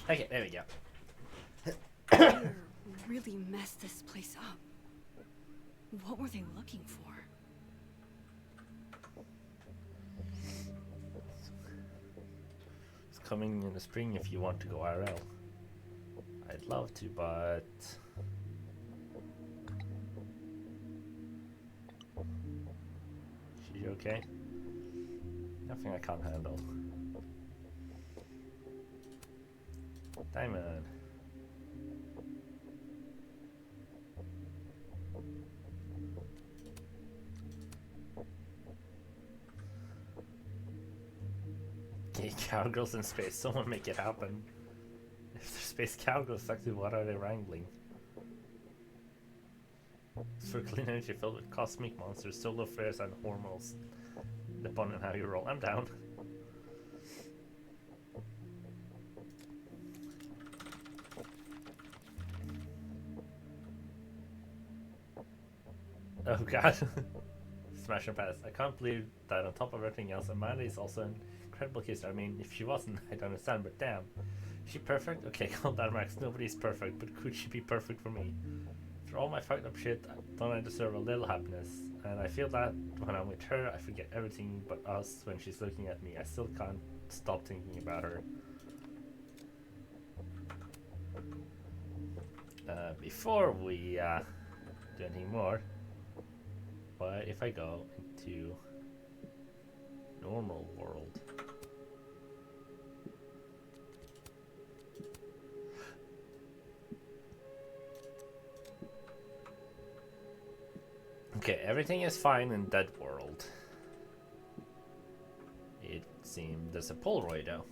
Okay, there we go. They really messed this place up. What were they looking for? It's coming in the spring if you want to go IRL. I'd love to, but... She okay? Nothing I can't handle. Diamond. Gay cowgirls in space, someone make it happen. If they're space cowgirls, actually, what are they wrangling? It's for clean energy filled with cosmic monsters, solo flares, and hormones. Depending on how you roll. I'm down. Oh god. Smash and pass. I can't believe that on top of everything else, Amanda is also an incredible kisser. I mean, if she wasn't, I'd understand, but damn. Is she perfect? Okay, calm down, Max. Nobody's perfect, but could she be perfect for me? For all my fucked up shit, don't I deserve a little happiness? And I feel that when I'm with her, I forget everything but us when she's looking at me. I still can't stop thinking about her. Before we do anything more, what if I go into normal world? Okay, everything is fine in Dead World. there's a Polaroid though.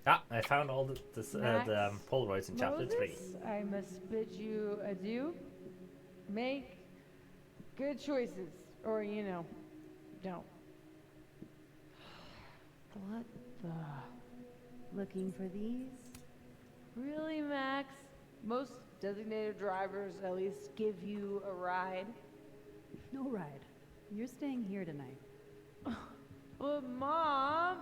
Ah, I found all the Polaroids in chapter 3. I must bid you adieu. Make good choices, or don't. What the? Looking for these? Really, Max? Most designated drivers at least give you a ride. No ride. You're staying here tonight. But Mom!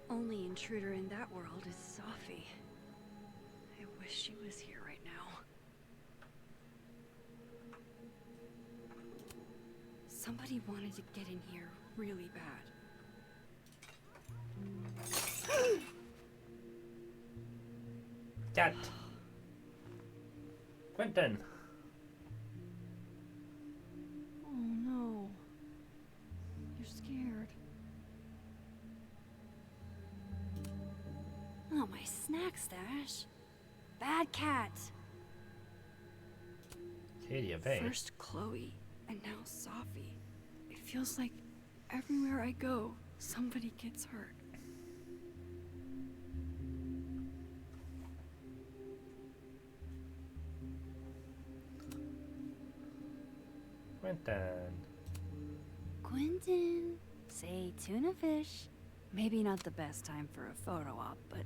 Only intruder in that world is Sophie. I wish she was here right now. Somebody wanted to get in here really bad. Cat. Quentin. Oh no. You're scared. Oh, my snack stash. Bad cat. Katie, obey. First Chloe, and now Sophie. It feels like everywhere I go, somebody gets hurt. Quentin. Quentin, say tuna fish. Maybe not the best time for a photo op, but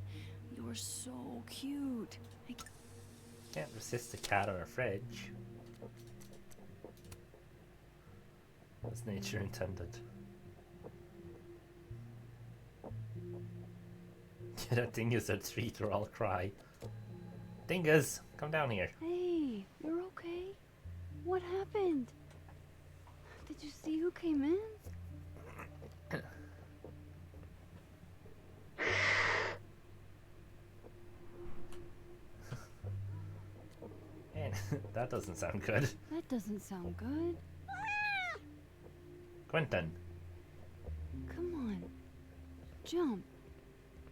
you're so cute. Can't resist a cat or a fridge. As nature intended. That dingus at treat or I'll cry. Dingus, come down here. Hey, you're okay? What happened? Did you see who came in? Man, that doesn't sound good. That doesn't sound good. Quentin. Come on. Jump.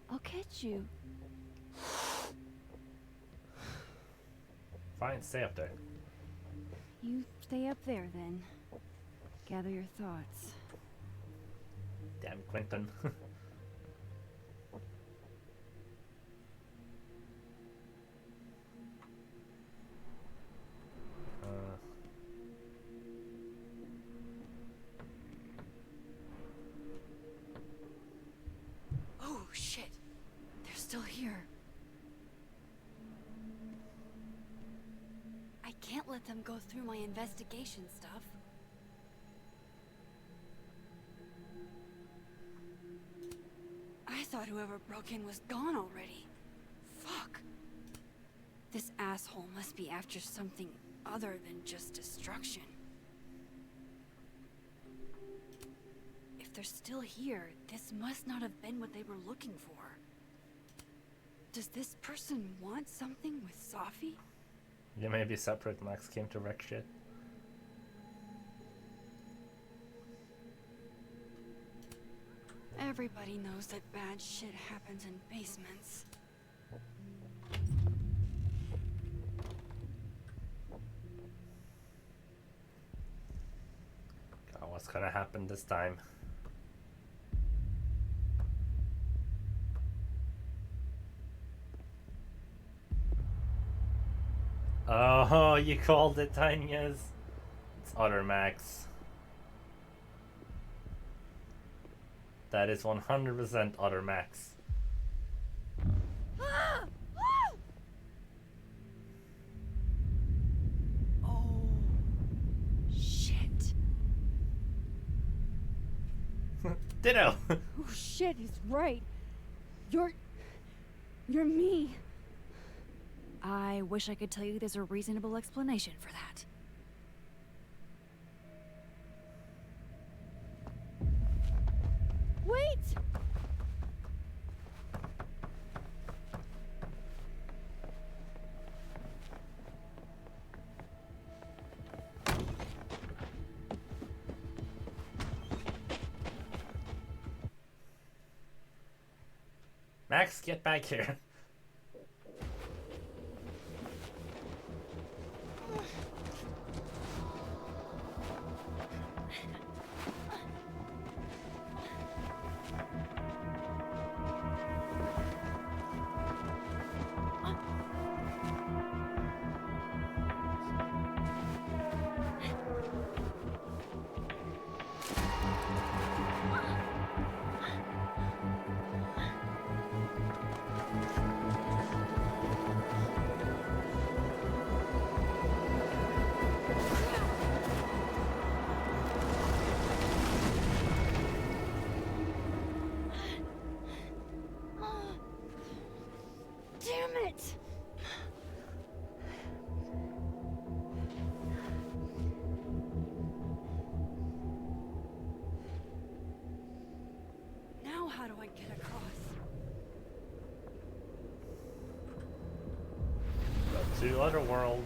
I'll catch you. Fine, stay up there. You stay up there then. Gather your thoughts. Damn Quentin. Oh, shit. They're still here. I can't let them go through my investigation stuff. I thought whoever broke in was gone already. Fuck. This asshole must be after something other than just destruction. If they're still here, this must not have been what they were looking for. Does this person want something with Sophie? You may be separate. Max came to wreck shit. Everybody knows that bad shit happens in basements. God, what's gonna happen this time? Oh, you called it, Tanya's. It's Other Max. That is 100% Other Max. Oh, shit. Ditto. Oh shit, he's right. You're me. I wish I could tell you there's a reasonable explanation for that. Wait! Max, get back here. Now how do I get across? Go to other world.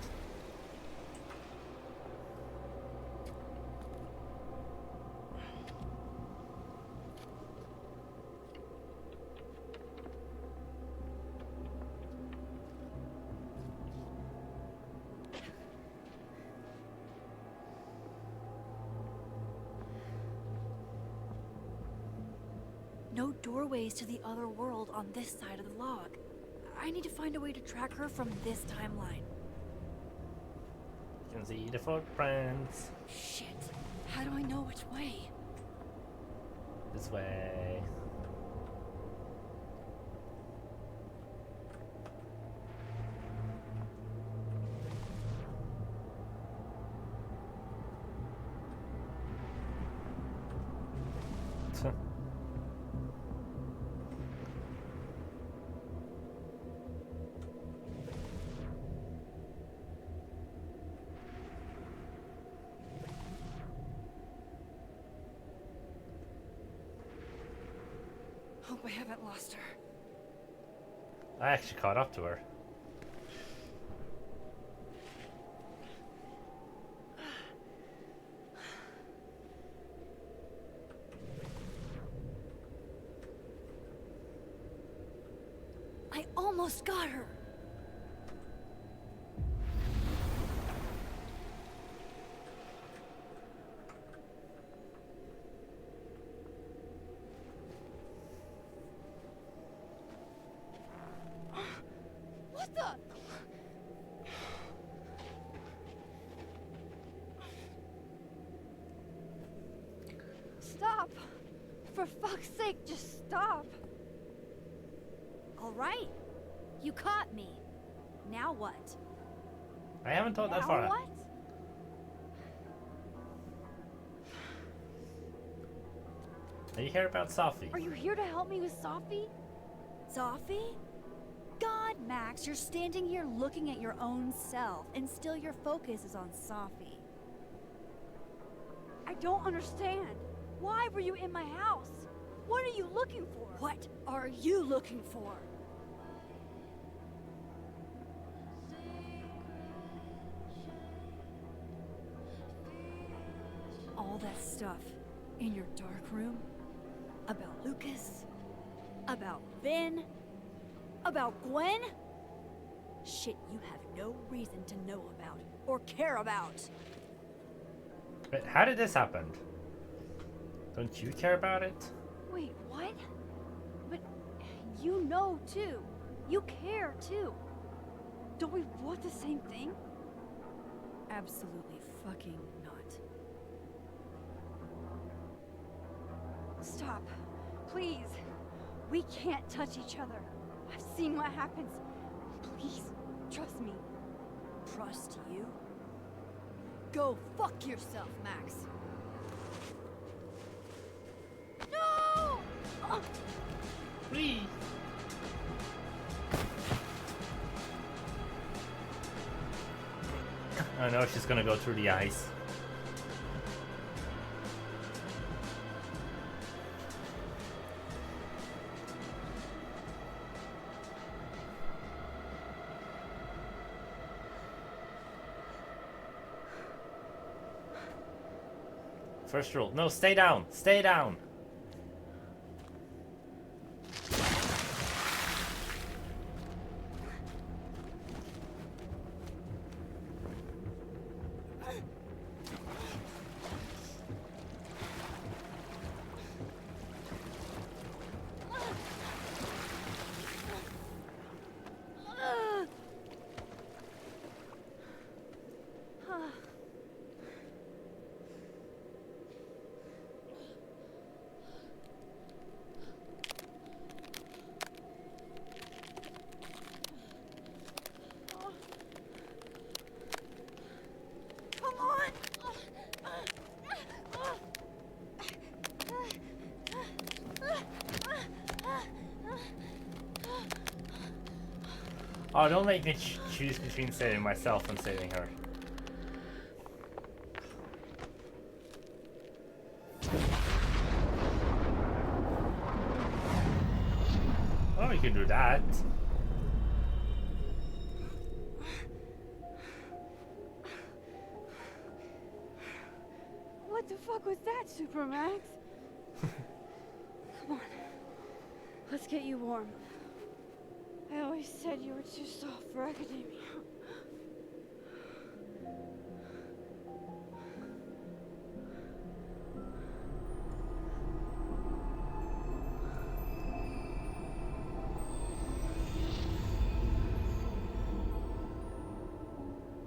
No doorways to the other world on this side of the log. I need to find a way to track her from this timeline. You can see the footprints. Shit. How do I know which way? This way. Hope I haven't lost her. I actually caught up to her. I almost got her. What the? Stop! For fuck's sake, just stop! All right. You caught me. Now what? I haven't thought that Now far. what? Are you here about Sophie? Are you here to help me with Sophie? Sophie? God, Max, you're standing here looking at your own self, and still your focus is on Sophie. I don't understand. Why were you in my house? What are you looking for? What are you looking for? All that stuff in your dark room? About Lucas? About Vin? About Gwen? Shit you have no reason to know about or care about. But how did this happen? Don't you care about it? Wait, what? But you know too. You care too. Don't we want the same thing? Absolutely fucking not. Stop. Please. We can't touch each other. I've seen what happens. Please, trust me. Trust you? Go fuck yourself, Max. No! Please. I know she's gonna go through the ice. First rule. No, stay down. Stay down. Come on! Oh, don't make me choose between saving myself and saving her. can do that. What the fuck was that, Supermax? Come on. Let's get you warm. I always said you were too soft for academia.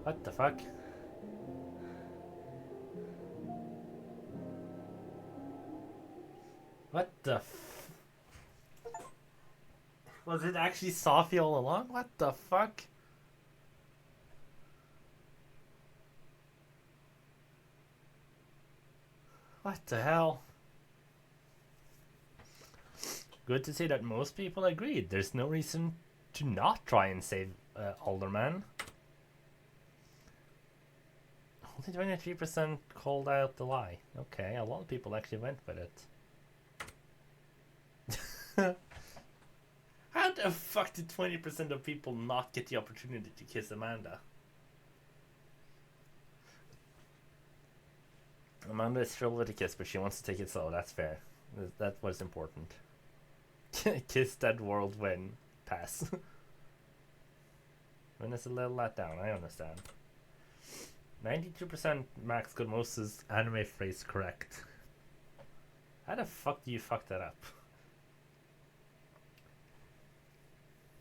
What the fuck? What the f... Was it actually Sophie all along? What the fuck? What the hell? Good to see that most people agreed. There's no reason to not try and save Alderman. Only 23% called out the lie. Okay, a lot of people actually went with it. How the fuck did 20% of people not get the opportunity to kiss Amanda? Amanda is thrilled with the kiss, but she wants to take it slow. That's fair. That was important. Kiss that world win. Pass. When it's a little let down, I understand. 92% Max got most of his anime phrase correct. How the fuck do you fuck that up?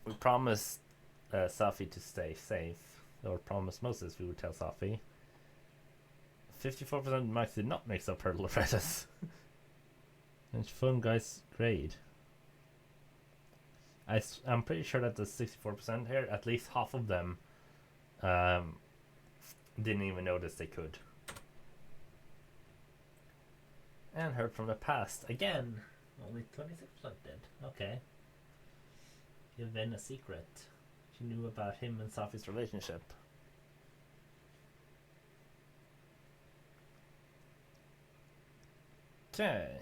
We promised Safi to stay safe. Or promised Moses we would tell Safi. 54% Max did not mix up her Loretta's. And phone guy's grade. I'm pretty sure that the 64% here, at least half of them didn't even notice they could. And heard from the past. Again, only 26% did. Okay. Give Vin a secret. She knew about him and Safi's relationship. Okay.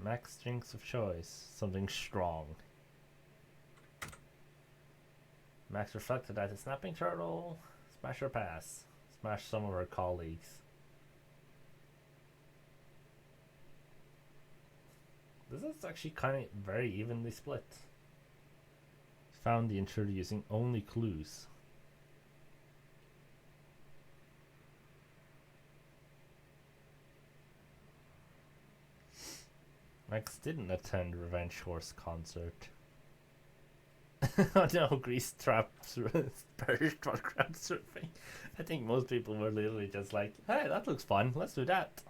Max drinks of choice. Something strong. Max reflected that the snapping turtle. Smash or pass. Smash some of her colleagues. This is actually kind of very evenly split. Found the intruder using only clues. Max didn't attend Revenge Horse concert. Oh no, grease traps perished while crowd surfing. I think most people were literally just like, hey, that looks fun, let's do that.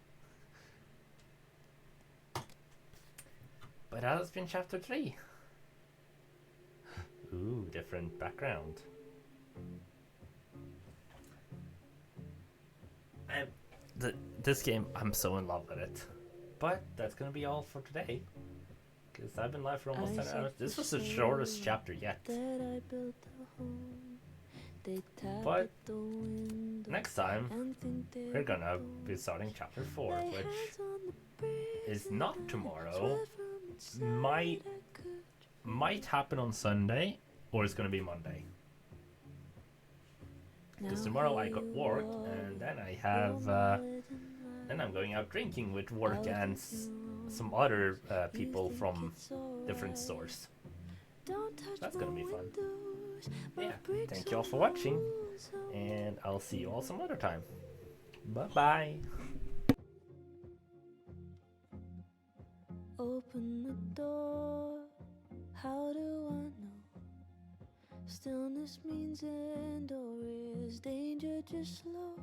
But that has been chapter 3. Ooh, different background. This game, I'm so in love with it. But that's gonna be all for today. Because I've been live for almost 10 hours. This was the shortest chapter yet. But next time, we're gonna be starting chapter 4, which is not tomorrow. Might happen on Sunday, or it's gonna be Monday. Because tomorrow I got work, and then I have then I'm going out drinking with work and some other people from different stores. That's gonna be fun. Yeah, thank you all for watching, and I'll see you all some other time. Bye bye. Open the door, how do I know? Stillness means end, or is danger just slow?